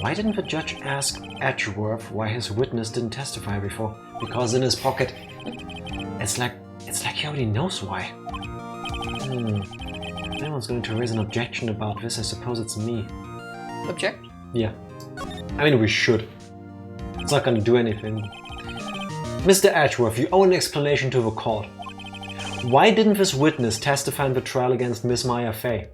Why didn't the judge ask Edgeworth why his witness didn't testify before? Because in his pocket, it's like he already knows why. If anyone's going to raise an objection about this, I suppose it's me. Object? Yeah. I mean, we should. It's not gonna do anything. Mr. Edgeworth, you owe an explanation to the court. Why didn't this witness testify in the trial against Miss Maya Fey?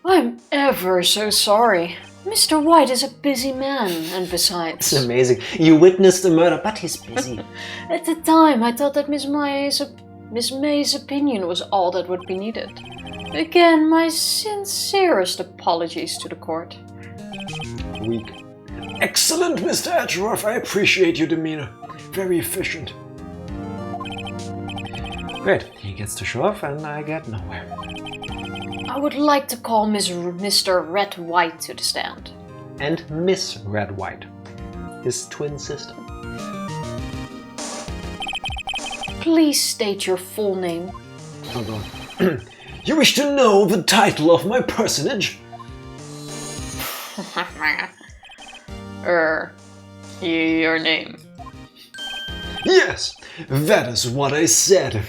I'm ever so sorry. Mr. White is a busy man, and besides... It's amazing. You witnessed the murder, but he's busy. At the time, I thought that Miss May's opinion was all that would be needed. Again, my sincerest apologies to the court. Weak. Excellent, Mr. Edgeworth. I appreciate your demeanor. Very efficient. Great. He gets to show off and I get nowhere. I would like to call Mr. Red White to the stand. And Miss Red White, his twin sister. Please state your full name. Oh god. You wish to know the title of my personage? Your name. Yes, that is what I said.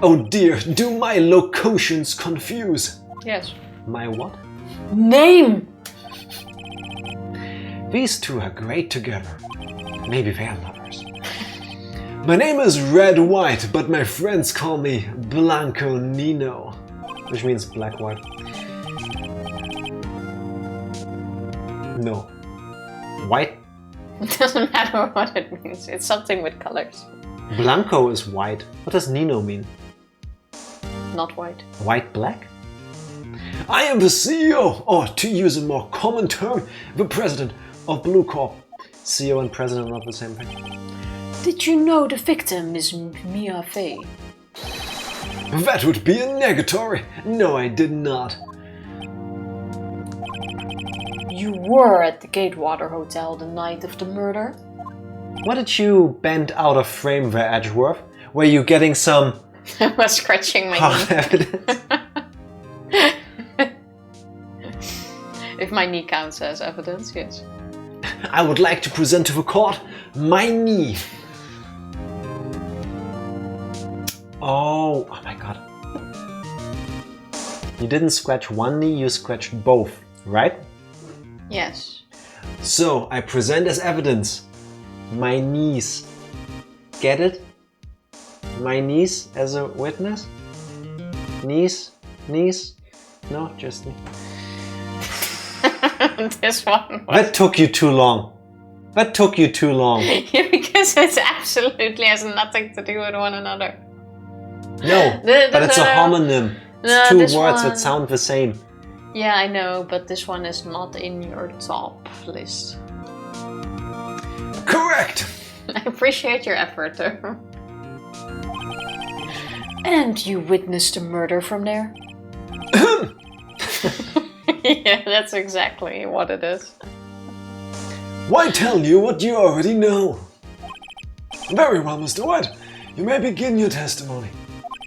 Oh dear, do my locutions confuse? Yes. My what? Name! These two are great together. Maybe they're lovers. My name is Red White, but my friends call me Blanco Nino. Which means black white. No. White? It doesn't matter what it means. It's something with colors. Blanco is white. What does Nino mean? Not white. White black? I am the CEO, or to use a more common term, the president of Bluecorp. CEO and president are not the same thing. Did you know the victim is Mia Fey? That would be a negatory. No, I did not. You were at the Gatewater Hotel the night of the murder? What did you bend out of frame there, Edgeworth? Were you getting some... I was scratching my knee. evidence? If my knee counts as evidence, yes. I would like to present to the court my knee. Oh my god. You didn't scratch one knee, you scratched both, right? Yes. So, I present as evidence my knees. Get it? My niece as a witness? Niece? Niece? No, just me. This one was... That took you too long. That took you too long. Yeah, because it absolutely has nothing to do with one another. No, but it's a homonym. It's two words that sound the same. Yeah, I know, but this one is not in your top list. Correct! I appreciate your effort, though. And you witnessed a murder from there? Yeah, that's exactly what it is. Why tell you what you already know? Very well, Mr. White. You may begin your testimony.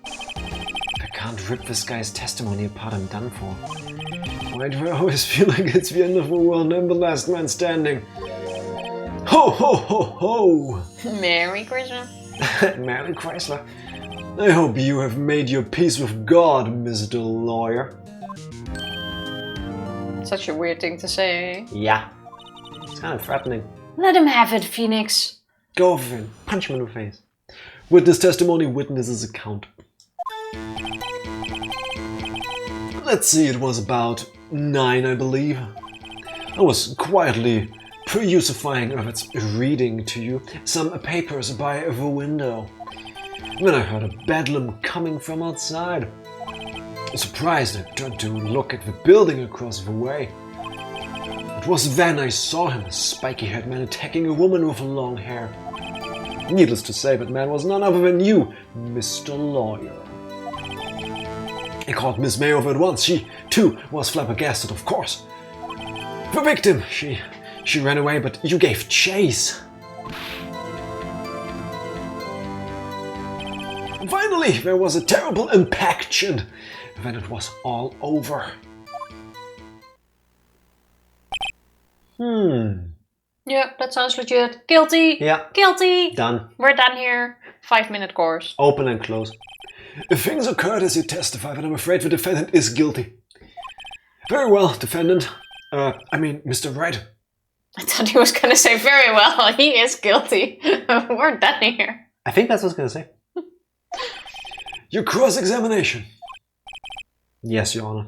I can't rip this guy's testimony apart. I'm done for. Why do I always feel like it's the end of the world and I'm the last man standing? Ho ho ho ho! Merry Christmas. Merry Chrysler. I hope you have made your peace with God, Mr. Lawyer. Such a weird thing to say. Yeah. It's kind of threatening. Let him have it, Phoenix. Go for him. Punch him in the face. Witness testimony, witness's account. Let's see, it was about 9, I believe. I was quietly perusifying, it's reading to you, some papers by the window, when I heard a bedlam coming from outside. Surprised, I turned to look at the building across the way. It was then I saw him, a spiky-haired man attacking a woman with long hair. Needless to say, that man was none other than you, Mr. Lawyer. I called Miss May over at once. She, too, was flabbergasted, of course. The victim, she ran away, but you gave chase. Finally, there was a terrible impaction. Then it was all over. Yeah, that sounds legit. Guilty. Yeah. Guilty. Done. We're done here. 5-minute course. Open and close. Things occurred as you testify, but I'm afraid the defendant is guilty. Very well, defendant. Mr. Wright. I thought he was going to say very well. He is guilty. We're done here. I think that's what I was going to say. Your cross-examination. Yes, Your Honor.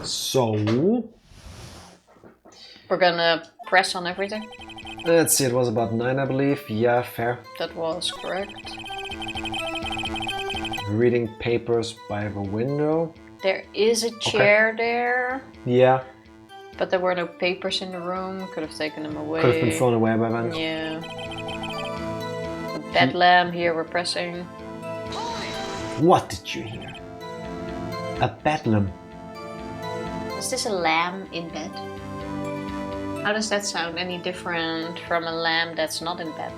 So... We're gonna press on everything. let's see, it was about 9, I believe. Yeah, fair. That was correct. Reading papers by the window. There is a chair there. Yeah. But there were no papers in the room. Could have taken them away. Could have been thrown away by then. Yeah. The bed lamp here we're pressing. What did you hear? A bedlam. Is this a lamb in bed? How does that sound any different from a lamb that's not in bed?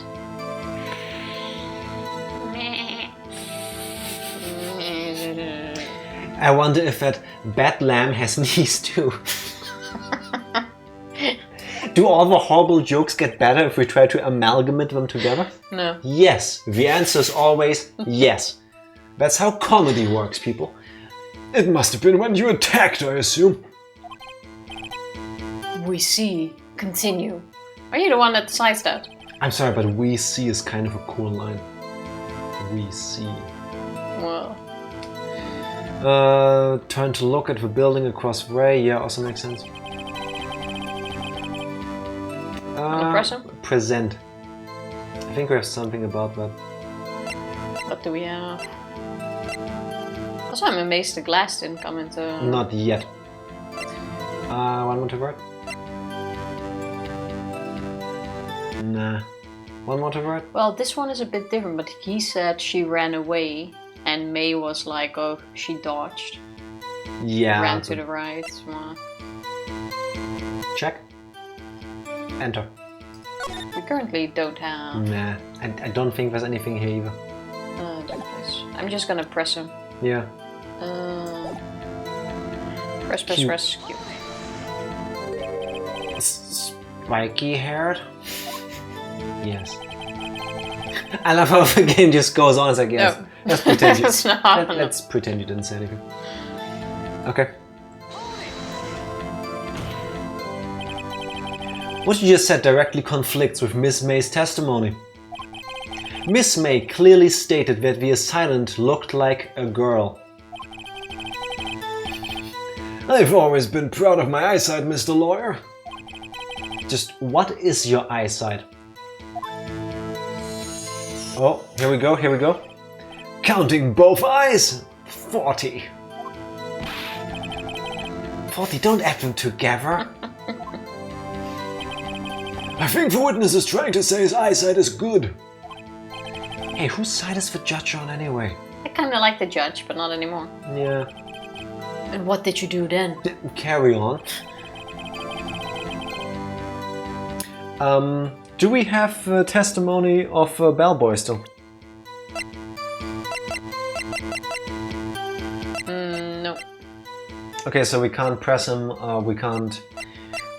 I wonder if that bed lamb has knees too. Do all the horrible jokes get better if we try to amalgamate them together? No. Yes. The answer is always yes. That's how comedy works, people. It must have been when you attacked, I assume. We see. Continue. Are you the one that decides that? I'm sorry, but we see is kind of a cool line. We see. Well. Turn to look at the building across the way. Yeah, also makes sense. Press him? Present. I think we have something about that. What do we have? Also, I'm amazed the glass didn't come into... Not yet. One more to word? Nah. One more to word? Well, this one is a bit different, but he said she ran away, and May was like, oh, she dodged. Yeah. Ran to the right. Well, check. Enter. we currently don't have... Nah. I don't think there's anything here either. I'm just gonna press him. Yeah. Press, Q. press, Q. Spiky haired? Yes. I love how the game just goes on. It's like, yes. No. Let's pretend It's not. let's pretend you didn't say anything. Okay. What you just said directly conflicts with Miss May's testimony. Miss May clearly stated that the assailant looked like a girl. I've always been proud of my eyesight, Mr. Lawyer. Just what is your eyesight? Oh, here we go, here we go. Counting both eyes, 40. 40, don't add them together. I think the witness is trying to say his eyesight is good. Hey, whose side is the judge on anyway? I kinda like the judge, but not anymore. Yeah. And what did you do then? Carry on. Do we have testimony of Bellboy still? No. Okay, so we can't press him, we can't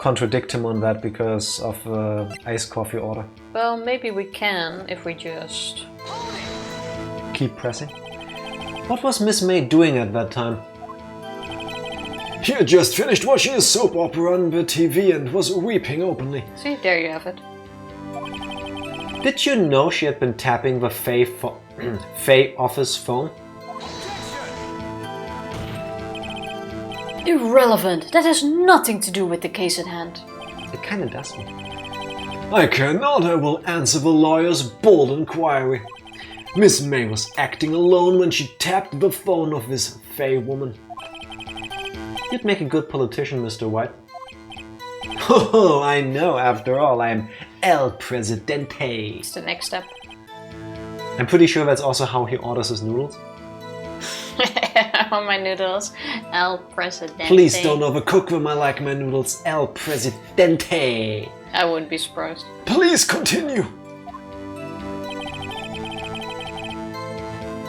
contradict him on that because of iced coffee order. Well, maybe we can if we just... keep pressing. What was Miss May doing at that time? She had just finished watching a soap opera on the TV and was weeping openly. See, there you have it. Did you know she had been tapping the Fey office phone? Irrelevant. That has nothing to do with the case at hand. It kinda doesn't. I cannot. I will answer the lawyer's bold inquiry. Miss May was acting alone when she tapped the phone of this Fey woman. You'd make a good politician, Mr. White. Oh, I know. After all, I'm El Presidente. It's the next step. I'm pretty sure that's also how he orders his noodles. On my noodles, El Presidente. Please don't overcook them. I like my noodles El Presidente. I wouldn't be surprised. Please continue.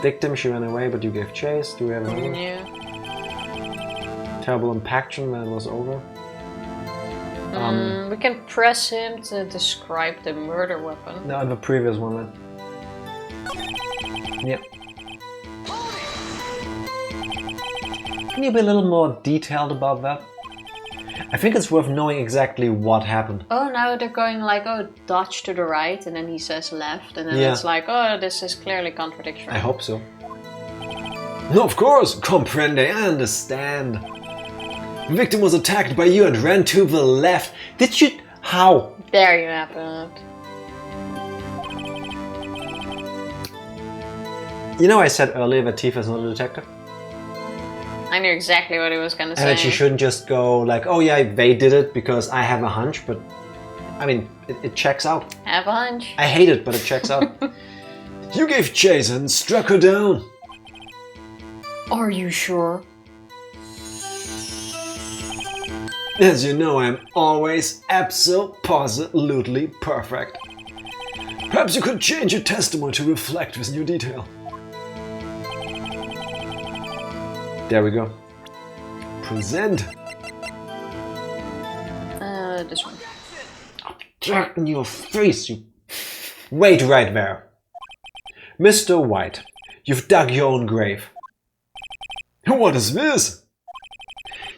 Victim, she ran away, but you gave chase. Do we have another? Yeah. Terrible impaction, that was over. We can press him to describe the murder weapon. No, the previous one then. Yep. Can you be a little more detailed about that? I think it's worth knowing exactly what happened. Oh, now they're going like, oh, dodge to the right, and then he says left, and then it's like, oh, this is clearly contradiction. I hope so. No, of course, comprende, I understand. The victim was attacked by you and ran to the left. Did you... How? There you have it. You know I said earlier that Tifa is not a detective? I knew exactly what he was gonna say. And that she shouldn't just go like, oh yeah, they did it because I have a hunch, but... I mean, it checks out. Have a hunch. I hate it, but it checks out. You gave chase and struck her down. Are you sure? As you know, I'm always absolutely perfect. Perhaps you could change your testimony to reflect this new detail. There we go. Present. This one. Jack in your face, you... Wait right there. Mr. White, you've dug your own grave. What is this?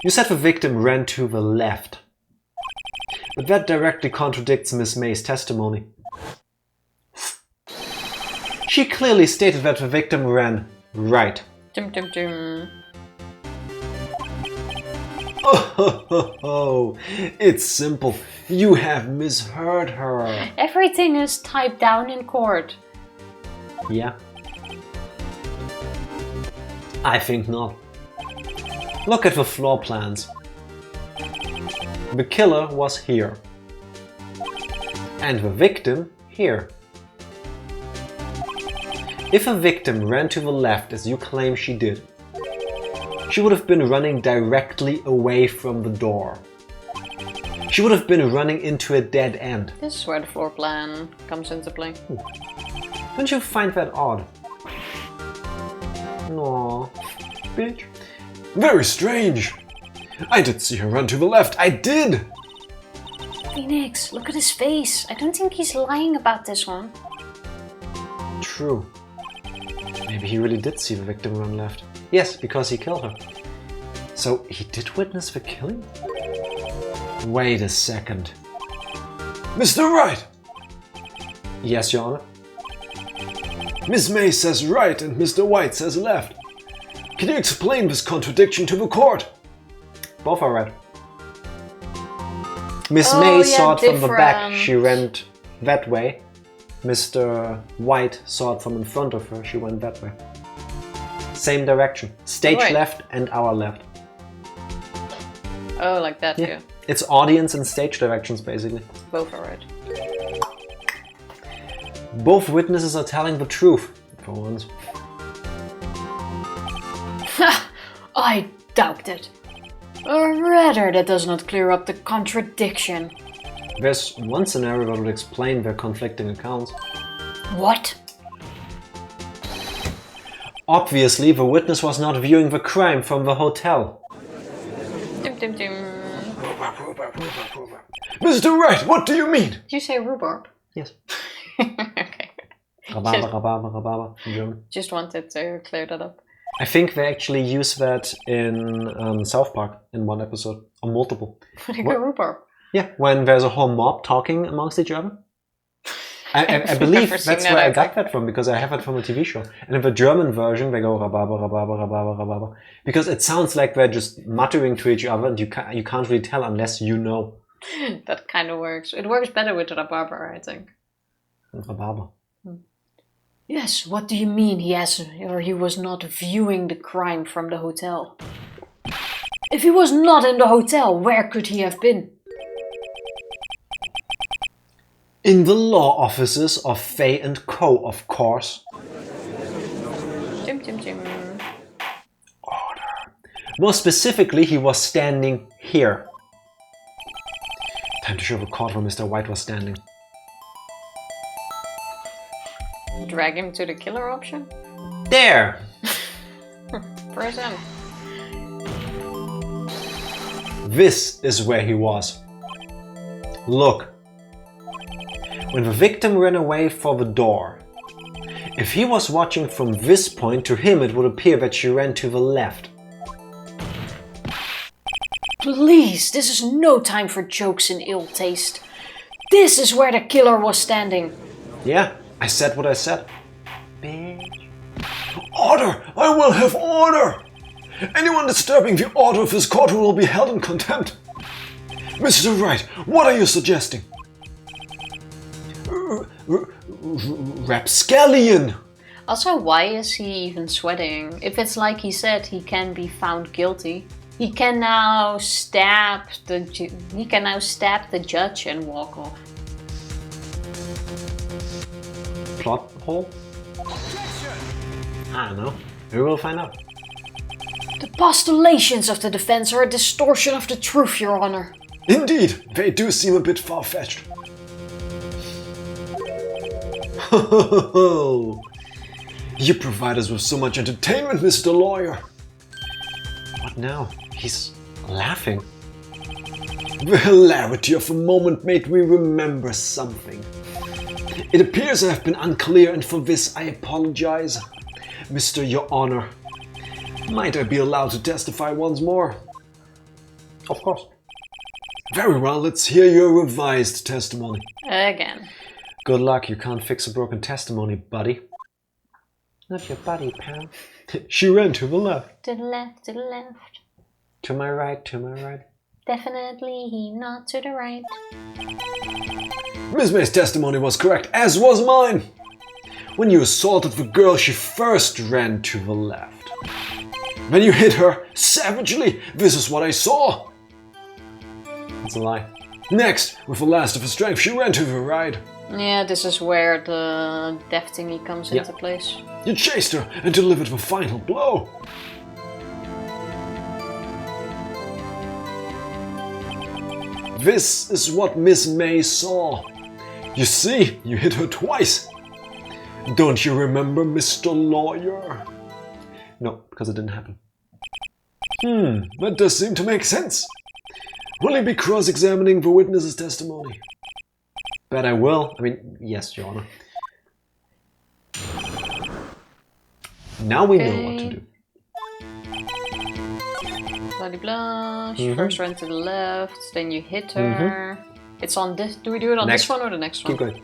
You said the victim ran to the left. But that directly contradicts Miss May's testimony. She clearly stated that the victim ran right. Dum dum dum. Oh, it's simple. You have misheard her. Everything is typed down in court. Yeah. I think not. Look at the floor plans. The killer was here. And the victim here. If a victim ran to the left as you claim she did, she would have been running directly away from the door. She would have been running into a dead end. This is where the floor plan comes into play. Don't you find that odd? No, bitch. Very strange. I did see her run to the left. I did. Phoenix, look at his face. I don't think he's lying about this one. True. Maybe he really did see the victim run left. Yes, because he killed her. So he did witness the killing? Wait a second. Mr. Wright! Yes, Your Honor? Miss May says right and Mr. White says left. Can you explain this contradiction to the court? Both are right. Miss May saw it from the back. different. She went that way. Mr. White saw it from in front of her. She went that way. Same direction. Stage Right. left and our left. Oh, like that Yeah. too. It's audience and stage directions, basically. Both are right. Both witnesses are telling the truth, for once. I doubt it. Or rather, that does not clear up the contradiction. There's one scenario that would explain their conflicting accounts. What? Obviously, the witness was not viewing the crime from the hotel. Dum dum dum. Mr. Wright, what do you mean? Did you say rhubarb? Yes. Okay. Rhabarber in German. Just wanted to clear that up. I think they actually use that in South Park in one episode, or multiple. Rhubarb. Yeah, when there's a whole mob talking amongst each other. I believe that's where I got that from, because I have it from a TV show. And in the German version, they go rhabarber, rhabarber, rhabarber, rhabarber. Because it sounds like they're just muttering to each other, and you can't really tell unless you know. That kind of works. It works better with rhabarber, I think. Rhabarber. Yes, what do you mean he was not viewing the crime from the hotel? If he was not in the hotel, where could he have been? In the law offices of Fey Co, of course. Jim. Order. More specifically, he was standing here. Time to show the court where Mr. White was standing. Drag him to the killer option? There! Press him. This is where he was. Look. When the victim ran away for the door, if he was watching from this point, to him it would appear that she ran to the left. Please, this is no time for jokes in ill taste. This is where the killer was standing. Yeah, I said what I said. Bitch. Order! I will have order! Anyone disturbing the order of this courtroom will be held in contempt. Mr. Wright, what are you suggesting? Rapscallion! Also, why is he even sweating? If it's like he said, he can be found guilty. He can now stab the judge and walk off. Plot hole? I don't know. We will find out. The postulations of the defense are a distortion of the truth, Your Honor. Indeed, they do seem a bit far-fetched. You provide us with so much entertainment, Mr. Lawyer. What now? He's laughing. The hilarity of the moment made me remember something. It appears I have been unclear, and for this I apologize. Mr. Your Honor, might I be allowed to testify once more? Of course. Very well, let's hear your revised testimony. Again. Good luck, you can't fix a broken testimony, buddy. Not your buddy, pal. She ran to the left. To the left, to the left. To my right, to my right. Definitely not to the right. Miss May's testimony was correct, as was mine. When you assaulted the girl, she first ran to the left. When you hit her savagely, this is what I saw. It's a lie. Next, with the last of her strength, she ran to the right. Yeah, this is where the death thingy comes into place. You chased her and delivered the final blow. This is what Miss May saw. You see, you hit her twice. Don't you remember, Mr. Lawyer? No, because it didn't happen. That does seem to make sense. Will you be cross-examining the witness's testimony? Bet I will. I mean, yes, Your Honor. Now we know what to do. Blah blah. She first ran to the left, then you hit her. It's on this. Do we do it on this one or the next one? Keep going.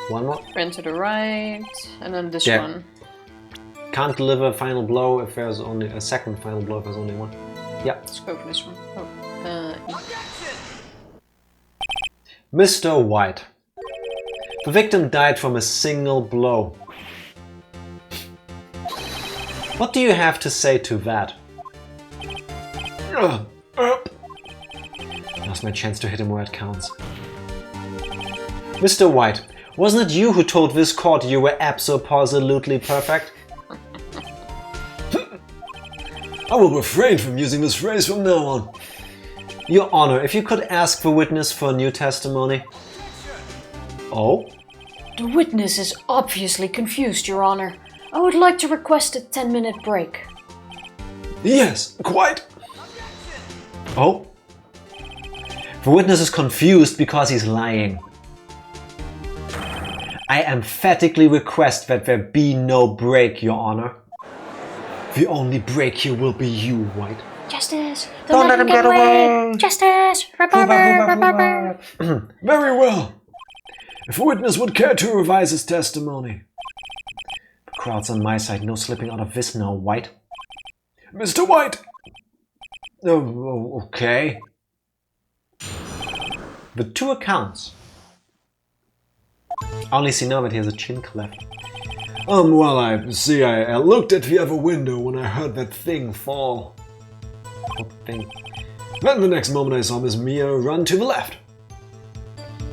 One more. Ran to the right, and then this one. Can't deliver a final blow if there's only a second final blow if there's only one. Yeah. Let's go for this one. Mr. White. The victim died from a single blow. What do you have to say to that? Now's my chance to hit him where it counts. Mr. White, wasn't it you who told this court you were absolutely perfect? I will refrain from using this phrase from now on. Your Honor, if you could ask the witness for a new testimony. Oh? The witness is obviously confused, Your Honor. I would like to request a 10-minute break. Yes, quite. Oh? The witness is confused because he's lying. I emphatically request that there be no break, Your Honor. The only break here will be you, Wright. Justice! Don't let him get away! Justice! Revolver! Very well. If a witness would care to revise his testimony. The crowd's on my side. No slipping out of this now, Wright. Mr. Wright! Oh, okay. The two accounts. I only see now that he has a chin cleft. Well, I see, I looked at the other window when I heard that thing fall. What thing? Then the next moment I saw Miss Mia run to the left.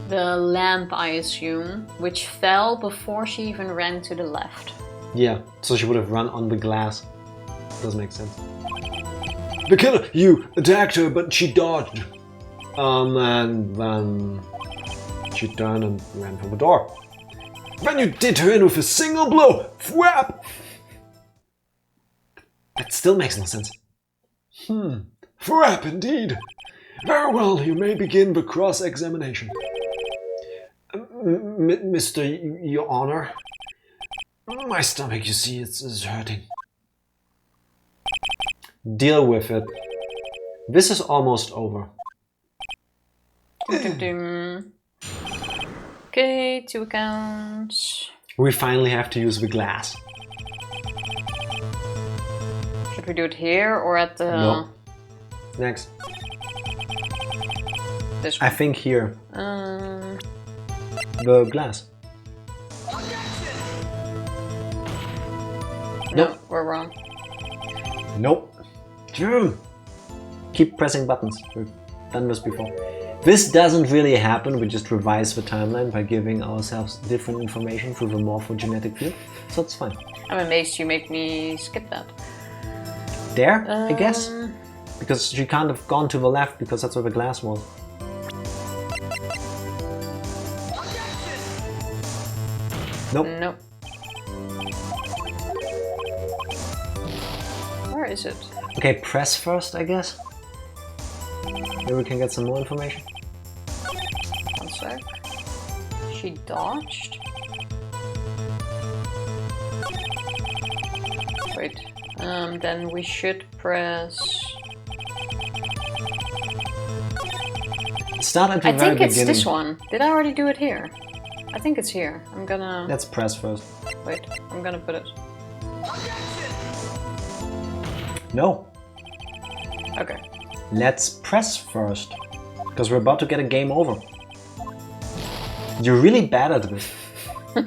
The lamp, I assume, which fell before she even ran to the left. Yeah, so she would have run on the glass. Doesn't make sense. The killer, you attacked her, but she dodged. And then she turned and ran for the door. Then you did her in with a single blow. Thwap! That still makes no sense. Thwap indeed. Very well, you may begin the cross-examination. Mr. Your Honor, my stomach, you see, is hurting. Deal with it. This is almost over. Okay, 2 accounts. We finally have to use the glass. Should we do it here or at the... No. Next. This one? I think here. The glass. No, Nope. we're wrong. Nope. Keep pressing buttons. We've done this before. This doesn't really happen, we just revise the timeline by giving ourselves different information through the morphogenetic field, so it's fine. I'm amazed you made me skip that. There, I guess? Because she can't have gone to the left because that's where the glass was. Nope. Nope. Where is it? Okay, press first, I guess. Maybe we can get some more information. 1 sec. She dodged? Wait. Then we should press... Start at the I very think beginning. it's this one. Did I already do it here? I think it's here. I'm gonna... Let's press first. Wait, I'm gonna put it. No. Okay. Let's press first. Because we're about to get a game over. You're really bad at this.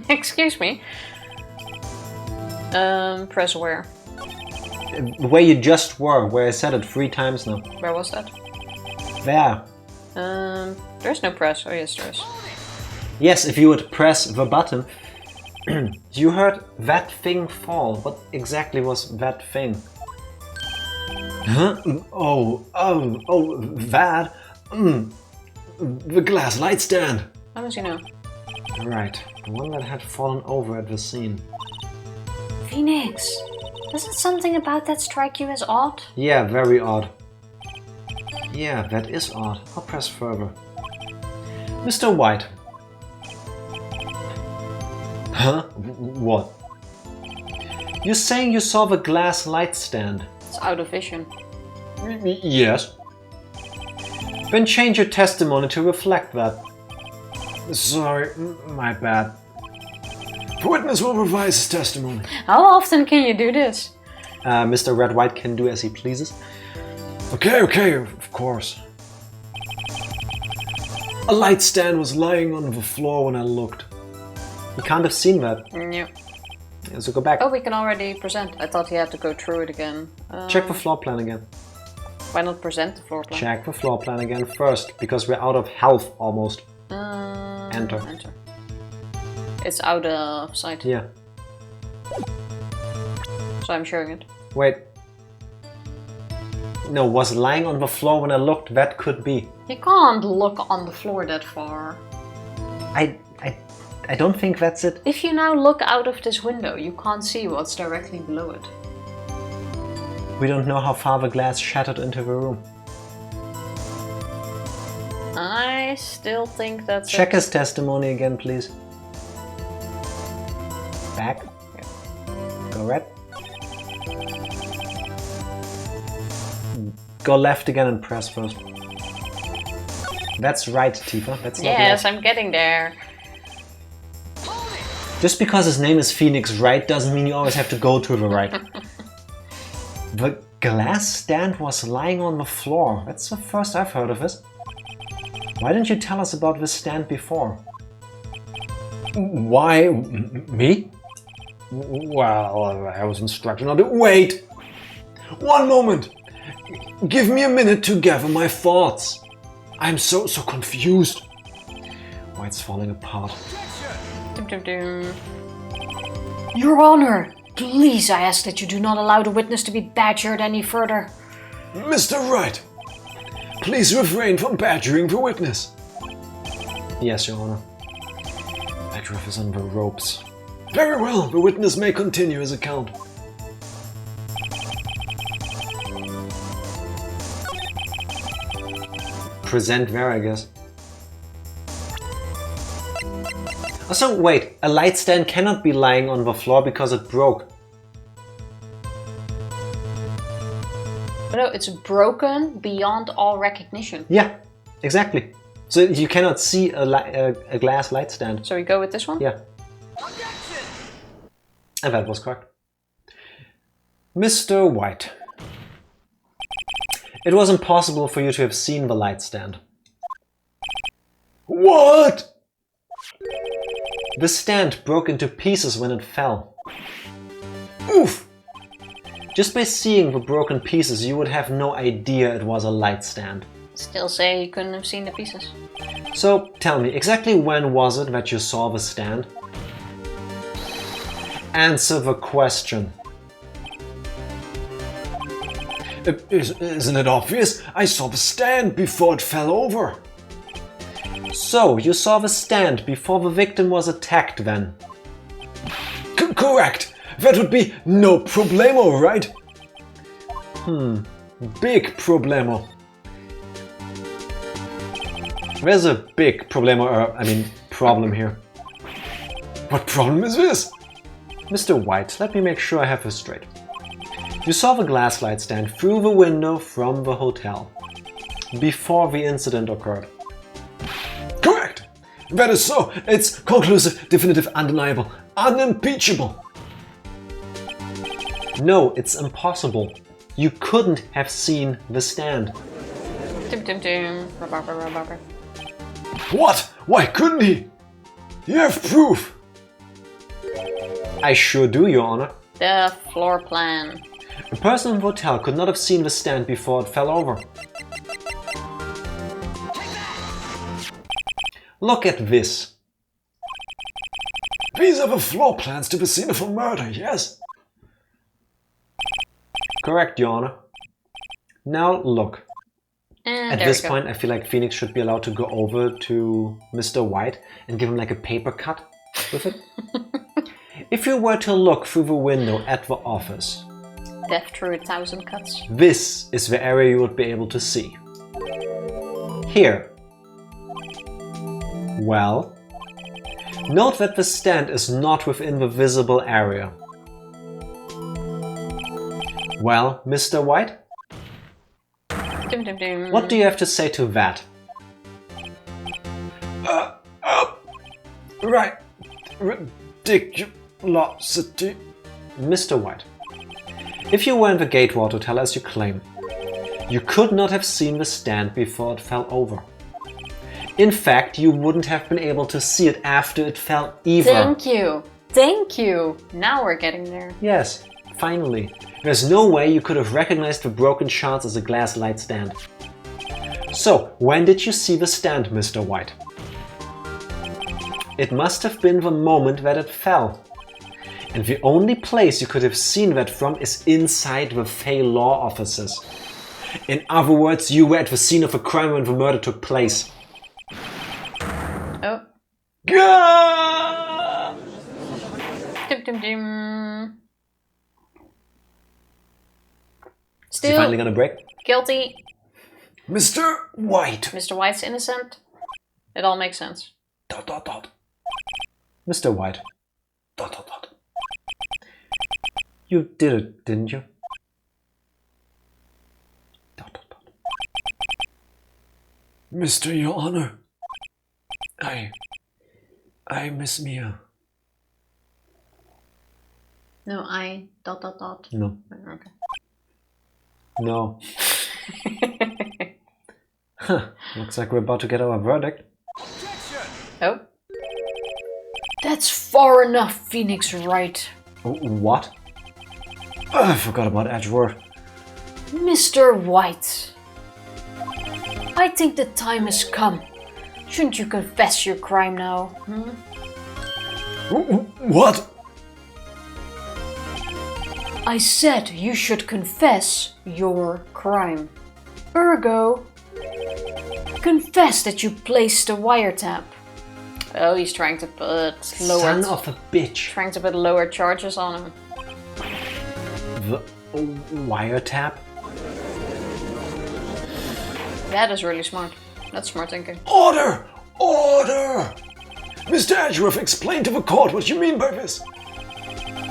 Excuse me. Press where? The way you just were, where I said it 3 times now. Where was that? There. There's no press. Oh yes, there is. Yes, if you would press the button. You heard that thing fall. What exactly was that thing? Huh? Oh, that? The glass light stand. How does he know? Right, the one that had fallen over at the scene. Phoenix! Doesn't something about that strike you as odd? Yeah, very odd. Yeah, that is odd. I'll press further. Mr. White. Huh? What? You're saying you saw the glass light stand? It's out of vision. Yes. Then change your testimony to reflect that. Sorry, my bad. The witness will revise his testimony. How often can you do this? Mr. Red White can do as he pleases. Okay, of course. A light stand was lying on the floor when I looked. You can't have seen that. Yeah. So go back. Oh, we can already present. I thought you had to go through it again. Check the floor plan again. Why not present the floor plan? Check the floor plan again first, because we're out of health almost. Enter. It's out of sight. Yeah. So I'm showing it. Wait. No, was lying on the floor when I looked, that could be. You can't look on the floor that far. I don't think that's it. If you now look out of this window, you can't see what's directly below it. We don't know how far the glass shattered into the room. I still think that's Check his testimony again, please. Back. Go red. Go left again and press first. That's right, Tifa. That's not yes, left. I'm getting there. Just because his name is Phoenix Wright doesn't mean you always have to go to the right. The glass stand was lying on the floor. That's the first I've heard of it. Why didn't you tell us about this stand before? Why? Me? Well, I was instructed not to... Wait! One moment! Give me a minute to gather my thoughts. I'm so confused. Why it's falling apart. Your Honor, please I ask that you do not allow the witness to be badgered any further. Mr. Wright, please refrain from badgering the witness. Yes, Your Honor. Bedroth is on the ropes. Very well, the witness may continue his account. Present where, I guess. Also, wait, a light stand cannot be lying on the floor because it broke. No, it's broken beyond all recognition. Yeah, exactly. So you cannot see a glass light stand. So we go with this one? Yeah. And that was correct. Mr. White. It was impossible for you to have seen the light stand. What? The stand broke into pieces when it fell. Oof! Just by seeing the broken pieces, you would have no idea it was a light stand. Still say you couldn't have seen the pieces. So tell me, exactly when was it that you saw the stand? Answer the question. Isn't it obvious? I saw the stand before it fell over. So, you saw the stand before the victim was attacked then? Correct! That would be no problemo, right? Big problemo. There's a big problem here. What problem is this? Mr. White, let me make sure I have this straight. You saw the glass light stand through the window from the hotel before the incident occurred. Correct! That is so. It's conclusive, definitive, undeniable, unimpeachable. No, it's impossible. You couldn't have seen the stand. What? Why couldn't he? You have proof. I sure do, Your Honor. The floor plan. A person in the hotel could not have seen the stand before it fell over. Look at this. These are the floor plans to the scene of a murder, yes? Correct, Your Honor. Now look. And at this point, I feel like Phoenix should be allowed to go over to Mr. White and give him like a paper cut with it. If you were to look through the window at the office, death through 1,000 cuts. This is the area you would be able to see. Here. Well, note that the stand is not within the visible area. Well, Mr. White? What do you have to say to that? Right. Ridiculosity. Mr. White, if you were in the Gatewater Hotel as you claim, you could not have seen the stand before it fell over. In fact, you wouldn't have been able to see it after it fell either. Thank you. Thank you. Now we're getting there. Yes, finally. There's no way you could have recognized the broken shards as a glass light stand. So, when did you see the stand, Mr. White? It must have been the moment that it fell. And the only place you could have seen that from is inside the Fey law offices. In other words, you were at the scene of a crime when the murder took place. Oh. Gah! Is he finally gonna break? Guilty. Mr. White. Mr. White's innocent. It all makes sense. ... Mr. White. ... You did it, didn't you? ... Mr. Your Honor. I miss Mia. No, I... ... No. Okay. No. Huh. Looks like we're about to get our verdict. Oh? That's far enough, Phoenix Wright. What? I forgot about Edgeworth. Mr. White. I think the time has come. Shouldn't you confess your crime now? What? I said you should confess your crime. Ergo, confess that you placed a wiretap. Oh, he's trying to put Son of a bitch. Trying to put lower charges on him. The wiretap? That is really smart. That's smart thinking. Order! Order! Mr. Edgeworth, explain to the court what you mean by this.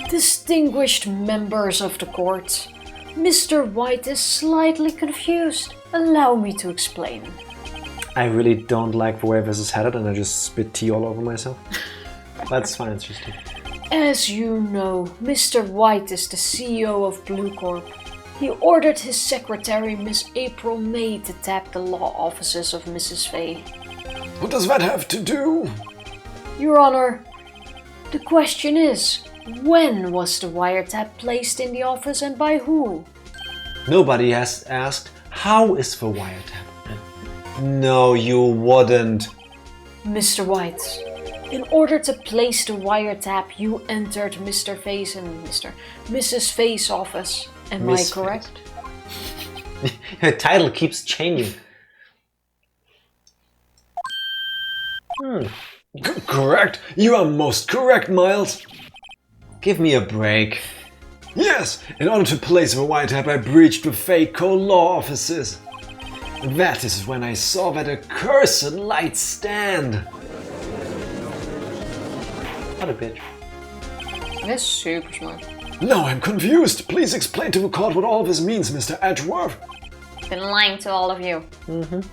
Distinguished members of the court, Mr. White is slightly confused. Allow me to explain. I really don't like the way this is headed and I just spit tea all over myself. That's fine, it's just tea. As you know, Mr. White is the CEO of Bluecorp. He ordered his secretary, Miss April May, to tap the law offices of Mrs. Fey. What does that have to do? Your Honor, the question is, when was the wiretap placed in the office and by who? Nobody has asked, how is the wiretap? No, you wouldn't. Mr. White, in order to place the wiretap, you entered Mr. Fey's and Mrs. Fey's office. Am I correct? Her title keeps changing. Correct. You are most correct, Miles. Give me a break. Yes, in order to place the wiretap, I breached the Fey Co law offices. That is when I saw that accursed light stand. What a bitch. That's super smart. Now I'm confused. Please explain to the court what all this means, Mr. Edgeworth. Been lying to all of you.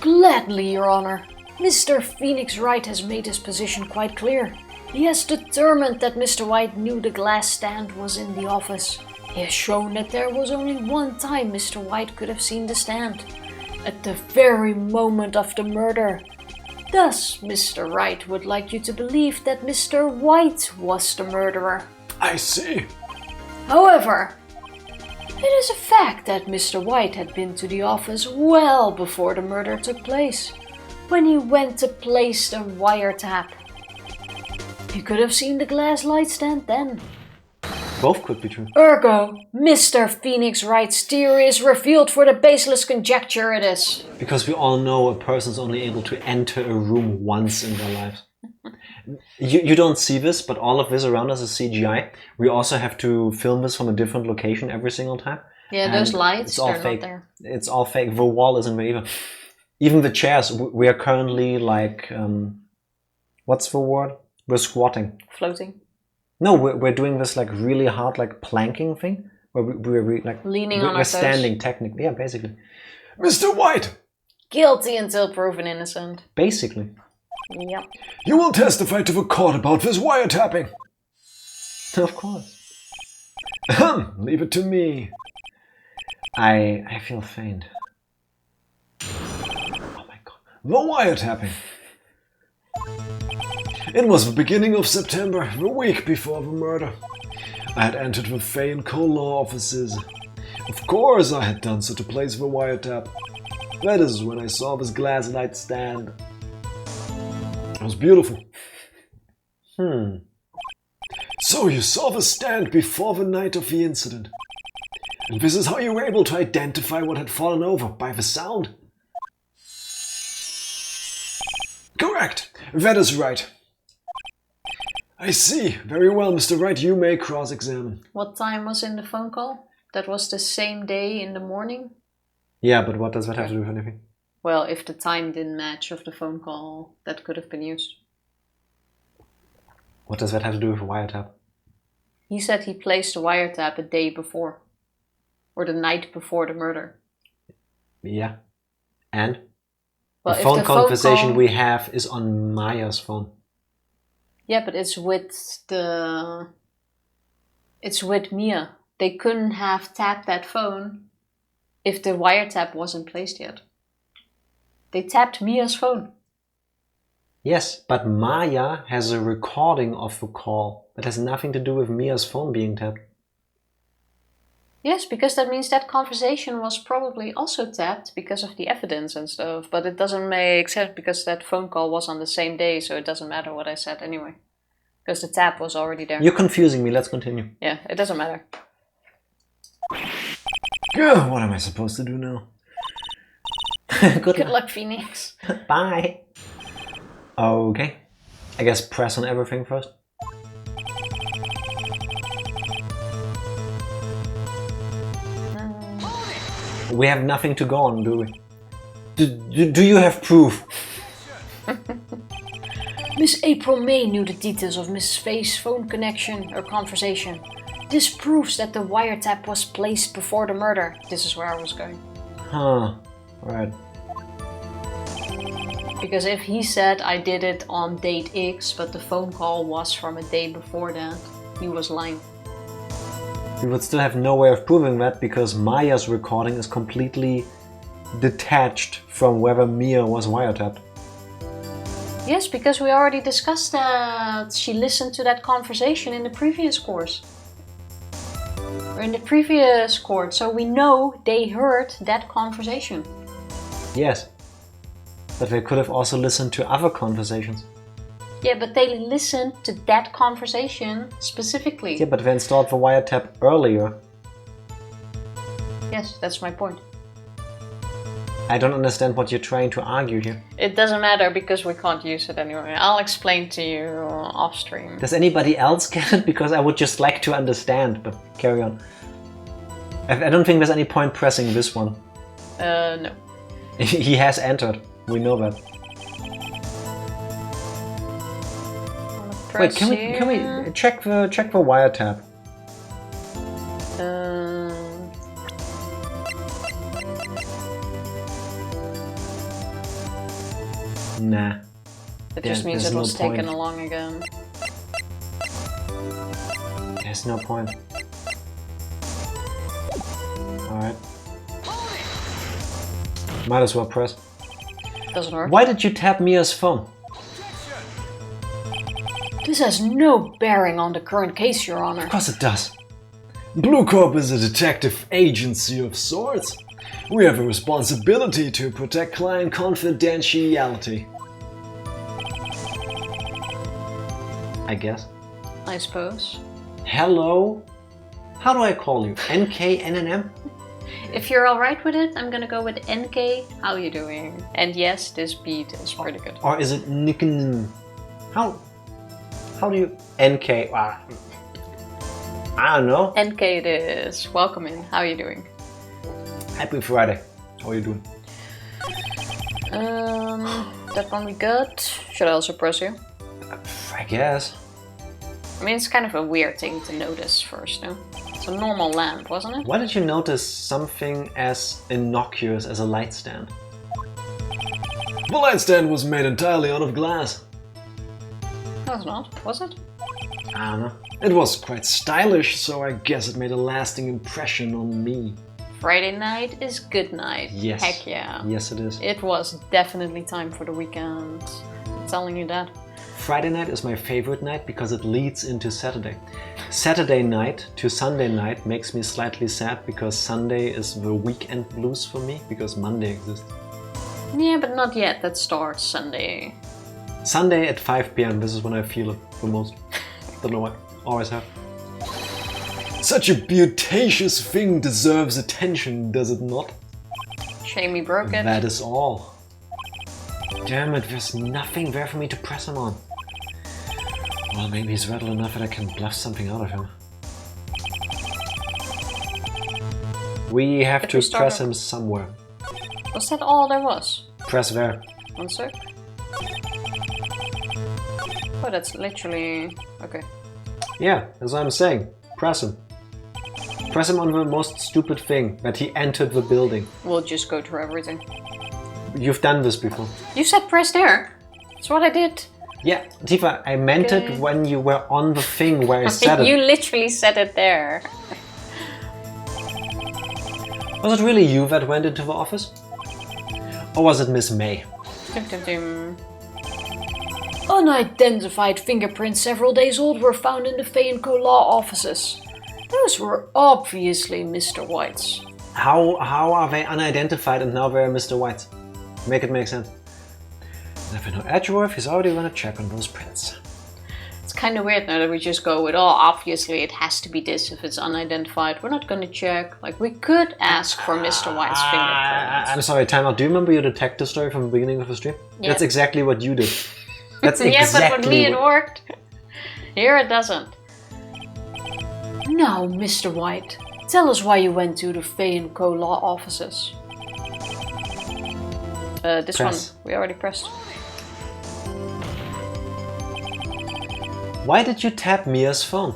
Gladly, Your Honor. Mr. Phoenix Wright has made his position quite clear. He has determined that Mr. White knew the glass stand was in the office. He has shown that there was only one time Mr. White could have seen the stand. At the very moment of the murder. Thus, Mr. Wright would like you to believe that Mr. White was the murderer. I see. However, it is a fact that Mr. White had been to the office well before the murder took place, when he went to place the wiretap. He could have seen the glass light stand then. Both could be true. Ergo, Mr. Phoenix Wright's theory is revealed for the baseless conjecture it is. Because we all know a person's only able to enter a room once in their lives. You don't see this, but all of this around us is CGI. We also have to film this from a different location every single time. Yeah, And those lights, it's all they're fake. not there. It's all fake. The wall isn't there either. Even the chairs, we are currently like, what's the word? We're squatting. Floating. No, we're doing this like really hard like planking thing. Where we're like Leaning on our we're toes. standing technically. Yeah, basically. Mr. White, Guilty until proven innocent. Basically. Yep. you will testify to the court about this wiretapping. Of course. Leave it to me. I feel faint. Oh my god. The wiretapping. It was the beginning of September, the week before the murder. I had entered the Fey Co law offices. Of course I had done so to place the wiretap. That is when I saw this glass light stand. It was beautiful. So you saw the stand before the night of the incident. And this is how you were able to identify what had fallen over, by the sound? Correct. That is right. I see. Very well, Mr. Wright, you may cross-examine. What time was in the phone call? That was the same day in the morning? Yeah, but what does that have to do with anything? Well, if the time didn't match of the phone call, that could have been used. What does that have to do with a wiretap? He said he placed the wiretap a day before. Or the night before the murder. Yeah. And? Well, the phone if the conversation phone call... we have is on Maya's phone. Yeah, but it's with the... It's with Mia. They couldn't have tapped that phone if the wiretap wasn't placed yet. They tapped Mia's phone. Yes, but Maya has a recording of the call. That has nothing to do with Mia's phone being tapped. Yes, because that means that conversation was probably also tapped because of the evidence and stuff. But it doesn't make sense because that phone call was on the same day, so it doesn't matter what I said anyway. Because the tap was already there. You're confusing me, let's continue. Yeah, it doesn't matter. What am I supposed to do now? Good luck, Phoenix. Bye. Okay. I guess press on everything first. We have nothing to go on, do we? Do you have proof? Miss April May knew the details of Mrs. Fey's phone connection or conversation. This proves that the wiretap was placed before the murder. This is where I was going. Huh. Right. Because if he said I did it on date X, but the phone call was from a day before that, he was lying. We would still have no way of proving that because Maya's recording is completely detached from whether Mia was wiretapped. Yes, because we already discussed that she listened to that conversation in the previous course. Or in the previous court, so we know they heard that conversation. Yes. But they could have also listened to other conversations. Yeah, but they listened to that conversation specifically. Yeah, but they installed the wiretap earlier. Yes, that's my point. I don't understand what you're trying to argue here. It doesn't matter because we can't use it anyway. I'll explain to you off stream. Does anybody else get it? Because I would just like to understand, but carry on. I don't think there's any point pressing this one. No. He has entered. We know that. Wait, can we check the wiretap? Nah. It just means it was taken along again. There's no point. Alright. Might as well press. Doesn't work. Why did you tap Mia's phone? This has no bearing on the current case, Your Honor. Of course it does. Bluecorp is a detective agency of sorts. We have a responsibility to protect client confidentiality. I guess. I suppose. Hello? How do I call you? NK, NNM? If you're alright with it, I'm gonna go with NK. How you doing? And yes, this beat is pretty good. Or is it Nicken? How do you... NK? I don't know. NK it is. Welcome in. How are you doing? Happy Friday. How are you doing? That one we got. Should I also press you? I guess. I mean, it's kind of a weird thing to notice first, no? It's a normal lamp, wasn't it? Why did you notice something as innocuous as a light stand? The light stand was made entirely out of glass. No, it's not. Was it? I don't know. It was quite stylish, so I guess it made a lasting impression on me. Friday night is good night. Yes. Heck yeah. Yes, it is. It was definitely time for the weekend. I'm telling you that. Friday night is my favorite night because it leads into Saturday. Saturday night to Sunday night makes me slightly sad because Sunday is the weekend blues for me because Monday exists. Yeah, but not yet. That starts Sunday. Sunday at 5 PM, this is when I feel it the most. Don't know why. Always have. Such a beautacious thing deserves attention, does it not? Shame we broke it. That is all. Damn it, there's nothing there for me to press him on. Well, maybe he's rattled enough that I can bluff something out of him. We have to press him somewhere. Was that all there was? Press there. One sec. Oh, that's literally... Okay. Yeah, that's what I'm saying. Press him. Press him on the most stupid thing, that he entered the building. We'll just go through everything. You've done this before. You said press there. That's what I did. Yeah, Tifa, I meant it when you were on the thing where I said it. You literally said it there. Was it really you that went into the office? Or was it Miss May? Dim, dim, dim. Unidentified fingerprints several days old were found in the Fey Co law offices. Those were obviously Mr. White's. How are they unidentified and now they're Mr. White's? Make it make sense. And if I know Edgeworth, he's already gonna check on those prints. It's kind of weird now that we just go with, oh, obviously it has to be this if it's unidentified. We're not going to check. Like, we could ask for Mr. White's fingerprints. I'm sorry, time out. Do you remember your detective story from the beginning of the stream? Yeah. That's exactly what you did. That's yeah, exactly but with me it worked. Here it doesn't. Now, Mr. White, tell us why you went to the Fey Co law offices. This Press. one, we already pressed. Why did you tap Mia's phone?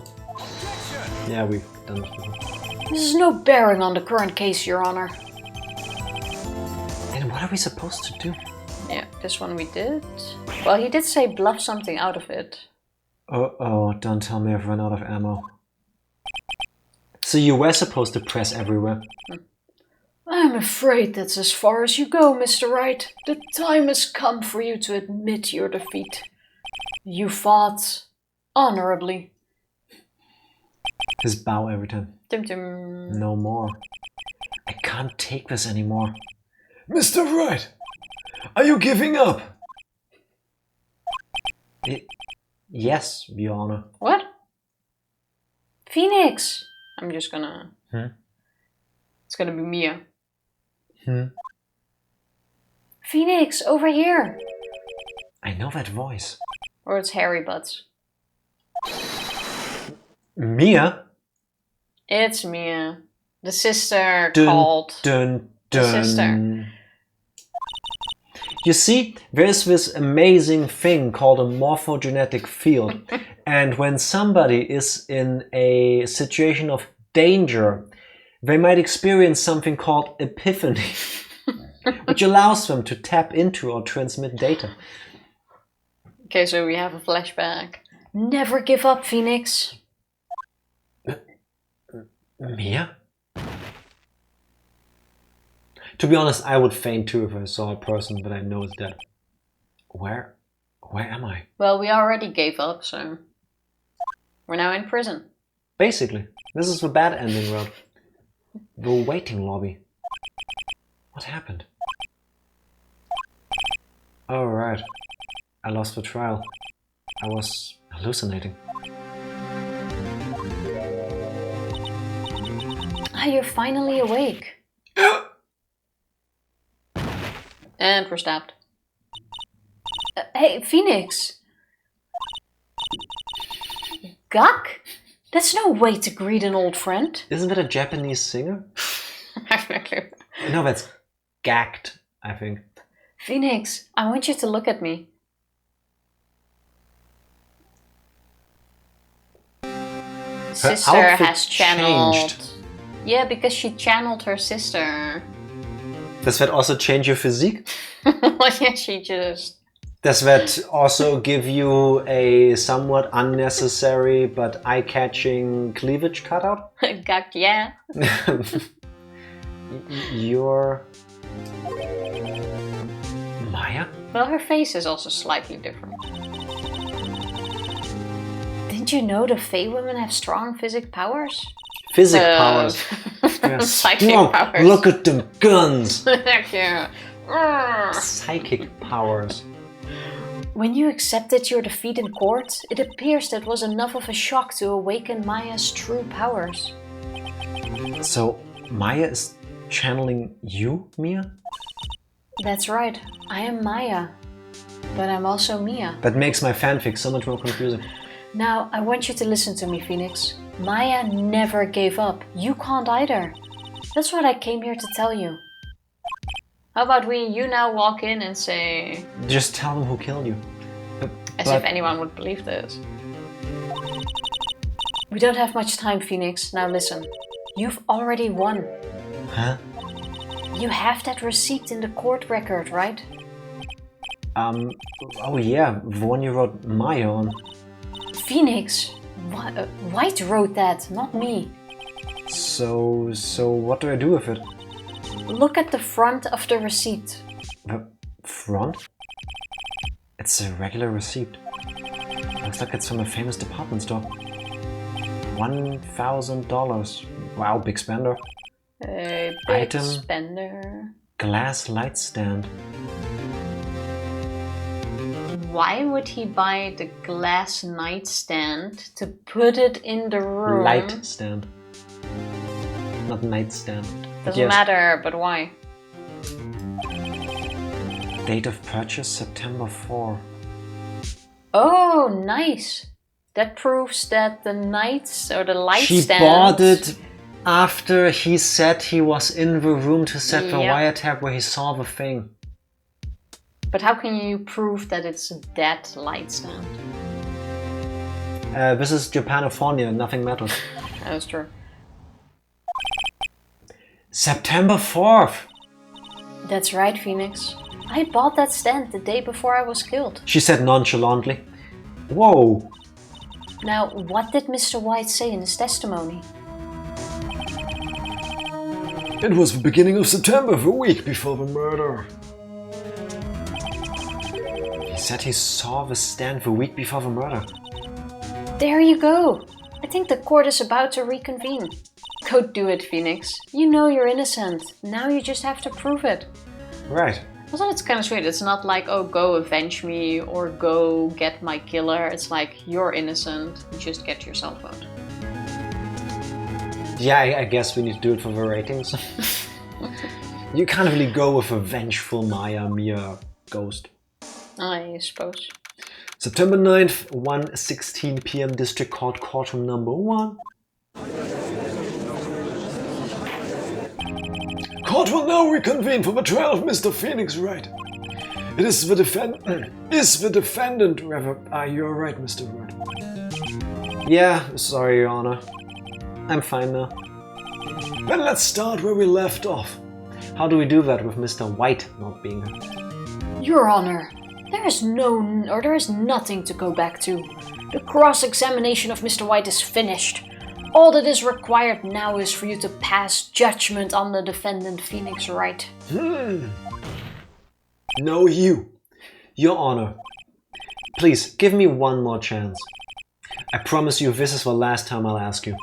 Yeah, we've done this before. This has no bearing on the current case, Your Honor. And what are we supposed to do? Yeah, this one we did. Well, he did say bluff something out of it. Oh, don't tell me I've run out of ammo. So you were supposed to press everywhere. I'm afraid that's as far as you go, Mr. Wright. The time has come for you to admit your defeat. You fought honorably. His bow every time. Dim, dim. No more. I can't take this anymore. Mr. Wright, are you giving up? Yes, Your Honor. What? Phoenix! I'm just gonna... It's gonna be Mia. Phoenix, over here! I know that voice. Or it's Harry Butts. Mia? It's Mia. The sister called... Dun, the sister. You see, there's this amazing thing called a morphogenetic field. And when somebody is in a situation of danger, they might experience something called epiphany, which allows them to tap into or transmit data. Okay, so we have a flashback. Never give up, Phoenix. Mia? To be honest, I would faint too if I saw a person that I know is dead. Where am I? Well, we already gave up, so... We're now in prison. Basically, this is the bad ending route. The waiting lobby. What happened? Oh, right. I lost the trial. I was hallucinating. Ah, you're finally awake. And we're stabbed. Hey, Phoenix! Gak? That's no way to greet an old friend. Isn't that a Japanese singer? I have no clue. No, that's gacked, I think. Phoenix, I want you to look at me. Sister has channeled. Changed. Yeah, because she channeled her sister. Does that also change your physique? Well, yeah, she just... Does that also give you a somewhat unnecessary but eye-catching cleavage cutout? Gak, yeah. You're... Maya? Well, her face is also slightly different. Didn't you know the Fey women have strong physic powers? Physic powers. Yeah, Psychic strong. powers. Look at them guns! Yeah. Psychic powers. When you accepted your defeat in court, it appears that was enough of a shock to awaken Maya's true powers. So, Maya is channeling you, Mia? That's right, I am Maya. But I'm also Mia. That makes my fanfic so much more confusing. Now, I want you to listen to me, Phoenix. Maya never gave up. You can't either. That's what I came here to tell you. How about you now walk in and say... Just tell them who killed you. As if anyone would believe this. We don't have much time, Phoenix. Now listen. You've already won. Huh? You have that receipt in the court record, right? Oh yeah, the one you wrote Maya on. Phoenix? White wrote that, not me. So what do I do with it? Look at the front of the receipt. The front? It's a regular receipt. Looks like it's from a famous department store. $1,000. Wow, big spender. A big Item, spender. Glass light stand. Why would he buy the glass nightstand to put it in the room? Light stand. Not nightstand. Doesn't matter, but why? Date of purchase September 4. Oh, nice. That proves that the light stand... She bought it after he said he was in the room to set the wiretap where he saw the thing. But how can you prove that it's that light stand? This is Japanifornia, nothing matters. That's true. September 4th! That's right, Phoenix. I bought that stand the day before I was killed. She said nonchalantly. Whoa! Now, what did Mr. White say in his testimony? It was the beginning of September, the week before the murder. He said he saw the stand the week before the murder. There you go! I think the court is about to reconvene. Go do it, Phoenix. You know you're innocent. Now you just have to prove it. Right. Also, it's kind of sweet. It's not like, oh, go avenge me or go get my killer. It's like, you're innocent. Just get yourself out. Yeah, I guess we need to do it for the ratings. You can't really go with a vengeful Mia ghost. I suppose. September 9th, 1:16 p.m. District Court, Courtroom number 1. Court will now reconvene for the trial of Mr. Phoenix Wright. It is the defendant, rather. You're right, Mr. Wright. Yeah, sorry, Your Honor. I'm fine now. Then let's start where we left off. How do we do that with Mr. White not being here? Your Honor, there is nothing to go back to. The cross-examination of Mr. White is finished. All that is required now is for you to pass judgment on the defendant, Phoenix Wright. No, you. Your Honor, please give me one more chance. I promise you this is the last time I'll ask you.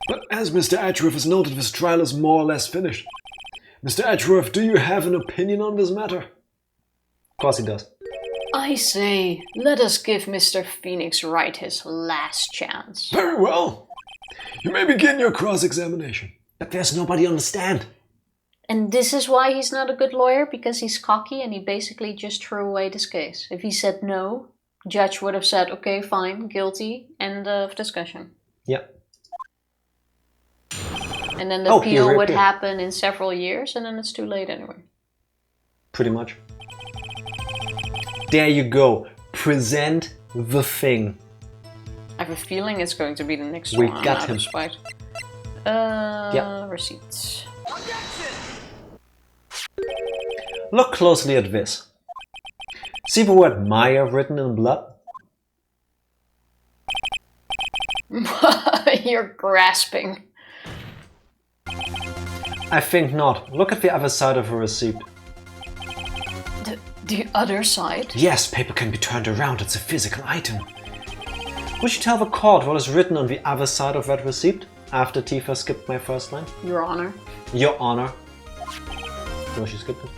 But as Mr. Edgeworth has noted, this trial is more or less finished. Mr. Edgeworth, do you have an opinion on this matter? Of course he does. I say, let us give Mr. Phoenix Wright his last chance. Very well. You may begin your cross-examination. But there's nobody on the stand. And this is why he's not a good lawyer, because he's cocky and he basically just threw away this case. If he said no, judge would have said, okay, fine, guilty, end of discussion. Yep. And then the appeal would happen in several years, and then it's too late anyway. Pretty much. There you go. Present the thing. I have a feeling it's going to be the next we one. We got him. Receipts. Look closely at this. See the word Maya written in blood? You're grasping. I think not. Look at the other side of the receipt. The other side? Yes, paper can be turned around. It's a physical item. Would you tell the court what is written on the other side of that receipt? After Tifa skipped my first line. Your Honor. Your Honor. So she skipped it.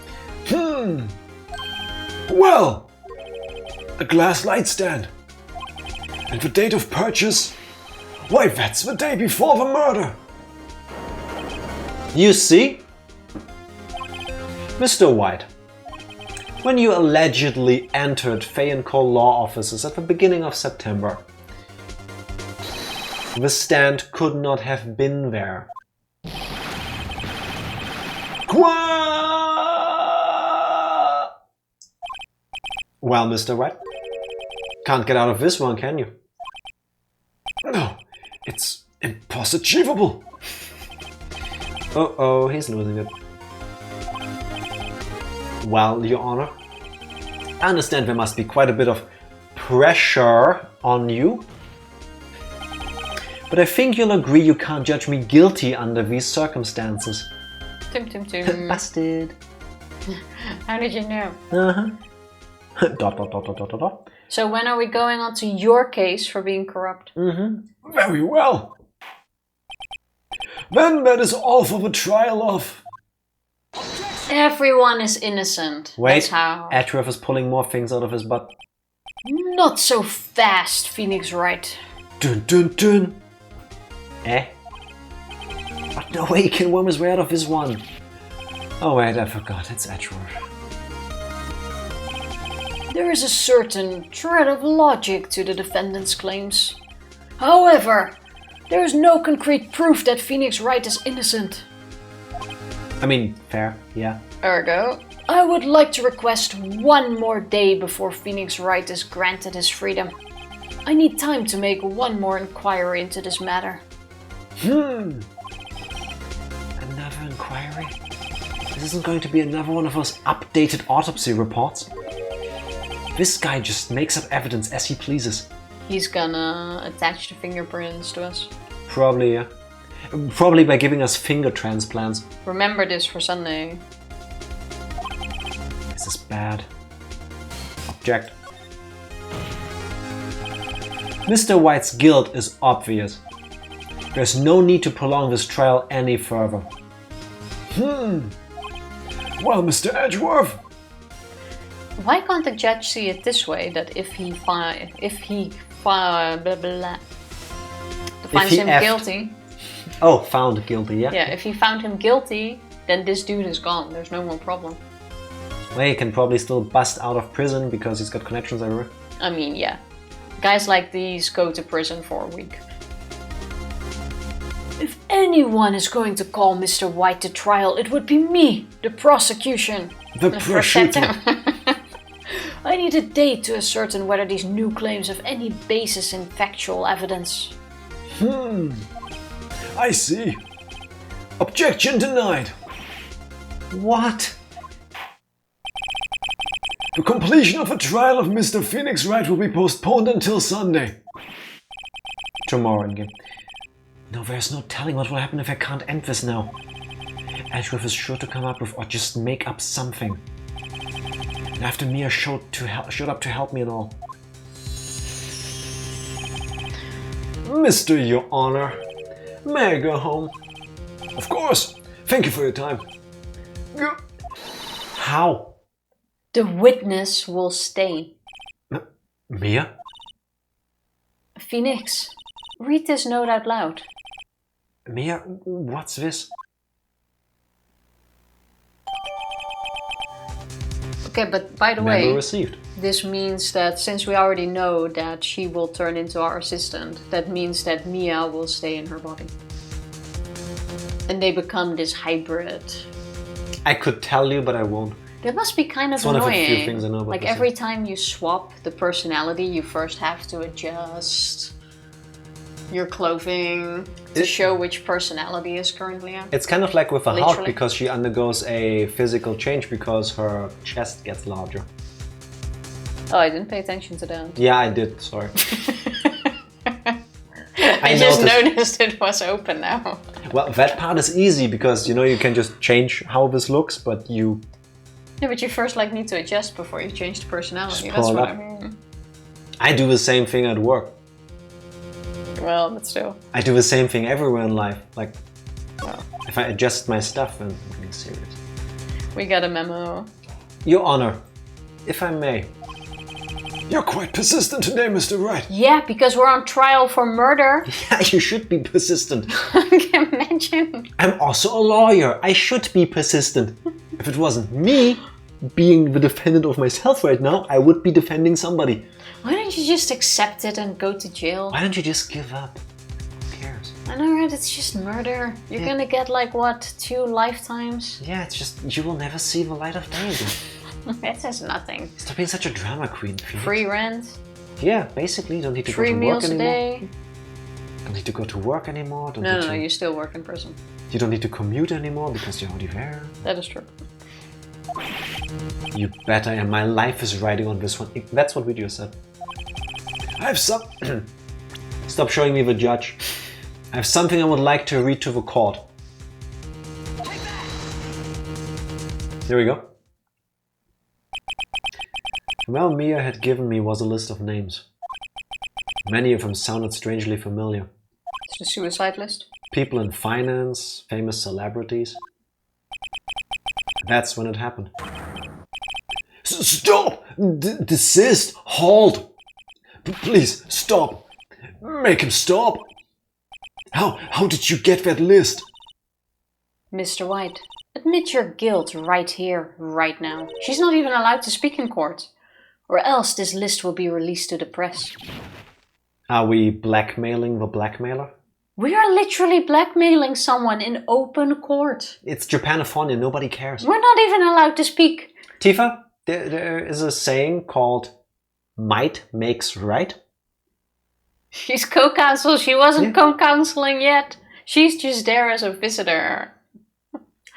Well, a glass light stand. And the date of purchase? Why, that's the day before the murder. You see? Mr. White, when you allegedly entered Fey Co law offices at the beginning of September, the stand could not have been there. Well, Mr. Wright, can't get out of this one, can you? No, it's impossible. Uh-oh, he's losing it. Well, Your Honor, I understand there must be quite a bit of pressure on you. But I think you'll agree you can't judge me guilty under these circumstances. Tim. Busted. How did you know? Dot. So when are we going on to your case for being corrupt? Very well. Then that is all for the trial of... Everyone is innocent. Wait, That's how. Edgeworth is pulling more things out of his butt. Not so fast, Phoenix Wright. Dun. Eh? But no way he can worm his way out of this one. Oh wait, I forgot, it's Edgeworth. There is a certain shred of logic to the defendant's claims. However, there is no concrete proof that Phoenix Wright is innocent. I mean, fair, yeah. Ergo. I would like to request one more day before Phoenix Wright is granted his freedom. I need time to make one more inquiry into this matter. Another inquiry? This isn't going to be another one of those updated autopsy reports. This guy just makes up evidence as he pleases. He's gonna attach the fingerprints to us. Probably, yeah. Probably by giving us finger transplants. Remember this for Sunday. This is bad. Object. Mr. White's guilt is obvious. There's no need to prolong this trial any further. Well, Mr. Edgeworth. Why can't the judge see it this way? That if he finds him guilty. Oh, found guilty, yeah? Yeah, if he found him guilty, then this dude is gone. There's no more problem. Well, he can probably still bust out of prison because he's got connections everywhere. I mean, yeah. Guys like these go to prison for a week. If anyone is going to call Mr. White to trial, it would be me, the prosecution. The prosecutor. I need a date to ascertain whether these new claims have any basis in factual evidence. I see. Objection denied. What? The completion of the trial of Mr. Phoenix Wright will be postponed until Sunday. Tomorrow in game. No, there's no telling what will happen if I can't end this now. Edgeworth is sure to come up with or just make up something. And after Mia showed up to help me and all. Mr. Your Honor, may I go home? Of course. Thank you for your time. How? The witness will stay. Mia? Phoenix, read this note out loud. Mia, what's this? Okay, but by the Memo way, received. this means that since we already know that she will turn into our assistant, that means that Mia will stay in her body. And they become this hybrid. I could tell you, but I won't. That must be kind of It's one of the annoying. few things I know about like this. every time you swap the personality, you first have to adjust your clothing to show which personality is currently on. It's kind of like with a Hulk Literally. because she undergoes a physical change because her chest gets larger. Oh, I didn't pay attention to that. Yeah, I did, sorry. I just noticed it was open now. Well, that part is easy because, you know, you can just change how this looks, but you... Yeah, but you first like need to adjust before you change the personality. Just That's pull it what up. I mean. I do the same thing at work. Well, but still. I do the same thing everywhere in life. Like, Well, if I adjust my stuff, I'm being serious. we got a memo. Your Honor, if I may. You're quite persistent today, Mr. Wright. Yeah, because we're on trial for murder. Yeah, you should be persistent. Can you imagine? I'm also a lawyer. I should be persistent. If it wasn't me being the defendant of myself right now, I would be defending somebody. Why don't you just accept it and go to jail? Why don't you just give up? Who cares? I know, right? It's just murder. You're gonna get like, what, 2 lifetimes? Yeah, it's just, you will never see the light of day again. That says nothing. Stop being such a drama queen, Phoenix. Free rent. Yeah, basically, you don't need to go to work anymore. 3 meals a day. Don't need to go to work anymore. No, you still work in prison. You don't need to commute anymore because you're already there. That is true. You better, and my life is riding on this one. That's what we just said. I have some... Stop showing me the judge. I have something I would like to read to the court. Here we go. Well, Mia had given me was a list of names. Many of them sounded strangely familiar. It's the suicide list. People in finance, famous celebrities. That's when it happened. Stop! Desist! Halt! Please, stop! Make him stop! How did you get that list? Mr. White, admit your guilt right here, right now. She's not even allowed to speak in court. Or else this list will be released to the press. Are we blackmailing the blackmailer? We are literally blackmailing someone in open court. It's Japanifornia, nobody cares. We're not even allowed to speak. Tifa, there is a saying called might makes right. She's co-counsel, she wasn't co-counseling yet. She's just there as a visitor.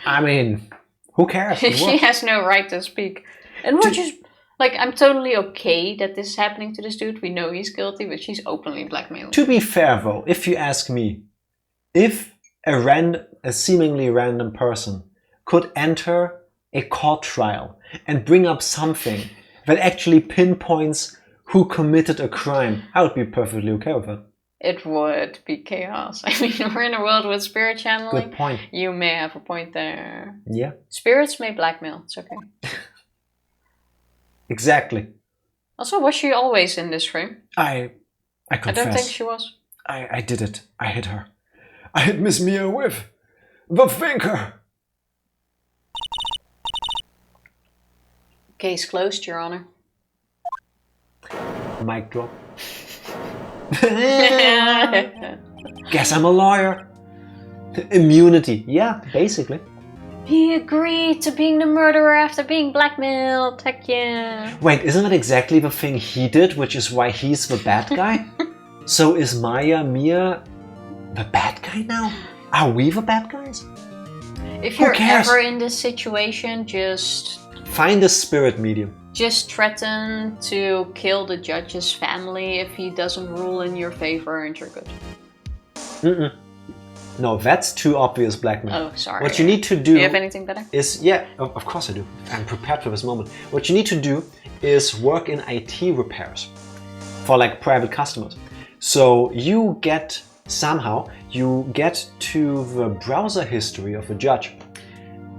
I mean, who cares? She has no right to speak. And we're just... Like, I'm totally okay that this is happening to this dude. We know he's guilty, but she's openly blackmailing. To be fair, though, if you ask me, if a seemingly random person could enter a court trial and bring up something that actually pinpoints who committed a crime, I would be perfectly okay with it. It would be chaos. I mean, we're in a world with spirit channeling. Good point. You may have a point there. Yeah. Spirits may blackmail. It's okay. Exactly. Also, was she always in this frame? I confess. I don't think she was. I did it. I hit her. I hit Miss Mia with the finger. Case closed, Your Honor. Mic drop. Guess I'm a lawyer. Immunity. Yeah, basically. He agreed to being the murderer after being blackmailed. Heck yeah. Wait, isn't that exactly the thing he did, which is why he's the bad guy? So is Mia the bad guy now? Are we the bad guys? If you're ever in this situation, just... Find a spirit medium. Just threaten to kill the judge's family if he doesn't rule in your favor and you're good. Mm-mm. No, that's too obvious blackmail. Oh, sorry. What you need to do... Do you have anything better? Is, yeah, of course I do. I'm prepared for this moment. What you need to do is work in IT repairs for like private customers. So you get, somehow, you get to the browser history of a judge.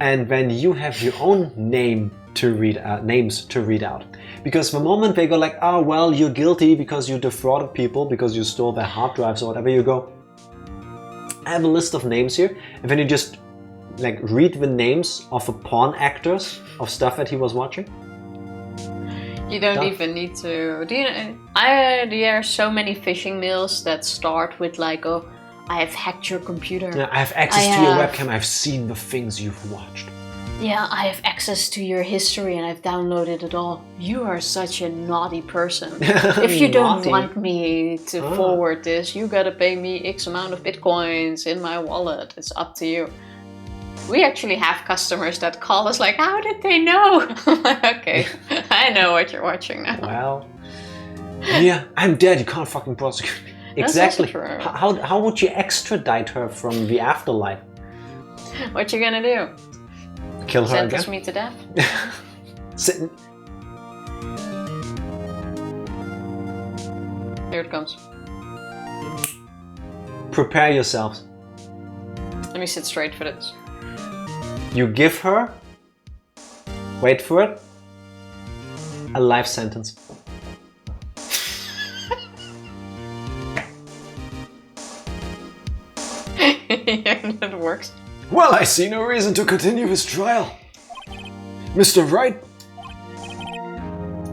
And then you have your own names to read out. Because the moment they go like, oh, well, you're guilty because you defrauded people, because you stole their hard drives or whatever, you go, I have a list of names here, and then you just like read the names of the porn actors of stuff that he was watching. You don't even need to. There are so many phishing mails that start with like, oh, I have hacked your computer. Yeah, I have access to your webcam. I've seen the things you've watched. Yeah, I have access to your history and I've downloaded it all. You are such a naughty person. If you don't want me to forward this, you gotta pay me X amount of bitcoins in my wallet. It's up to you. We actually have customers that call us like, how did they know? Okay, I know what you're watching now. Well, yeah, I'm dead. You can't fucking prosecute me. Exactly. How would you extradite her from the afterlife? What you gonna do? Kill her Sentence again? me to death? Here it comes. Prepare yourselves. Let me sit straight for this. You give her, wait for it, a life sentence. Yeah, that works. Well, I see no reason to continue his trial. Mr. Wright?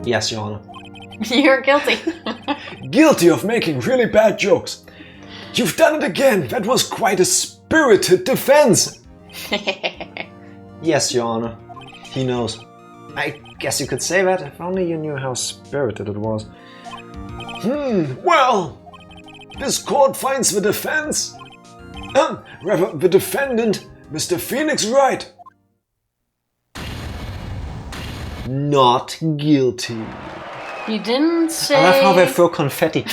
Yes, Your Honor. You're guilty. Guilty of making really bad jokes. You've done it again! That was quite a spirited defense! Yes, Your Honor. He knows. I guess you could say that if only you knew how spirited it was. Well, this court finds the defense, rather the defendant, Mr. Phoenix Wright, not guilty. You didn't say... I love how they throw confetti.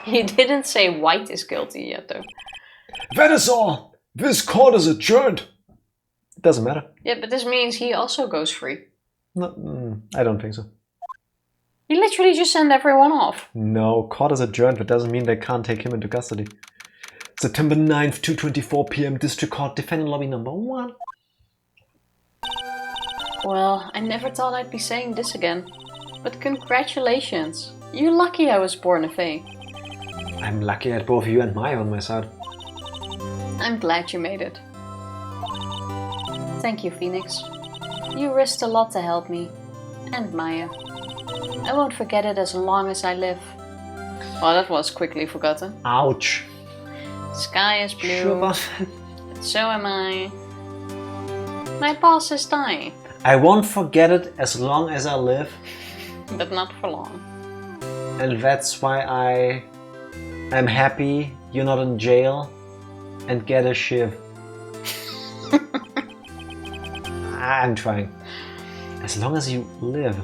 He didn't say White is guilty yet, though. That is all. This court is adjourned. It doesn't matter. Yeah, but this means he also goes free. No, I don't think so. He literally just sent everyone off. No, court is adjourned, but doesn't mean they can't take him into custody. September 9th, 2:24 p.m. District Court, Defendant Lobby number 1. Well, I never thought I'd be saying this again. But congratulations. You're lucky I was born a Fey. I'm lucky I had both you and Maya on my side. I'm glad you made it. Thank you, Phoenix. You risked a lot to help me. And Maya. I won't forget it as long as I live. Well, that was quickly forgotten. Ouch. Sky is blue. Sure, boss. So am I. My boss is dying. I won't forget it as long as I live. But not for long. And that's why I'm happy you're not in jail and get a shiv. I'm trying. As long as you live.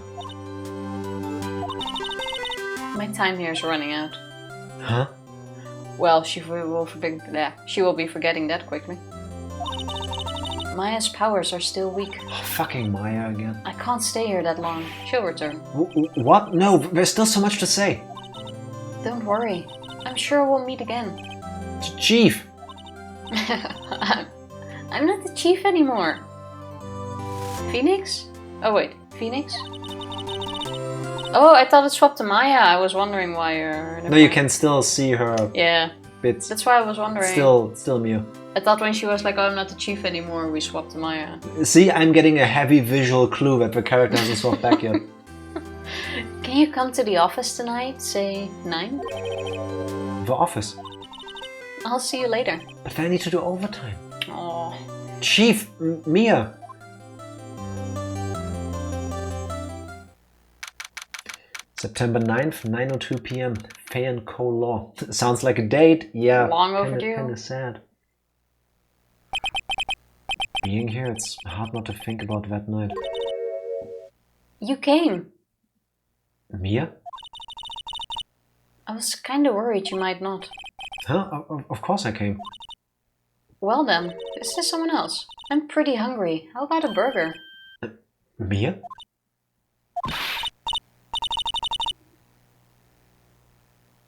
My time here is running out. Huh? Well, she will be forgetting that quickly. Maya's powers are still weak. Oh, fucking Maya again. I can't stay here that long. She'll return. What? No, there's still so much to say. Don't worry. I'm sure we'll meet again. Chief! I'm not the chief anymore. Phoenix? Oh wait, Phoenix? Oh, I thought it swapped to Maya. I was wondering why you're... No, you can still see her bits. That's why I was wondering. Still Mia. I thought when she was like, oh, I'm not the chief anymore, we swapped to Maya. See, I'm getting a heavy visual clue that the character hasn't swapped back yet. Can you come to the office tonight, say 9? The office? I'll see you later. But then I need to do overtime. Oh. Chief, Mia. September 9th, 9:02 p.m. Fey Co Law. Sounds like a date. Yeah. Long overdue. Kinda sad. Being here, it's hard not to think about that night. You came. Mia? I was kinda worried you might not. Huh? Of course I came. Well then, is there someone else? I'm pretty hungry. How about a burger? Mia?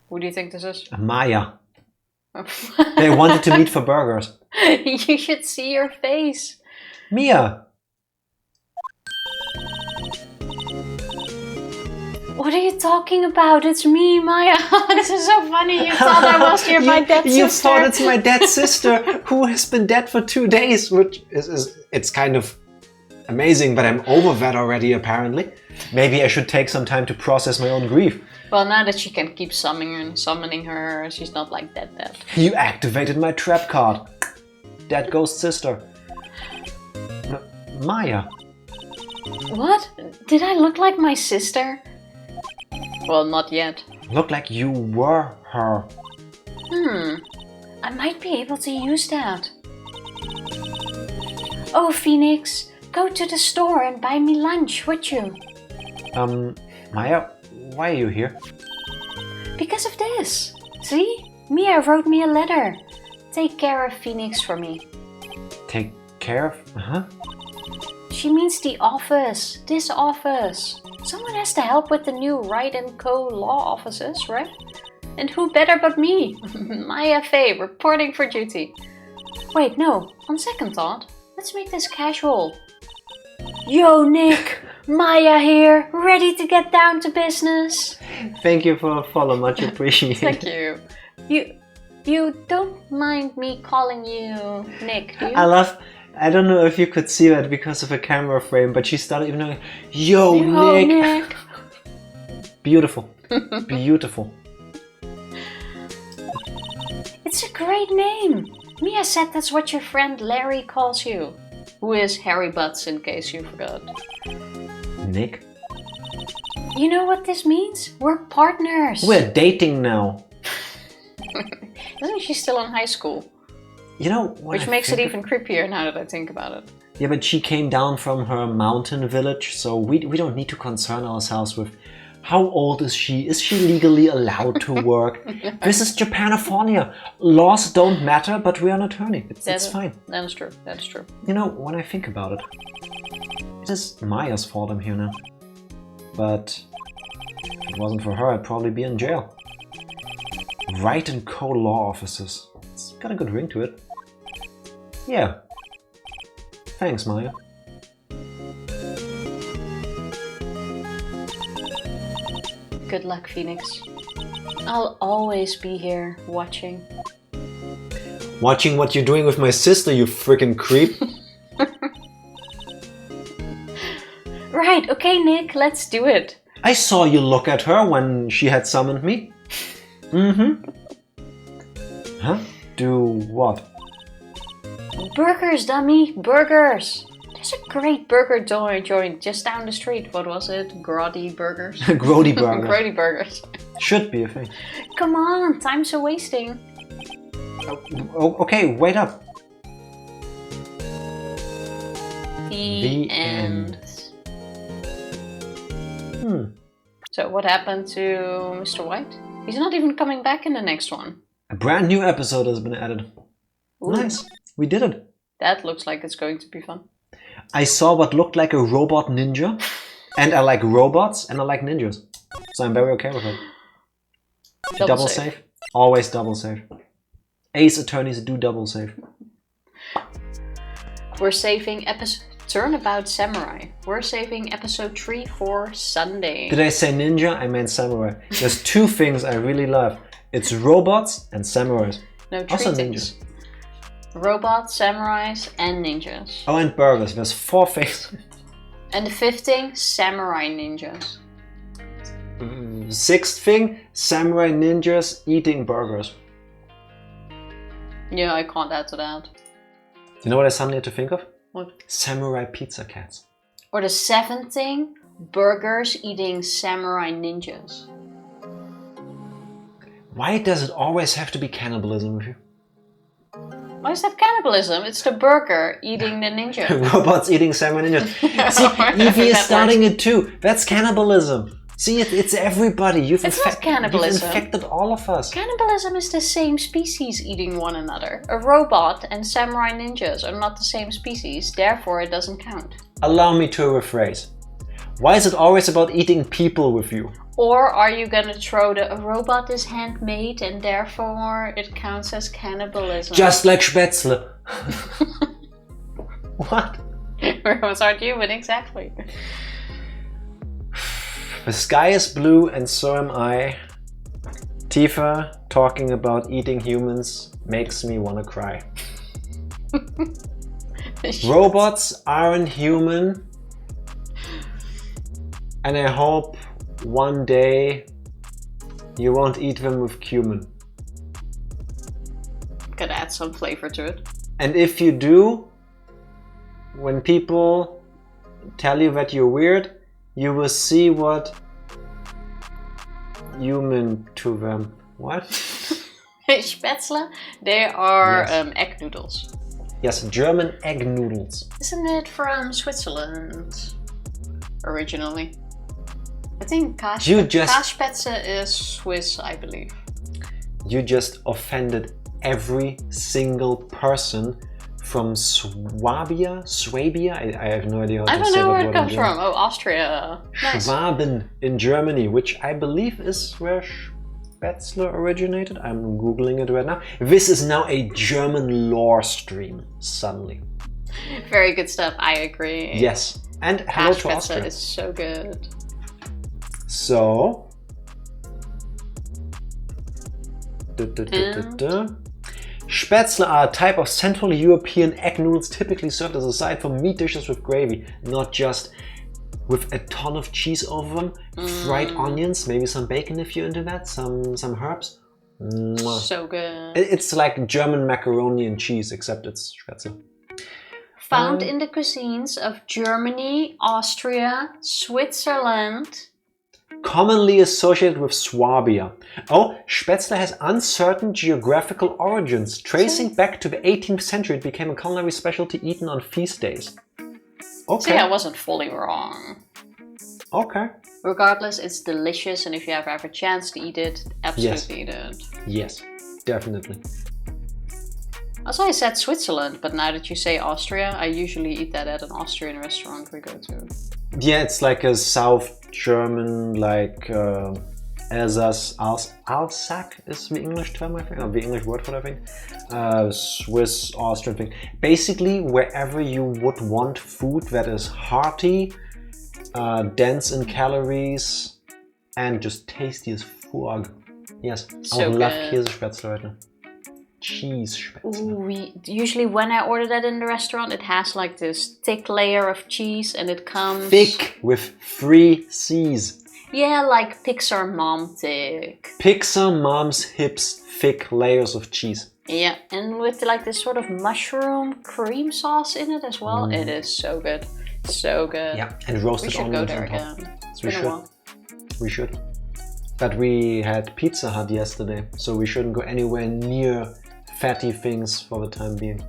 Who do you think this is? Maya. They wanted to meet for burgers. You should see your face. Mia! What are you talking about? It's me, Maya. This is so funny. You thought I was my dead sister. You thought it's my dead sister who has been dead for 2 days, which it's kind of amazing, but I'm over that already apparently. Maybe I should take some time to process my own grief. Well, now that she can keep summoning her, she's not like dead. You activated my trap card. Dead ghost sister. Maya. What? Did I look like my sister? Well, not yet. Looked like you were her. I might be able to use that. Oh, Phoenix, go to the store and buy me lunch, would you? Maya, why are you here? Because of this. See? Mia wrote me a letter. Take care of Phoenix for me. Take care of? Huh? She means the office. This office. Someone has to help with the new Wright & Co law offices, right? And who better but me? Maya Fey, reporting for duty. Wait, no. On second thought, let's make this casual. Yo, Nick! Maya here, ready to get down to business. Thank you for a follow, much appreciated. Thank you. You don't mind me calling you Nick, do you? I don't know if you could see that because of a camera frame, but she started even going, Yo, Nick! Beautiful. Beautiful. It's a great name. Mia said that's what your friend Larry calls you. Who is Harry Butts, in case you forgot. Nick? You know what this means? We're partners. We're dating now. Isn't she still in high school? You know what? Which makes it even creepier now that I think about it. Yeah, but she came down from her mountain village, so we don't need to concern ourselves with how old is she? Is she legally allowed to work? This is Japanifornia. Laws don't matter, but we're an attorney. It's fine. That is true. That is true. You know, when I think about it, it is Maya's fault I'm here now. But if it wasn't for her, I'd probably be in jail. Wright & Co. law offices. It's got a good ring to it. Yeah. Thanks, Maya. Good luck, Phoenix. I'll always be here, watching. Watching what you're doing with my sister, you freaking creep. Right, okay, Nick, let's do it. I saw you look at her when she had summoned me. Mm-hmm. Huh? Do what? Burgers, dummy, burgers. There's a great burger joint just down the street. What was it? Grody Burgers? Grody Burgers. Grody Burgers. Should be a thing. Come on, time's a wasting. Oh, okay, wait up. The end. So what happened to Mr. White? He's not even coming back in the next one. A brand new episode has been added. Ooh. Nice. We did it. That looks like it's going to be fun. I saw what looked like a robot ninja. And I like robots and I like ninjas. So I'm very okay with it. Double save. Always double save. Ace attorneys do double save. We're saving Turnabout Samurai. We're saving episode 3 for Sunday. Did I say ninja? I meant samurai. There's two things I really love. It's robots and samurais. No, 3 also things. ninjas. Robots, samurais, and ninjas. Oh, and burgers. There's 4 things. And the 5th thing, samurai ninjas. 6th thing, samurai ninjas eating burgers. Yeah, I can't add to that. You know what I suddenly had to think of? What? Samurai pizza cats. Or the 7th thing, burgers eating samurai ninjas. Why does it always have to be cannibalism with you? Why is that cannibalism? It's the burger eating the ninja. Robots eating samurai ninjas. See, Evie is starting it too. That's cannibalism. See, it's everybody. It's not cannibalism. You've infected all of us. Cannibalism is the same species eating one another. A robot and samurai ninjas are not the same species, therefore it doesn't count. Allow me to rephrase. Why is it always about eating people with you? Or are you gonna throw a robot is handmade and therefore it counts as cannibalism? Just like Spätzle. What? Robots aren't human, exactly. The sky is blue and so am I. Tifa talking about eating humans makes me wanna cry. Robots aren't human. And I hope one day you won't eat them with cumin. Could add some flavor to it. And if you do, when people tell you that you're weird, you will see what you mean to them. What? Spätzle? They are Yes. egg noodles. Yes, German egg noodles. Isn't it from Switzerland originally? I think Kasspätzle is Swiss, I believe. You just offended every single person from Swabia? I have no idea how to say that word. I don't know where it comes from. Oh, Austria. Nice. Schwaben in Germany, which I believe is where Spätzle originated. I'm googling it right now. This is now a German lore stream, suddenly. Very good stuff, I agree. Yes, and hello to Spätzle Austria. is so good. So... Spätzle are a type of Central European egg noodles typically served as a side for meat dishes with gravy, not just with a ton of cheese over them, fried onions, maybe some bacon if you're into that, some herbs, Mwah. So good. It's like German macaroni and cheese, except it's Spätzle. Found in the cuisines of Germany, Austria, Switzerland. Commonly associated with Swabia. Oh, Spätzle has uncertain geographical origins. Tracing back to the 18th century, it became a culinary specialty eaten on feast days. Okay. See, I wasn't fully wrong. Okay. Regardless, it's delicious, and if you ever have a chance to eat it, absolutely eat it. Yes, definitely. Also, I said Switzerland, but now that you say Austria, I usually eat that at an Austrian restaurant we go to. Yeah, it's like a South German, like Alsace, Alsac is the English term, I think, or the English word for that thing. Swiss, Austrian thing. Basically, wherever you would want food that is hearty, dense in calories, and just tasty as fuck. Yes, I would love Käsespätzle right now. Cheese Spätzle. Usually when I order that in the restaurant, it has like this thick layer of cheese, and it comes... Thick with 3 C's. Yeah, like Pixar mom thick. Pixar mom's hips thick layers of cheese. Yeah, and with like this sort of mushroom cream sauce in it as well. It is so good. So good. Yeah, and roasted onions on top. We should go there again. It's been a while. We should. But we had Pizza Hut yesterday, so we shouldn't go anywhere near fatty things for the time being.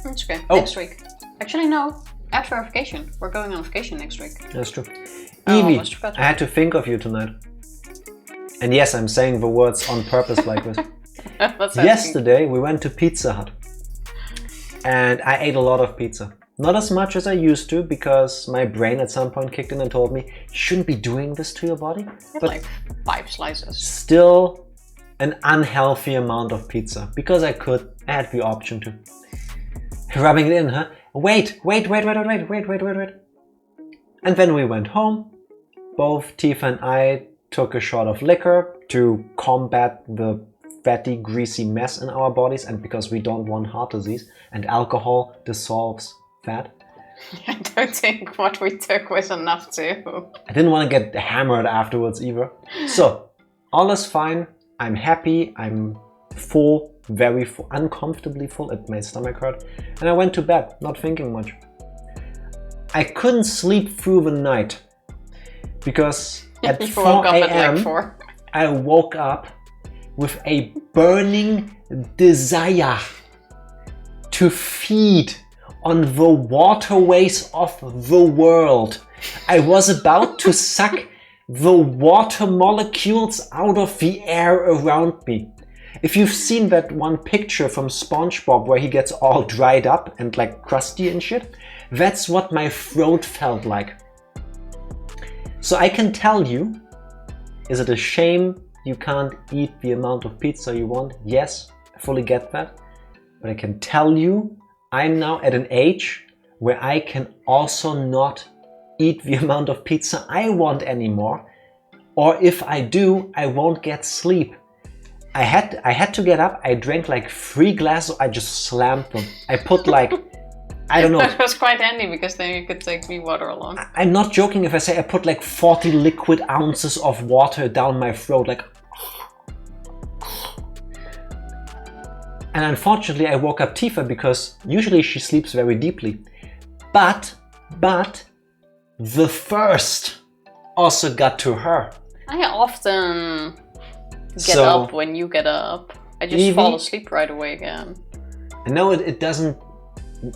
That's okay. Next week. Actually, no. After our vacation. We're going on vacation next week. That's true. Evie, I had to think of you tonight. And yes, I'm saying the words on purpose like this. Yesterday, we went to Pizza Hut. And I ate a lot of pizza. Not as much as I used to, because my brain at some point kicked in and told me, you shouldn't be doing this to your body. But like 5 slices. Still an unhealthy amount of pizza. Because I could, I had the option to. Rubbing it in, huh? Wait. And then we went home. Both Tifa and I took a shot of liquor to combat the fatty, greasy mess in our bodies, and because we don't want heart disease, and alcohol dissolves fat. I don't think what we took was enough to. I didn't want to get hammered afterwards either. So, all is fine. I'm happy. I'm full, very full, uncomfortably full. It made stomach hurt. And I went to bed, not thinking much. I couldn't sleep through the night because at 4 a.m. Like I woke up with a burning desire to feed on the waterways of the world. I was about to suck the water molecules out of the air around me. If you've seen that one picture from SpongeBob where he gets all dried up and like crusty and shit, that's what my throat felt like. So I can tell you, is it a shame you can't eat the amount of pizza you want? Yes, I fully get that. But I can tell you, I'm now at an age where I can also not eat the amount of pizza I want anymore. Or if I do, I won't get sleep. I had to get up. I drank like 3 glasses. I just slammed them. I put like, I don't know. That was quite handy because then you could take me water along. I'm not joking if I say I put like 40 liquid ounces of water down my throat, like. And unfortunately, I woke up Tifa because usually she sleeps very deeply. But the thirst also got to her. I often get up when you get up. I just fall asleep right away again. I know it doesn't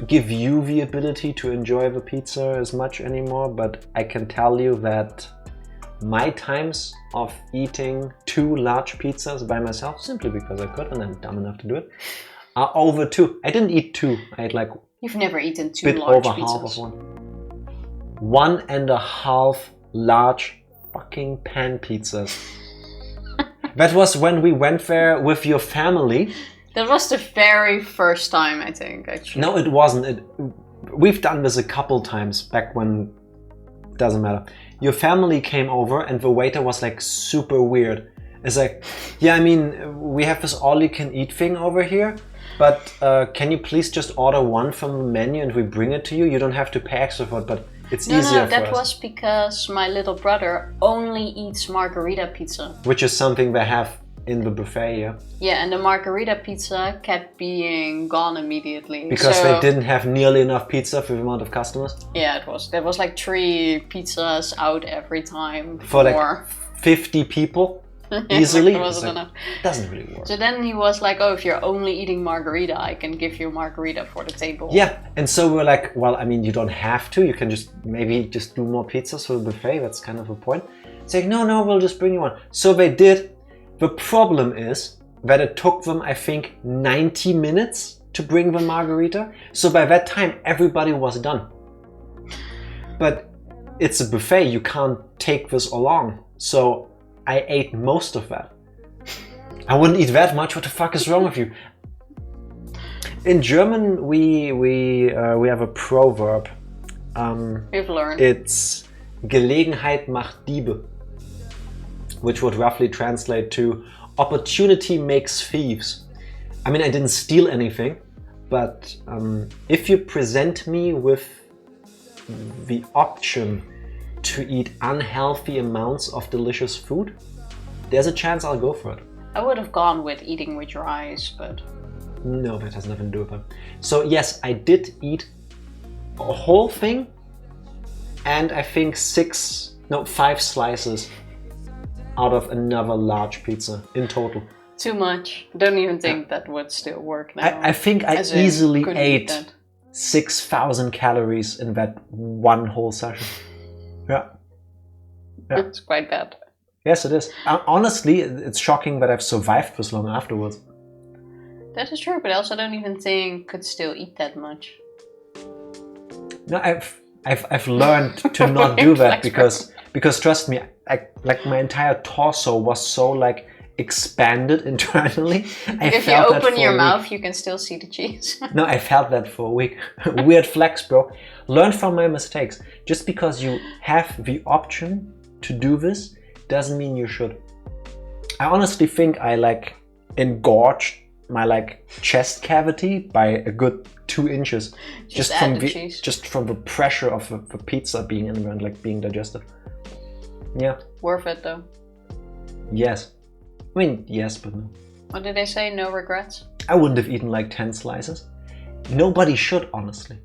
give you the ability to enjoy the pizza as much anymore, but I can tell you that my times of eating 2 large pizzas by myself, simply because I could and I'm dumb enough to do it, are over 2. I didn't eat 2. I had like... You've never eaten 2 bit large over pizzas. Half of one. 1.5 large fucking pan pizzas. That was when we went there with your family. That was the very first time, I think, actually. No, it wasn't. We've done this a couple times back when... Doesn't matter. Your family came over and the waiter was like super weird. It's like, yeah, I mean, we have this all-you-can-eat thing over here, but can you please just order one from the menu and we bring it to you? You don't have to pay extra for it, but it's easier for us. No, that was because my little brother only eats margarita pizza. Which is something they have In the buffet, yeah. Yeah, and the margarita pizza kept being gone immediately. Because they didn't have nearly enough pizza for the amount of customers? Yeah, it was. There was like 3 pizzas out every time. For like 50 people? Easily? It wasn't enough. Doesn't really work. So then he was like, oh, if you're only eating margarita, I can give you margarita for the table. Yeah, and so we're like, well, I mean, you don't have to. You can maybe just do more pizzas for the buffet. That's kind of the point. It's like, no, we'll just bring you one. So they did. The problem is that it took them, I think, 90 minutes to bring the margarita. So by that time, everybody was done. But it's a buffet. You can't take this along. So I ate most of that. I wouldn't eat that much. What the fuck is wrong with you? In German, we have a proverb. We've learned. It's Gelegenheit macht Diebe, which would roughly translate to opportunity makes thieves. I mean, I didn't steal anything, but if you present me with the option to eat unhealthy amounts of delicious food, there's a chance I'll go for it. I would have gone with eating with your eyes, but... No, that has nothing to do with it. So yes, I did eat a whole thing, and I think 5 slices out of another large pizza in total. Too much. Don't even think that would still work now. I think I easily ate 6,000 calories in that one whole session. Yeah. It's quite bad. Yes, it is. Honestly, it's shocking that I've survived this long afterwards. That is true, but I also don't even think could still eat that much. No, I've learned to not do that because trust me, like my entire torso was so like expanded internally. If you open your mouth, you can still see the cheese. No, I felt that for a week. Weird flex, bro. Learn from my mistakes. Just because you have the option to do this doesn't mean you should. I honestly think I like engorged my like chest cavity by a good 2 inches just from the pressure of the pizza being in there and like being digested. Yeah. Worth it though. Yes. I mean, yes, but no. What did they say? No regrets? I wouldn't have eaten like 10 slices. Nobody should, honestly.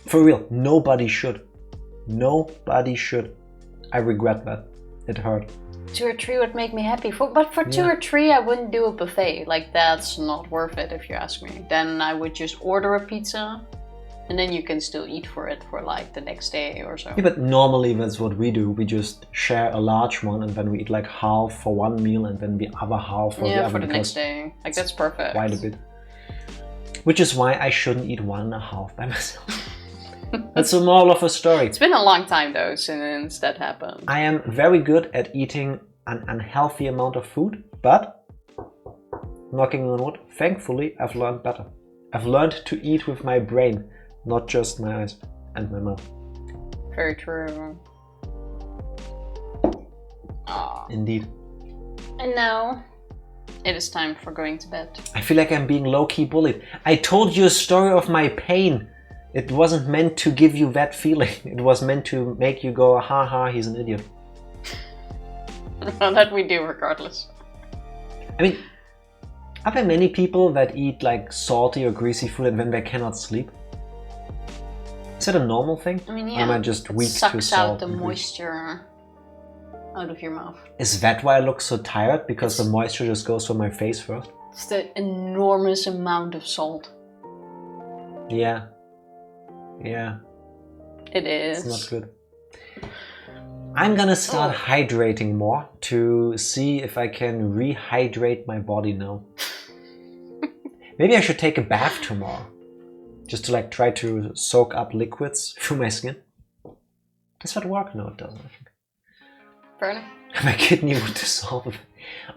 For real, nobody should. Nobody should. I regret that. It hurt. 2 or 3 would make me happy. But for 2 or 3, I wouldn't do a buffet. Like, that's not worth it if you ask me. Then I would just order a pizza, and then you can still eat for it for like the next day or so. Yeah, but normally that's what we do. We just share a large one, and then we eat like half for one meal, and then the other half for the other. Yeah, for the next day. Like, that's perfect. Quite a bit. Which is why I shouldn't eat 1.5 by myself. That's the moral of the story. It's been a long time though since that happened. I am very good at eating an unhealthy amount of food, but knocking on wood, thankfully I've learned better. I've learned to eat with my brain, not just my eyes and my mouth. Very true. Aww. Indeed. And now it is time for going to bed. I feel like I'm being low-key bullied. I told you a story of my pain. It wasn't meant to give you that feeling. It was meant to make you go, ha, he's an idiot. Well, that we do regardless. I mean, are there many people that eat like salty or greasy food and then they cannot sleep? Is that a normal thing? I mean, yeah. Or am I just weak to sucks salt out the and moisture out of your mouth. Is that why I look so tired? Because the moisture just goes from my face first? It's the enormous amount of salt. Yeah. Yeah. It is. It's not good. I'm gonna start hydrating more to see if I can rehydrate my body now. Maybe I should take a bath tomorrow. Just to like try to soak up liquids through my skin. Does that work? No, it doesn't, I think. Fair enough. My kidney would dissolve.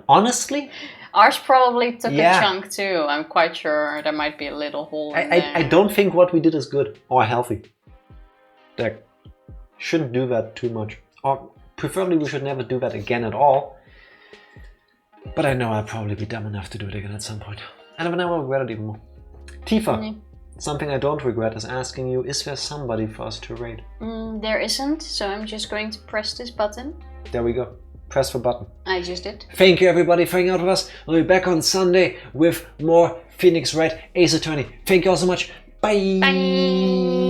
Honestly? Ours probably took a chunk too. I'm quite sure there might be a little hole in there. I don't think what we did is good or healthy. Like, shouldn't do that too much. Or preferably we should never do that again at all. But I know I'll probably be dumb enough to do it again at some point. And then I will regret it even more. Tifa, something I don't regret is asking you, is there somebody for us to raid? There isn't, so I'm just going to press this button. There we go. Press the button. I just did. Thank you everybody for hanging out with us. We'll be back on Sunday with more Phoenix Wright Ace Attorney. Thank you all so much. Bye. Bye.